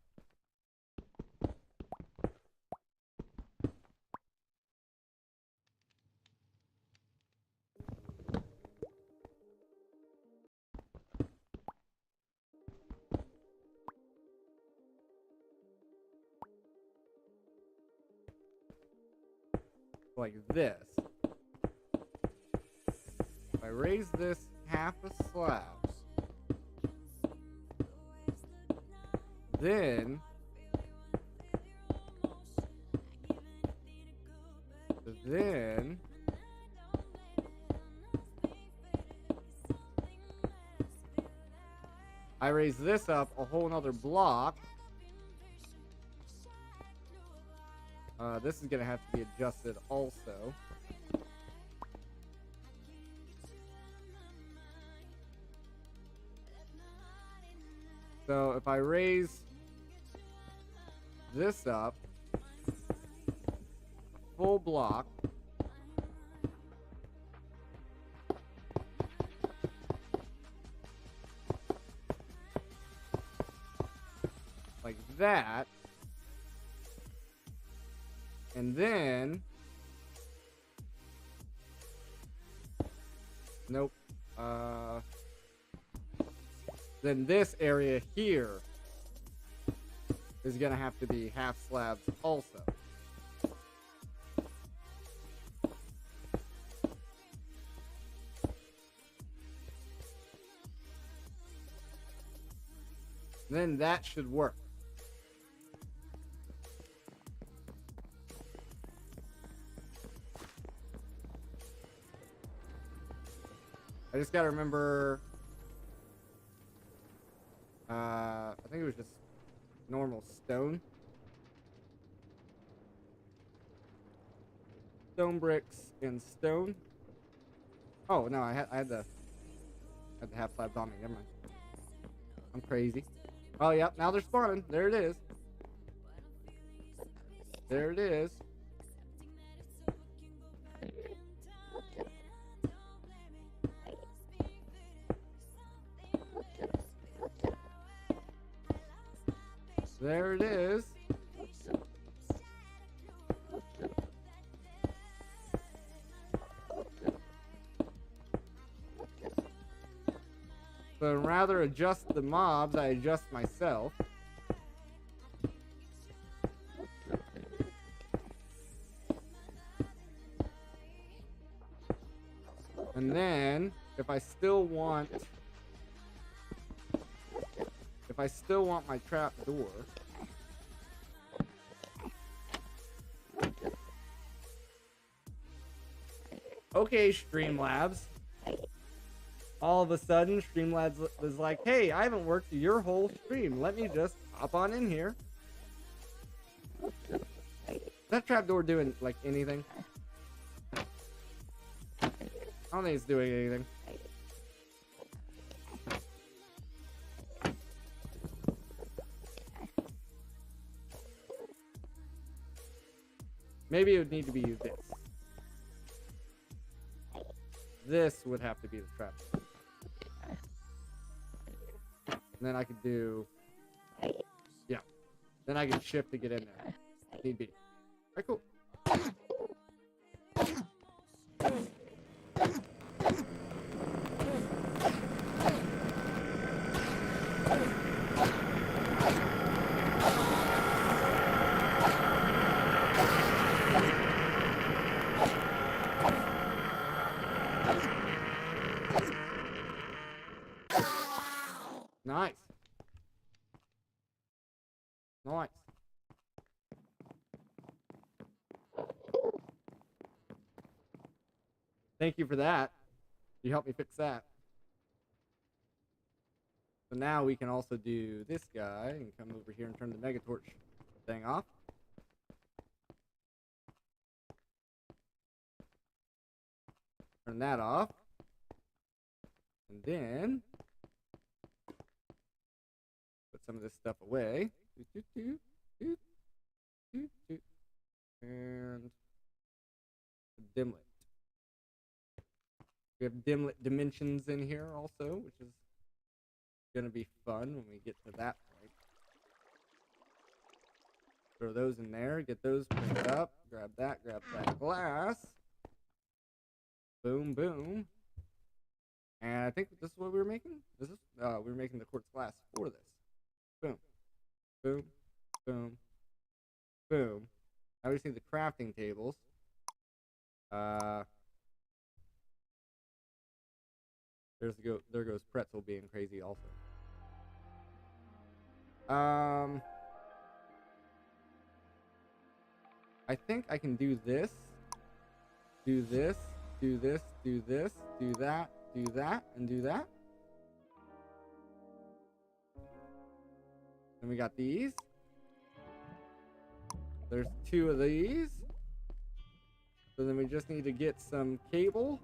like this. If I raise this half a slab, then I raise this up a whole nother block. This is gonna have to be adjusted also. So if I raise this up full block, like that, and then nope, then this area here is gonna have to be half slabs also. Then that should work. I just gotta remember, I think it was just normal stone. Stone bricks and stone. Oh no, I had the half slabs on me. Never mind. I'm crazy. Oh yep, now they're spawning. There it is. There it is. There it is. So rather adjust the mobs, I adjust myself. And then if I still want my trap door, okay, Streamlabs. All of a sudden, Streamlabs was like, hey, I haven't worked your whole stream. Let me just hop on in here. Is that trapdoor doing, like, anything? I don't think it's doing anything. Maybe it would need to be this. This would have to be the trap. And then I could do... Yeah. Then I could shift to get in there. Need be. Alright, cool. Nice. Nice. Thank you for that. You helped me fix that. So now we can also do this guy and come over here and turn the Mega Torch thing off. Turn that off. And then put some of this stuff away. And dimlet. We have dimlet dimensions in here also, which is going to be fun when we get to that point. Throw those in there, get those picked up, grab that glass. Boom, boom. And I think this is what we were making. We were making the quartz glass for this. Boom, boom, boom, boom. Now we just need the crafting tables. There goes Pretzel being crazy also. I think I can do this, do this, do this, do this, do that, do that, and do that. And we got these. There's 2 of these. So then we just need to get some cable.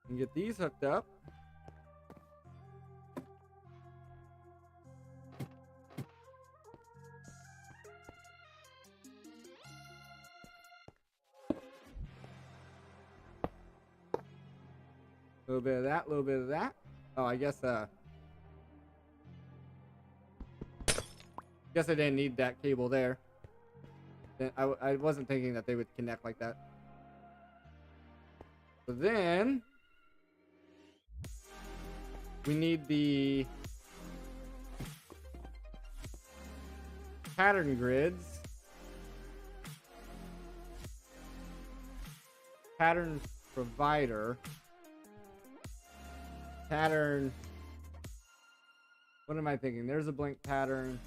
And get these hooked up. A little bit of that, a little bit of that. Oh, I guess I didn't need that cable there. I wasn't thinking that they would connect like that. So then we need the pattern grids. Pattern provider. Pattern. What am I thinking? There's a blank pattern.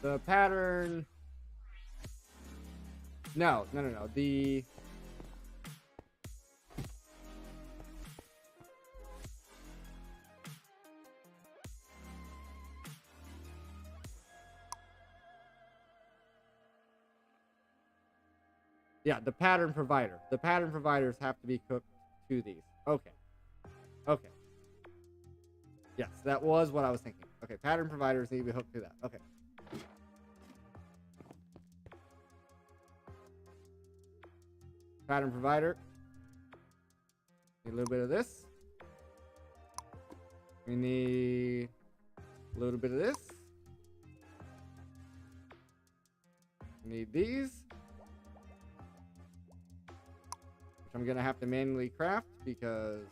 The pattern. No. The the pattern provider. The pattern providers have to be cooked to these. Okay. Yes, that was what I was thinking. Okay, pattern providers need to be hooked to that. Okay. Pattern provider. Need a little bit of this. We need a little bit of this. We need these. Which I'm going to have to manually craft because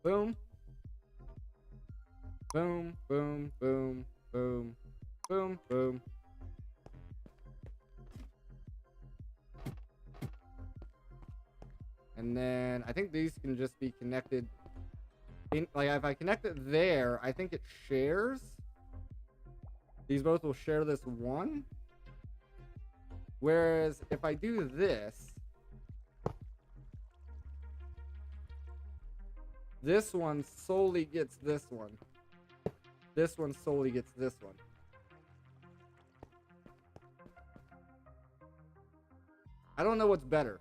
boom. Boom, boom, boom, boom, boom, boom. And then I think these can just be connected. Like if I connect it there, I think it shares. These both will share this one. Whereas if I do this, this one solely gets this one. This one solely gets this one. I don't know what's better.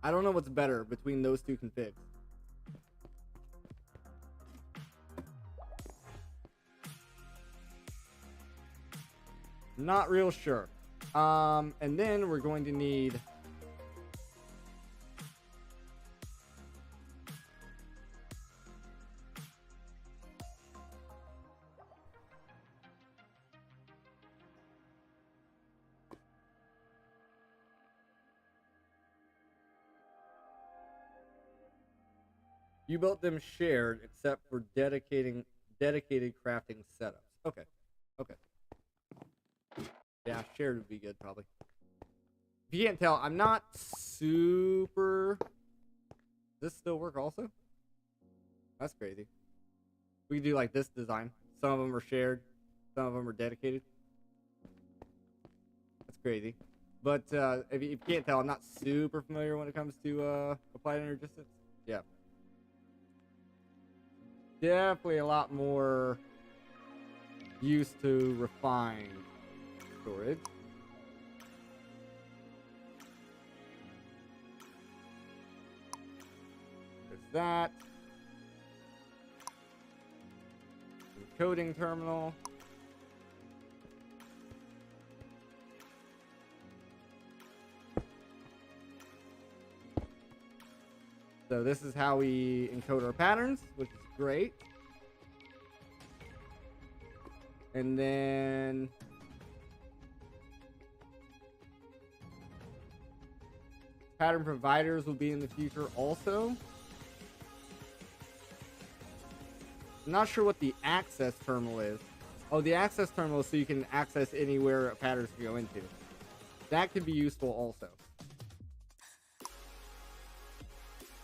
I don't know what's better between those two configs. Not real sure. And then we're going to need you built them shared except for dedicated crafting setups. Okay. Okay. Yeah, shared would be good probably. If you can't tell, I'm not super... Does this still work also? That's crazy. We can do like this design. Some of them are shared. Some of them are dedicated. That's crazy. But if you can't tell, I'm not super familiar when it comes to applied interdistance. Yeah. Definitely a lot more used to refined storage. There's that. Encoding terminal. So this is how we encode our patterns, which is great. And then pattern providers will be in the future also. I'm not sure what the access terminal is. Oh, the access terminal is so you can access anywhere patterns can go into. That could be useful also.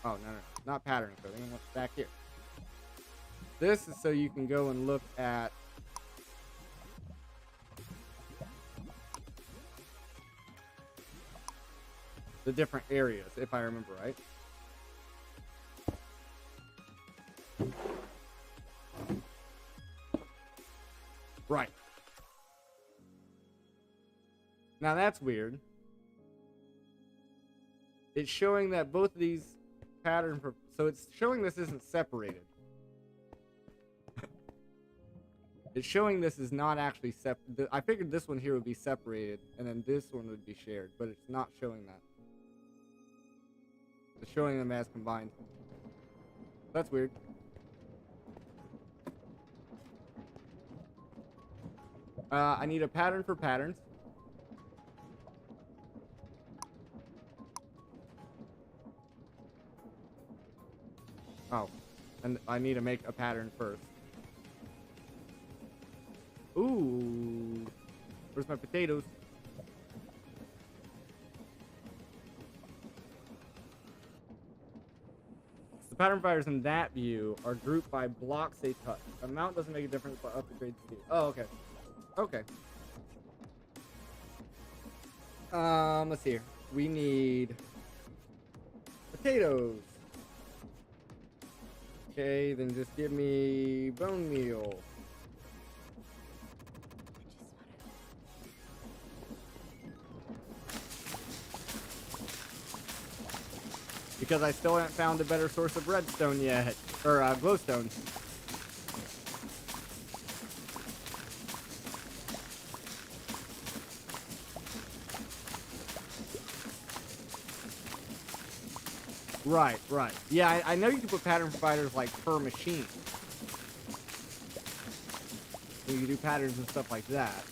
Oh, no, not pattern encoding. What's back here? This is so you can go and look at the different areas, if I remember right. Right. Now that's weird. It's showing that both of these so it's showing this isn't separated. It's showing this is not actually separate. I figured this one here would be separated, and then this one would be shared, but it's not showing that. It's showing them as combined. That's weird. I need a pattern for patterns. Oh, and I need to make a pattern first. Ooh, where's my potatoes? The pattern providers in that view are grouped by blocks they touch. Amount doesn't make a difference, but upgrade speed. Oh, okay. Okay. Let's see here. We need potatoes. Okay, then just give me bone meal. Because I still haven't found a better source of redstone yet. Or, glowstone. Right, right. Yeah, I know you can put pattern providers like per machine. You can do patterns and stuff like that.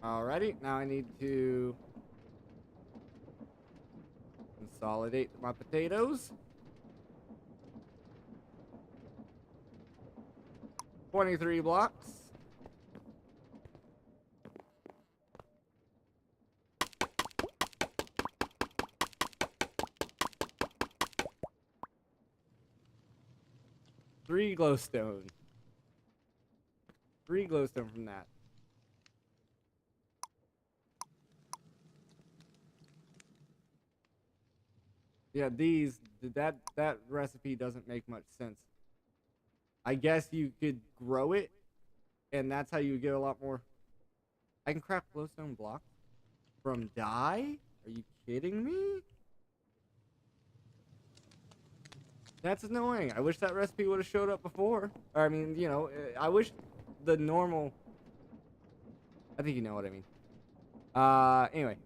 Alrighty, now I need to consolidate my potatoes. 23 blocks. Three glowstone. 3 glowstone from that. Yeah, that recipe doesn't make much sense. I guess you could grow it, and that's how you get a lot more. I can craft glowstone blocks from dye? Are you kidding me? That's annoying. I wish that recipe would have showed up before. Or, I mean, you know, I wish the normal... I think you know what I mean. Anyway.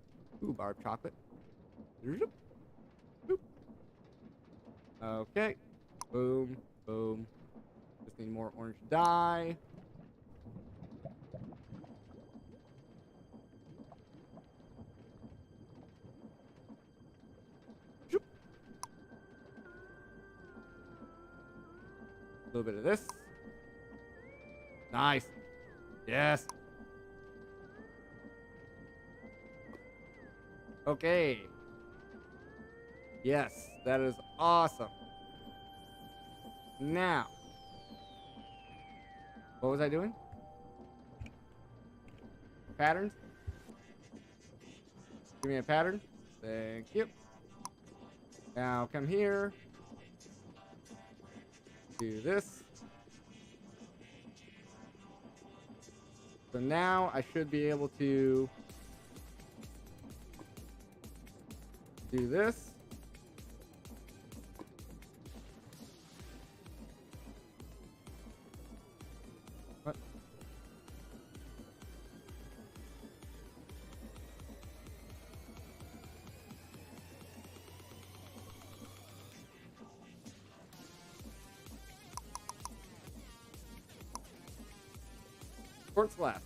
Ooh, bar of chocolate. Okay. Boom. Boom. Just need more orange dye. A little bit of this. Nice. Yes. Okay. Yes, that is awesome. Now, what was I doing? Patterns? Give me a pattern. Thank you. Now come here. Do this. So now I should be able to do this. What? Quartz glass.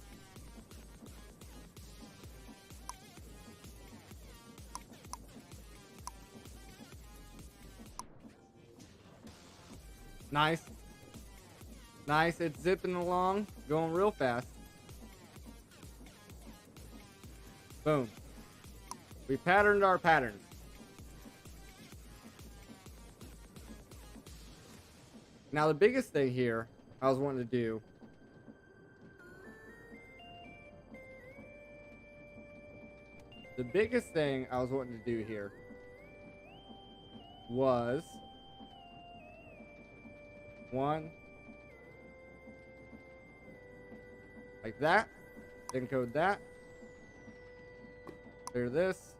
Nice. Nice. It's zipping along, going real fast. Boom. We patterned our patterns. Now the biggest thing here I was wanting to do here was one like that, encode that, clear this,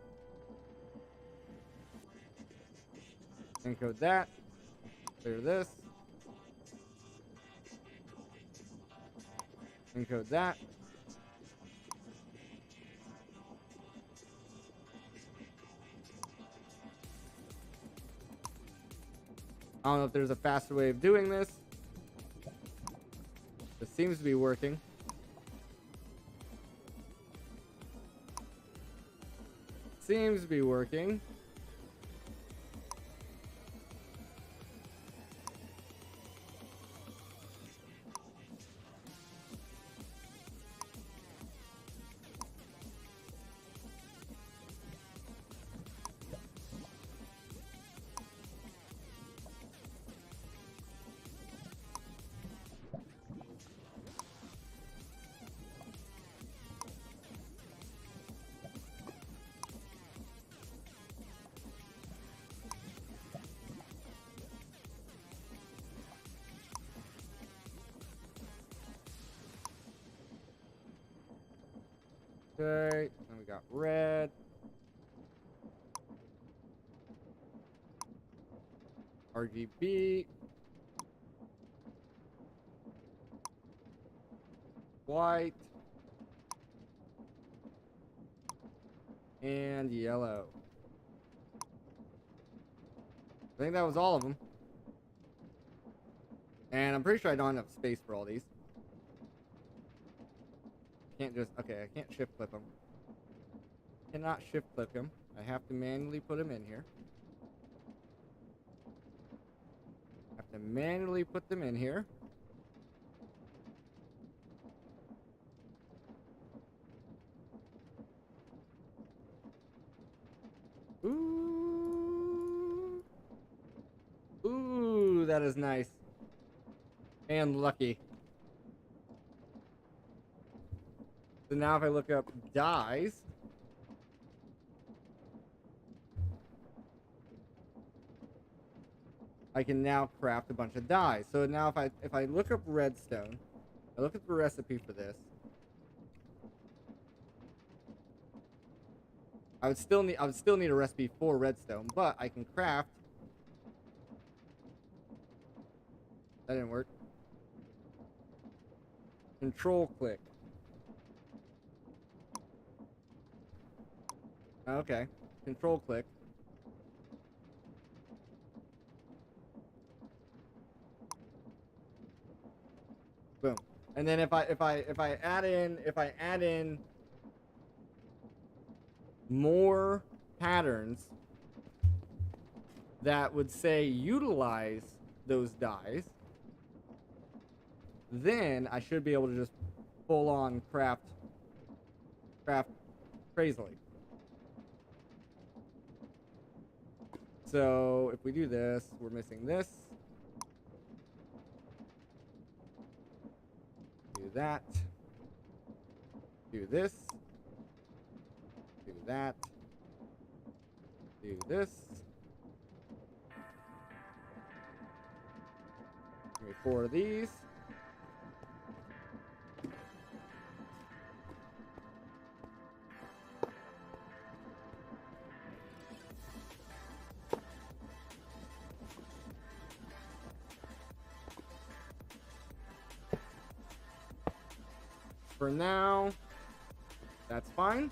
encode that, clear this, encode that. I don't know if there's a faster way of doing this. It seems to be working. Seems to be working. Okay, then we got red. RGB. White. And yellow. I think that was all of them. And I'm pretty sure I don't have space for all these. Can't just, okay, I can't shift clip them. Cannot shift clip him. I have to manually put him in here. Have to manually put them in here. Ooh. Ooh, that is nice. And lucky. So now if I look up dyes. I can now craft a bunch of dyes. So now if I look up redstone, I look at the recipe for this. I would still need a recipe for redstone, but I can craft. That didn't work. Control click. Okay. Control click. Boom. And then if I add in more patterns that would say utilize those dyes, then I should be able to just full on craft crazily. So if we do this, we're missing this. Do that. Do this. Do that. Do this. Give me 4 of these. For now, that's fine.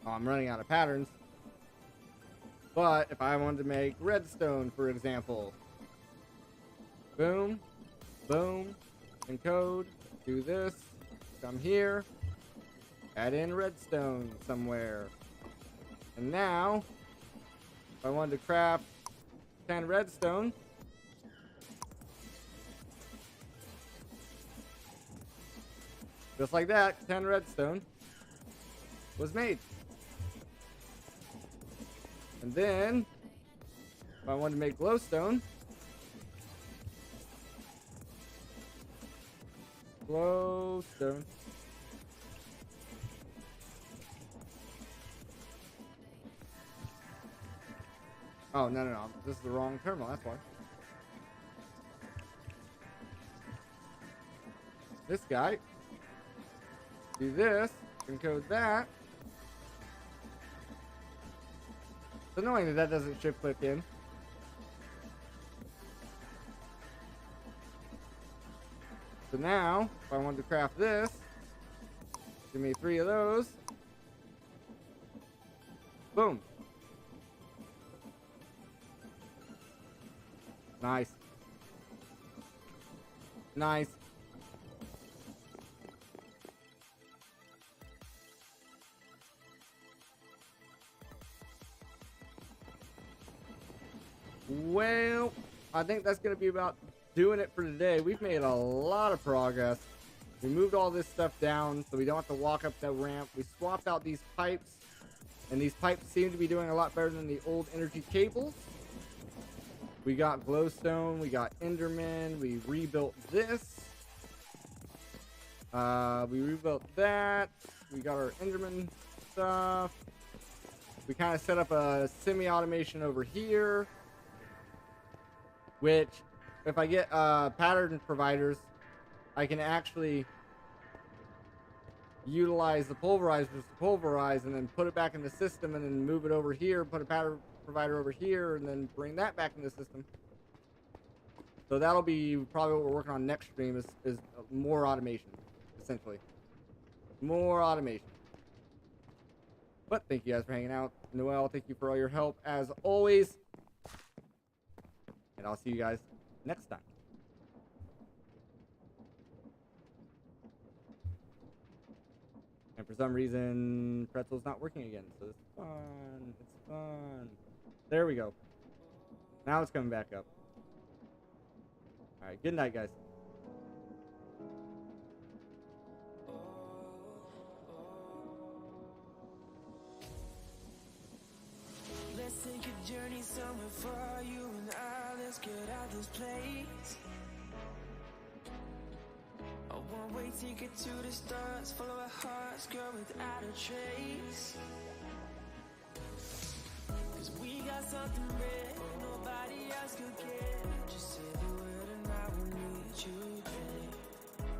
Oh, I'm running out of patterns. But if I wanted to make redstone, for example, boom, boom, encode, do this, come here, add in redstone somewhere. And now, if I wanted to craft 10 redstone, just like that, 10 redstone was made. And then, if I wanted to make glowstone, glowstone. Oh, no. This is the wrong terminal, that's why. This guy. Do this, encode that. It's annoying that doesn't shift click in. So now, if I wanted to craft this, give me 3 of those. Boom. Nice. Nice. Well, I think that's going to be about doing it for today. We've made a lot of progress. We moved all this stuff down so we don't have to walk up that ramp. We swapped out these pipes, and these pipes seem to be doing a lot better than the old energy cables. We got glowstone, we got enderman, we rebuilt this. We rebuilt that. We got our enderman stuff. We kind of set up a semi-automation over here, which if I get pattern providers, I can actually utilize the pulverizers to pulverize and then put it back in the system and then move it over here, put a pattern provider over here, and then bring that back in the system. So that'll be probably what we're working on next stream is more automation, essentially. More automation. But thank you guys for hanging out. Noel, thank you for all your help as always. And I'll see you guys next time. And for some reason, Pretzel's not working again. So it's fun. It's fun. There we go. Now it's coming back up. Alright, good night, guys. Let's take a journey somewhere far, you and I, let's get out this place. A one-way ticket to the stars, follow our hearts, go without a trace. something rare nobody else could get. Just say the word and I will meet you there.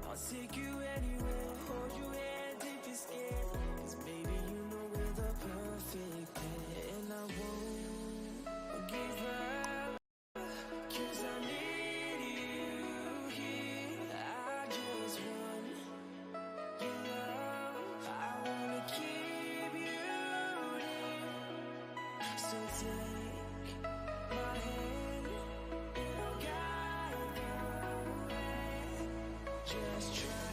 I'll take you anywhere, hold your hand if you're scared. Cause baby, you know we're the perfect pair. And I won't give up, cause I need you here. I just want your love, I wanna keep you near. So take my hand and I'll guide the way. Just try